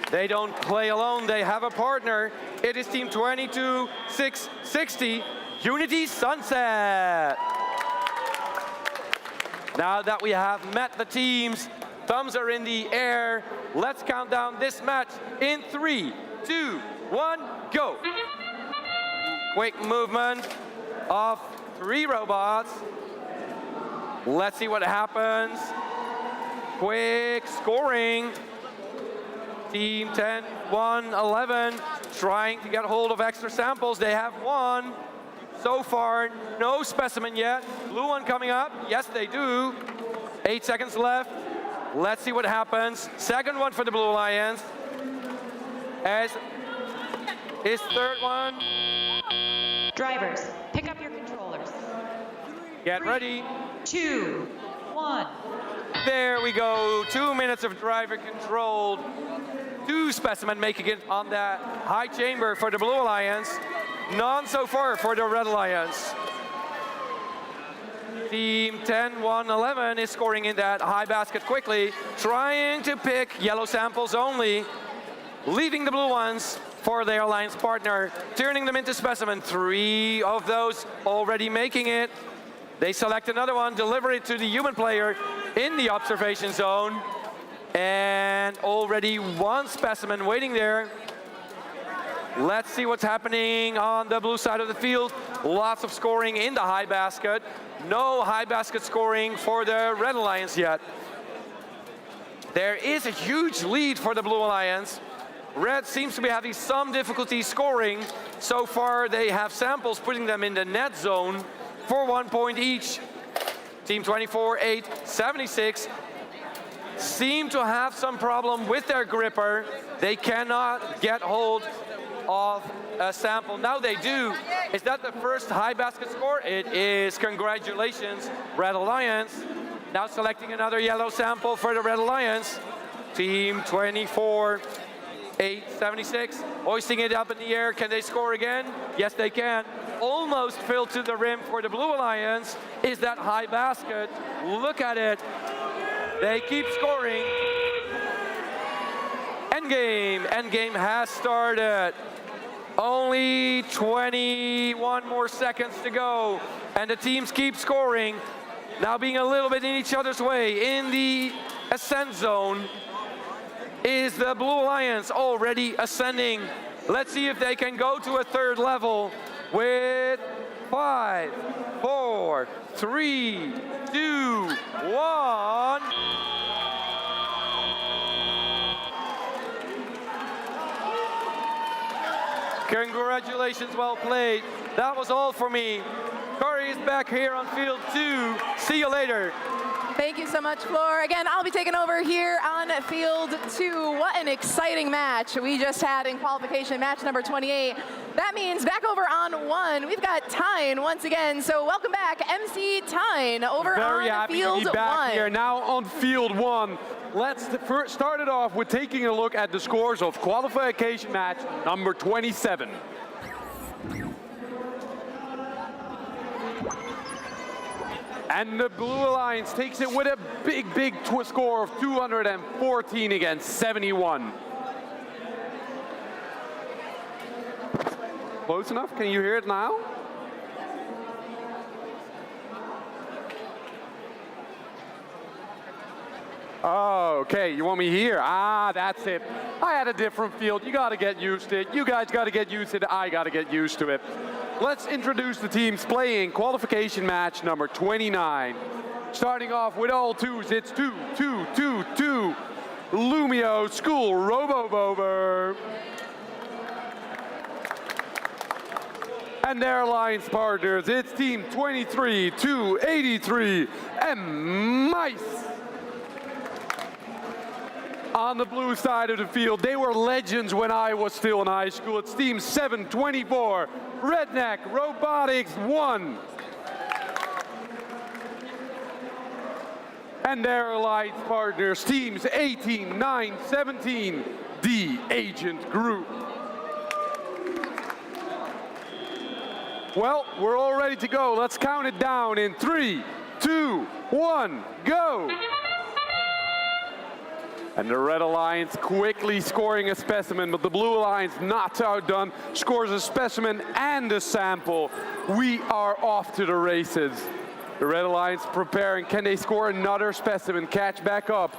Speaker 6: They don't play alone, they have a partner. It is team 22-6-60, Unity Sunset. Now that we have met the teams, thumbs are in the air. Let's count down this match in 3, 2, 1, go. Quick movement of 3 robots. Let's see what happens. Quick scoring. Team 10-1-11 trying to get hold of extra samples. They have 1. So far, no specimen yet. Blue one coming up. Yes, they do. 8 seconds left. Let's see what happens. Second one for the Blue Alliance. As his third one.
Speaker 5: Drivers, pick up your controllers.
Speaker 6: Get ready.
Speaker 5: 2, 1.
Speaker 6: There we go. 2 minutes of driver controlled. 2 specimen making it on that high chamber for the Blue Alliance. None so far for the Red Alliance. Team 10-1-11 is scoring in that high basket quickly, trying to pick yellow samples only, leaving the blue ones for their alliance partner, turning them into specimen. 3 of those already making it. They select another one, deliver it to the human player in the observation zone, and already 1 specimen waiting there. Let's see what's happening on the blue side of the field. Lots of scoring in the high basket. No high basket scoring for the Red Alliance yet. There is a huge lead for the Blue Alliance. Red seems to be having some difficulty scoring. So far, they have samples putting them in the net zone for 1 point each. Team 24-8-76 seem to have some problem with their gripper. They cannot get hold of a sample. Now they do. Is that the first high basket score? It is. Congratulations, Red Alliance. Now selecting another yellow sample for the Red Alliance. Team 24-8-76, hoisting it up in the air. Can they score again? Yes, they can. Almost filled to the rim for the Blue Alliance. Is that high basket? Look at it. They keep scoring. Endgame. Endgame has started. Only 21 more seconds to go. And the teams keep scoring. Now being a little bit in each other's way. In the ascent zone is the Blue Alliance already ascending. Let's see if they can go to a 3rd level with 5, 4, 3, 2, 1. Congratulations, well played. That was all for me. Corey is back here on field 2. See you later.
Speaker 4: Thank you so much, Floor. Again, I'll be taking over here on field 2. What an exciting match we just had in qualification, match number 28. That means back over on 1, we've got Tyne once again. So welcome back, MC Tyne, over
Speaker 2: Very
Speaker 4: on
Speaker 2: happy
Speaker 4: field
Speaker 2: to be back
Speaker 4: 1.
Speaker 2: here. Now on field 1. let's first start it off with taking a look at the scores of qualification match number 27. And the Blue Alliance takes it with a big score of 214 against 71. Close enough? Can you hear it now? Oh, okay, you want me here? Ah, that's it. I had a different field. You gotta get used to it. You guys gotta get used to it. I gotta get used to it. Let's introduce the teams playing qualification match number 29. Starting off with all twos, it's 2, 2, 2, 2. Lumio School Robobober. And their alliance partners, it's team 23-283 and Mice. On the blue side of the field, they were legends when I was still in high school. It's team 724, Redneck Robotics 1. And their alliance partners, teams 18-9-17, the Agent Group. Well, we're all ready to go. Let's count it down in 3, 2, 1, go. And the Red Alliance quickly scoring a specimen, but the Blue Alliance not outdone, scores a specimen and a sample. We are off to the races. The Red Alliance preparing. Can they score another specimen, catch back up?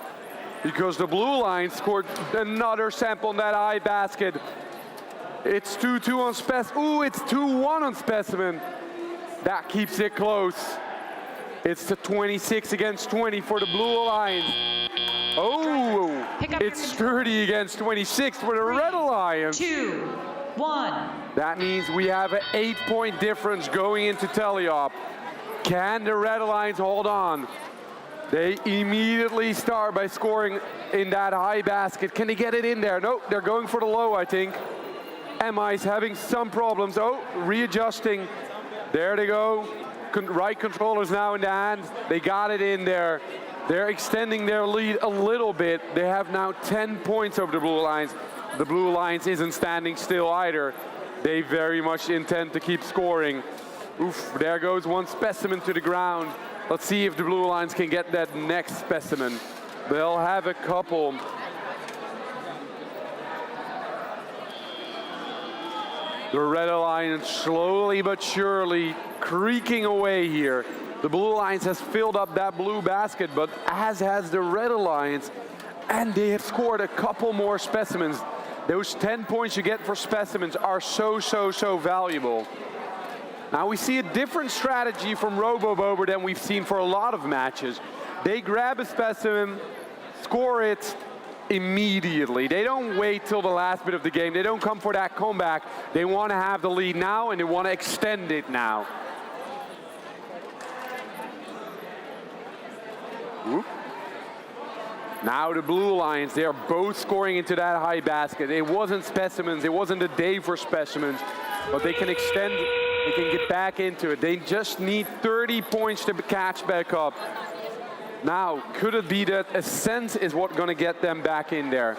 Speaker 2: Because the Blue Alliance scored another sample in that eye basket. It's 2-2 on specimen. Ooh, it's 2-1 on specimen. That keeps it close. It's the 26 against 20 for the Blue Alliance. Oh, it's 30 against 26 for the Red Alliance.
Speaker 5: 2, 1.
Speaker 2: That means we have an 8-point difference going into teleop. Can the Red Alliance hold on? They immediately start by scoring in that high basket. Can they get it in there? Nope, they're going for the low, I think. MI's having some problems. Oh, readjusting. There they go. Right controllers now in the hands. They got it in there. They're extending their lead a little bit. They have now 10 points over the Blue Alliance. The Blue Alliance isn't standing still either. They very much intend to keep scoring. Oof, there goes one specimen to the ground. Let's see if the Blue Alliance can get that next specimen. They'll have a couple. The Red Alliance slowly but surely creaking away here. The Blue Alliance has filled up that blue basket, but as has the Red Alliance, and they have scored a couple more specimens. Those 10 points you get for specimens are so valuable. Now we see a different strategy from Robobober than we've seen for a lot of matches. They grab a specimen, score it immediately. They don't wait till the last bit of the game. They don't come for that comeback. They want to have the lead now, and they want to extend it now. Whoop. Now the Blue Alliance, they are both scoring into that high basket. It wasn't specimens, it wasn't a day for specimens, but they can extend, they can get back into it. They just need 30 points to catch back up. Now, could it be that Ascent is what's going to get them back in there?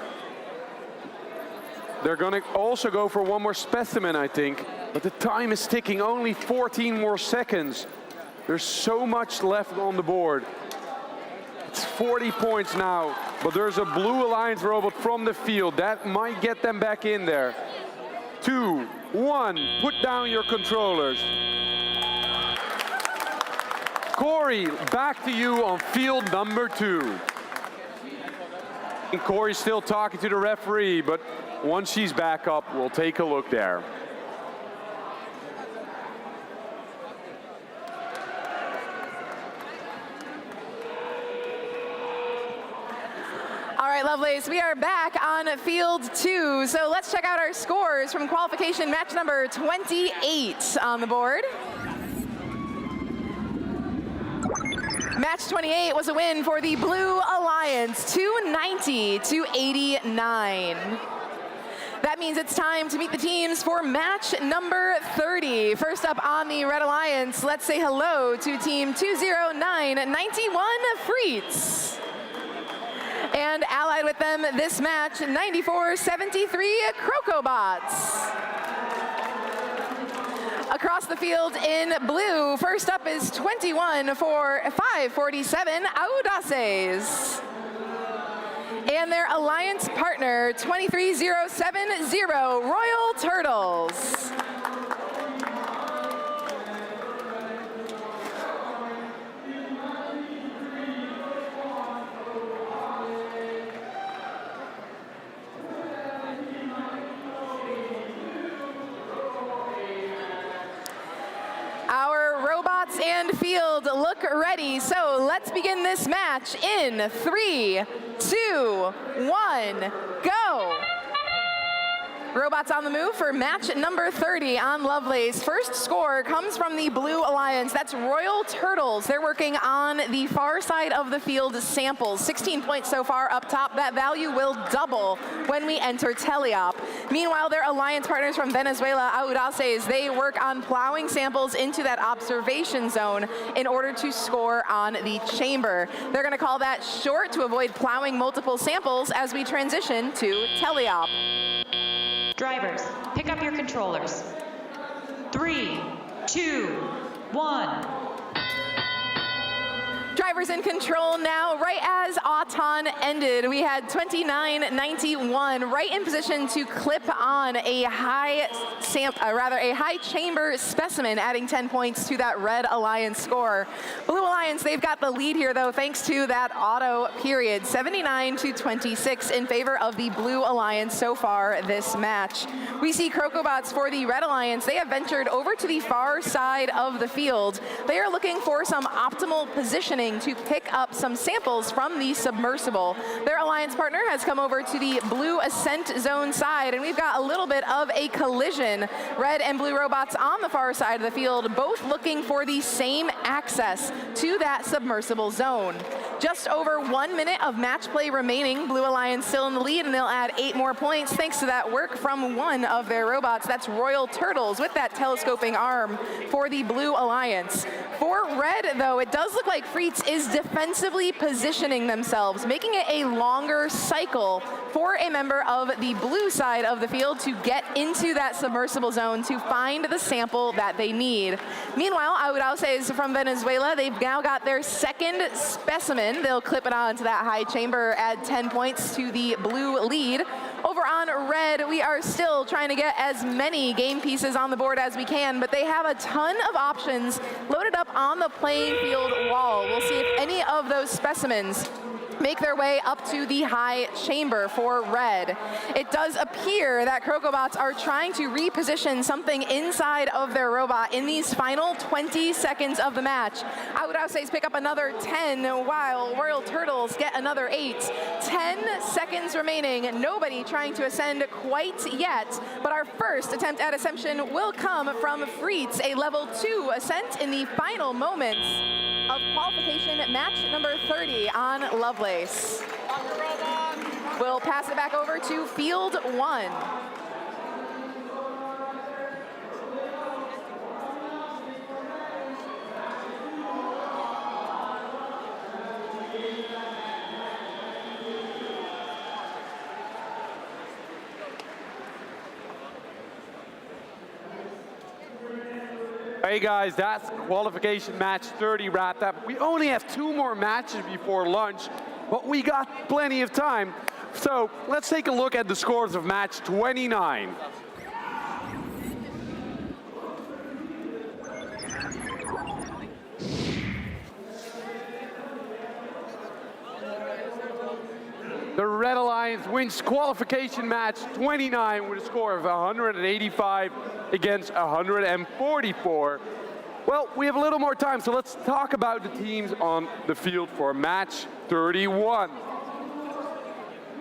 Speaker 2: They're going to also go for one more specimen, I think, but the time is ticking, only 14 more seconds. There's so much left on the board. It's 40 points now, but there's a Blue Alliance robot from the field. That might get them back in there. 2, 1, put down your controllers. Corey, back to you on field number 2. And Corey's still talking to the referee, but once she's back up, we'll take a look there.
Speaker 4: All right, lovelies, we are back on field 2. So let's check out our scores from qualification match number 28 on the board. Match 28 was a win for the Blue Alliance, 290-89. That means it's time to meet the teams for match number 30. First up on the Red Alliance, let's say hello to team 20991 Freets. And allied with them this match, 94-73 Crocobots. Across the field in blue, first up is 21 for 547 Audaces. And their alliance partner, 23070 Royal Turtles. Our robots and field look ready, so let's begin this match in 3, 2, 1, go! Robots on the move for match number 30 on Lovelace. First score comes from the Blue Alliance. That's Royal Turtles. They're working on the far side of the field samples. 16 points so far up top. That value will double when we enter Teleop. Meanwhile, their alliance partners from Venezuela, Audaces, they work on plowing samples into that observation zone in order to score on the chamber. They're going to call that short to avoid plowing multiple samples as we transition to Teleop.
Speaker 5: Drivers, pick up your controllers. 3, 2, 1.
Speaker 4: Drivers in control now. Right as Auton ended, we had 2991 right in position to clip on a high chamber specimen, adding 10 points to that Red Alliance score. Blue Alliance, they've got the lead here though, thanks to that auto period, 79-26 in favor of the Blue Alliance so far this match. We see Crocobots for the Red Alliance. They have ventured over to the far side of the field. They are looking for some optimal positioning to pick up some samples from the submersible. Their alliance partner has come over to the blue ascent zone side, and we've got a little bit of a collision. Red and blue robots on the far side of the field, both looking for the same access to that submersible zone. Just over 1 minute of match play remaining. Blue Alliance still in the lead, and they'll add 8 more points thanks to that work from one of their robots. That's Royal Turtles with that telescoping arm for the Blue Alliance. For Red, though, it does look like Freets is defensively positioning themselves, making it a longer cycle for a member of the blue side of the field to get into that submersible zone to find the sample that they need. Meanwhile, Audaces from Venezuela, they've now got their second specimen. They'll clip it onto that high chamber, add 10 points to the blue lead. Over on Red, we are still trying to get as many game pieces on the board as we can, but they have a ton of options loaded up on the playing field wall. We'll see if any of those specimens make their way up to the high chamber for Red. It does appear that Crocobots are trying to reposition something inside of their robot in these final 20 seconds of the match. Audaces pick up another 10, while Royal Turtles get another 8. 10 seconds remaining. Nobody trying to ascend quite yet, but our first attempt at ascension will come from Freets, a level 2 ascent in the final moments of qualification match number 30 on Lovelace. We'll pass it back over to field 1.
Speaker 2: Hey guys, that's qualification match 30 wrapped up. We only have 2 more matches before lunch, but we got plenty of time. So let's take a look at the scores of match 29. The Red Alliance wins qualification match 29 with a score of 185 against 144. Well, we have a little more time, so let's talk about the teams on the field for match 31.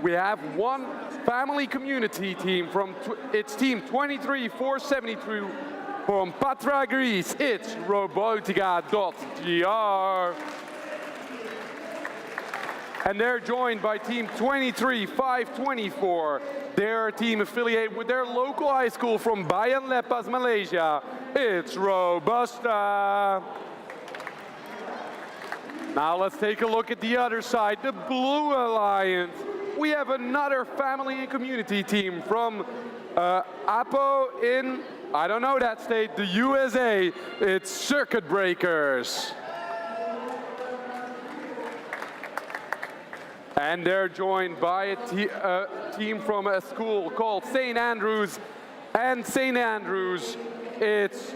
Speaker 2: We have one family community team from it's team 23472 from Patra, Greece. It's Robotica.gr. And they're joined by team 23524. They're a team affiliated with their local high school from Bayan Lepas, Malaysia. It's Robusta. Now let's take a look at the other side, the Blue Alliance. We have another family and community team from Apo in, I don't know that state, the USA. It's Circuit Breakers. And they're joined by a team from a school called St. Andrews. And St. Andrews, it's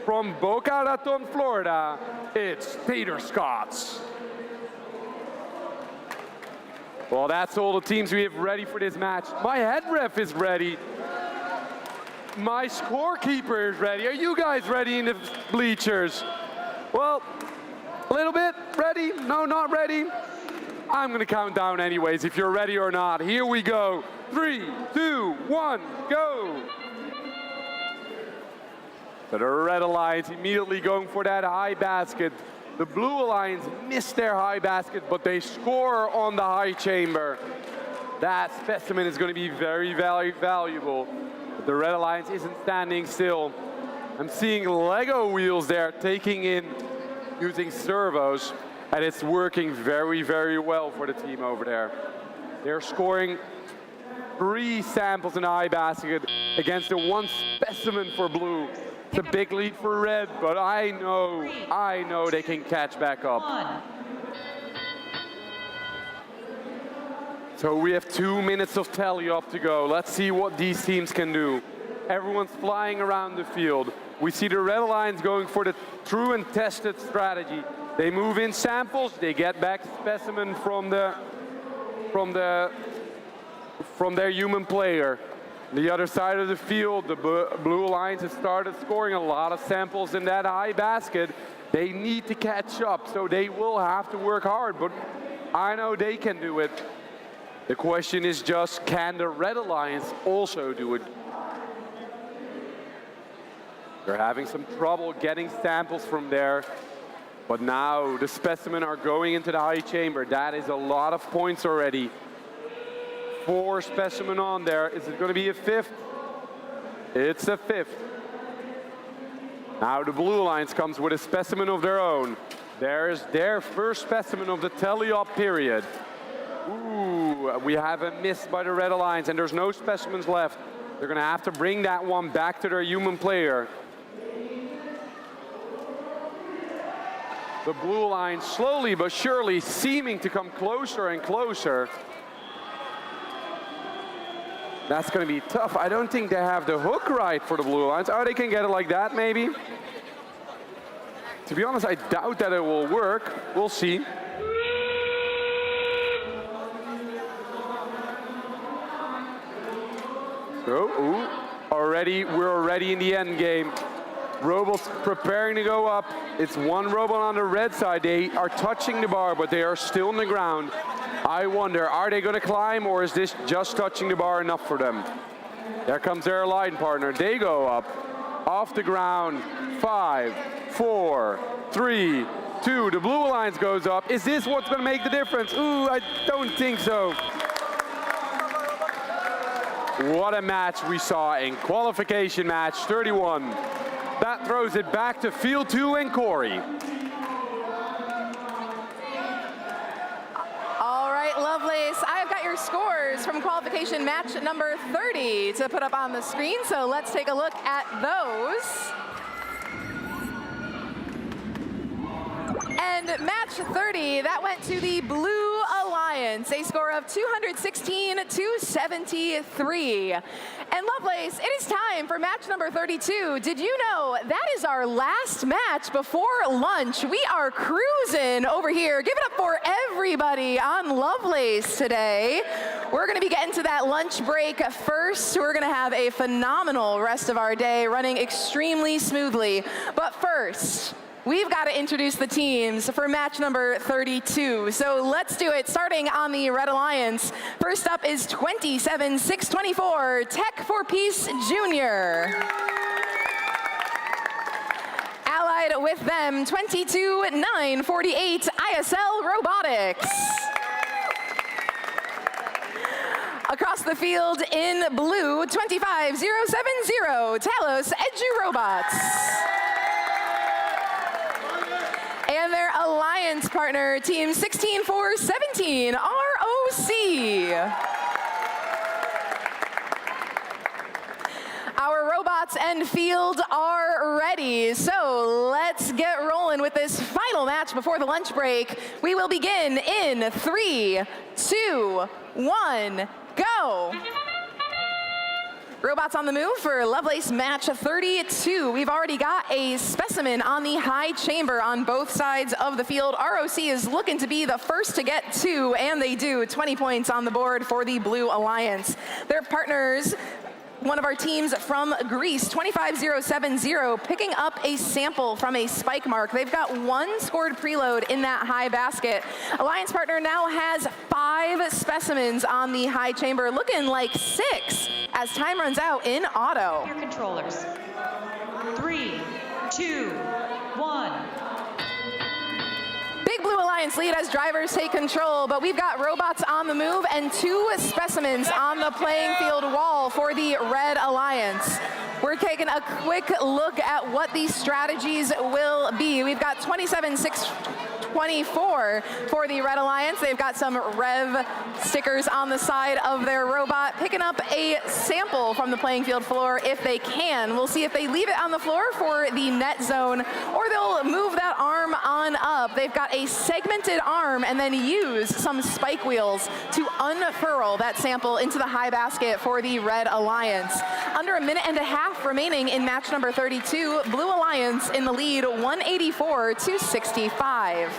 Speaker 2: from Boca Raton, Florida. It's Peter Scott's. Well, that's all the teams we have ready for this match. My head ref is ready. My scorekeeper is ready. Are you guys ready in the bleachers? Well, a little bit ready? No, not ready? I'm gonna count down anyways if you're ready or not. Here we go. 3, 2, 1, go. So the Red Alliance immediately going for that high basket. The Blue Alliance missed their high basket, but they score on the high chamber. That specimen is going to be very, very valuable. But the Red Alliance isn't standing still. I'm seeing Lego wheels there taking in using servos, and it's working very, very well for the team over there. They're scoring 3 samples in the high basket against the 1 specimen for Blue. It's a big lead for Red, but I know they can catch back up. So we have 2 minutes of tally-up to go. Let's see what these teams can do. Everyone's flying around the field. We see the Red Alliance going for the true and tested strategy. They move in samples, they get back specimen from their human player. The other side of the field, the Blue Alliance has started scoring a lot of samples in that high basket. They need to catch up, so they will have to work hard, but I know they can do it. The question is just, can the Red Alliance also do it? They're having some trouble getting samples from there, but now the specimen are going into the high chamber. That is a lot of points already. 4 specimen on there. Is it going to be a 5th? It's a 5th. Now the Blue Alliance comes with a specimen of their own. There's their first specimen of the tally-up period. Ooh, we have a miss by the Red Alliance, and there's no specimens left. They're going to have to bring that one back to their human player. The Blue Alliance slowly but surely seeming to come closer and closer. That's going to be tough. I don't think they have the hook right for the Blue Alliance. Oh, they can get it like that, maybe. To be honest, I doubt that it will work. We'll see. So, we're already in the end game. Robots preparing to go up. It's 1 robot on the red side. They are touching the bar, but they are still on the ground. I wonder, are they going to climb, or is this just touching the bar enough for them? There comes their line partner. They go up, off the ground. 5, 4, 3, 2. The Blue Alliance goes up. Is this what's going to make the difference? Ooh, I don't think so. What a match we saw in qualification match 31. That throws it back to field 2 and Corey.
Speaker 4: Lovelace, I have got your scores from qualification match number 30 to put up on the screen, so let's take a look at those. And match 30, that went to the Blue Alliance, a score of 216-273. And Lovelace, it is time for match number 32. Did you know that is our last match before lunch? We are cruising over here. Give it up for everybody on Lovelace today. We're going to be getting to that lunch break first. We're going to have a phenomenal rest of our day running extremely smoothly. But first, we've got to introduce the teams for match number 32. So let's do it, starting on the Red Alliance. First up is 27-624, Tech for Peace Jr. Allied with them, 22-948, ISL Robotics. Across the field in blue, 25-070, Talos Edu Robots. And and their alliance partner, Team 16-4-17, ROC. Our robots and field are ready, so let's get rolling with this final match before the lunch break. We will begin in 3, 2, 1, go! Robots on the move for Lovelace match 32. We've already got a specimen on the high chamber on both sides of the field. ROC is looking to be the first to get 2, and they do. 20 points on the board for the Blue Alliance. Their partners, one of our teams from Greece, 25070, picking up a sample from a spike mark. They've got 1 scored preload in that high basket. Alliance partner now has 5 specimens on the high chamber, looking like 6 as time runs out in auto.
Speaker 5: Your controllers. 3, 2, 1.
Speaker 4: Big Blue Alliance lead as drivers take control, but we've got robots on the move and 2 specimens on the playing field wall for the Red Alliance. We're taking a quick look at what these strategies will be. We've got 27-6-24 for the Red Alliance. They've got some Rev stickers on the side of their robot, picking up a sample from the playing field floor if they can. We'll see if they leave it on the floor for the net zone, or they'll move that arm on up. They've got a segmented arm and then use some spike wheels to unfurl that sample into the high basket for the Red Alliance. Under a minute and a half remaining in match number 32, Blue Alliance in the lead, 184-65.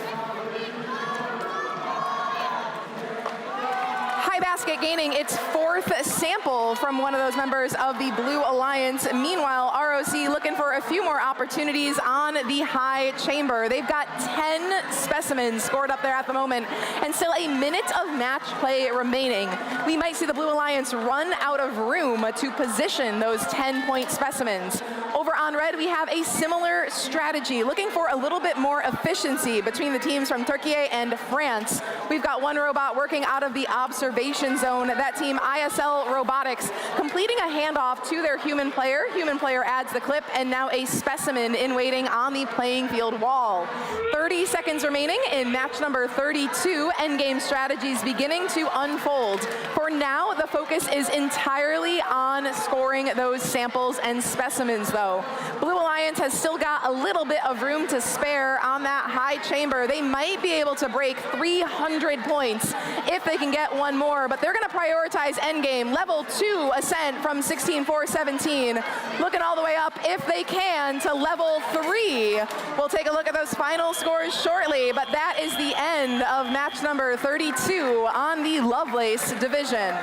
Speaker 4: High basket gaining its 4th sample from one of those members of the Blue Alliance. Meanwhile, ROC looking for a few more opportunities on the high chamber. They've got 10 specimens scored up there at the moment, and still a minute of match play remaining. We might see the Blue Alliance run out of room to position those 10-point specimens. Over on Red, we have a similar strategy, looking for a little bit more efficiency between the teams from Turkey and France. We've got 1 robot working out of the observation zone. That team, ISL Robotics, completing a handoff to their human player. Human player adds the clip, and now a specimen in waiting on the playing field wall. 30 seconds remaining in match number 32. Endgame strategies beginning to unfold. For now, the focus is entirely on scoring those samples and specimens, though. Blue Alliance has still got a little bit of room to spare on that high chamber. They might be able to break 300 points if they can get 1 more, but they're going to prioritize endgame. Level 2 ascent from 16-4-17. Looking all the way up, if they can, to level 3. We'll take a look at those final scores shortly, but that is the end of match number 32 on the Lovelace division.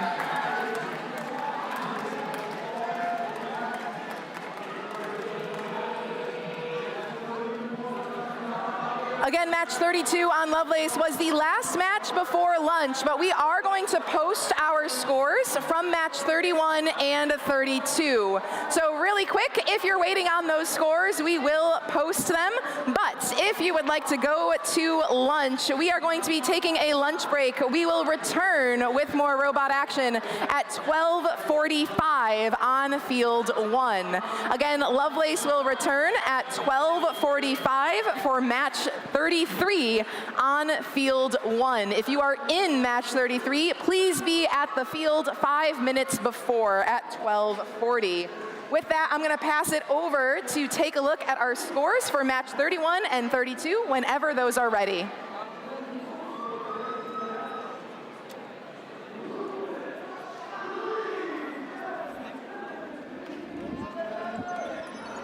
Speaker 4: Again, match 32 on Lovelace was the last match before lunch, but we are going to post our scores from match 31 and 32. So really quick, if you're waiting on those scores, we will post them. But if you would like to go to lunch, we are going to be taking a lunch break. We will return with more robot action at 12:45 on field 1. Again, Lovelace will return at 12:45 for match 33 on field 1. If you are in match 33, please be at the field 5 minutes before at 12:40. With that, I'm going to pass it over to take a look at our scores for match 31 and 32 whenever those are ready.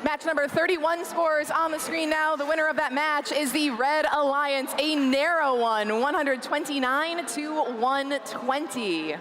Speaker 4: Match number 31 scores on the screen now. The winner of that match is the Red Alliance, a narrow one, 129-120.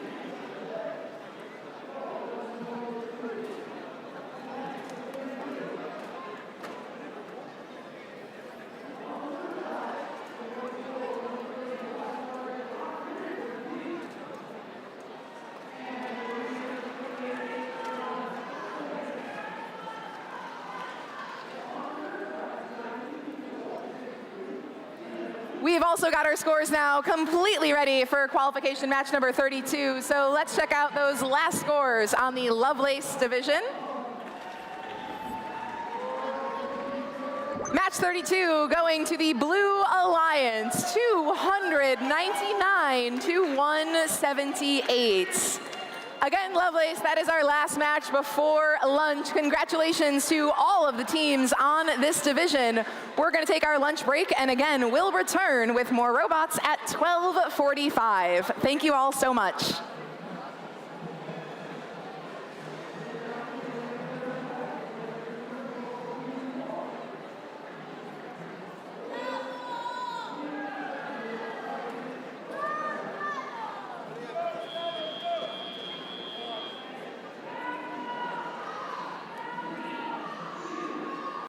Speaker 4: We've also got our scores now completely ready for qualification match number 32. So let's check out those last scores on the Lovelace division. Match 32 going to the Blue Alliance, 299 to 178. Again, Lovelace, that is our last match before lunch. Congratulations to all of the teams on this division. We're going to take our lunch break, and again, we'll return with more robots at 12:45. Thank you all so much.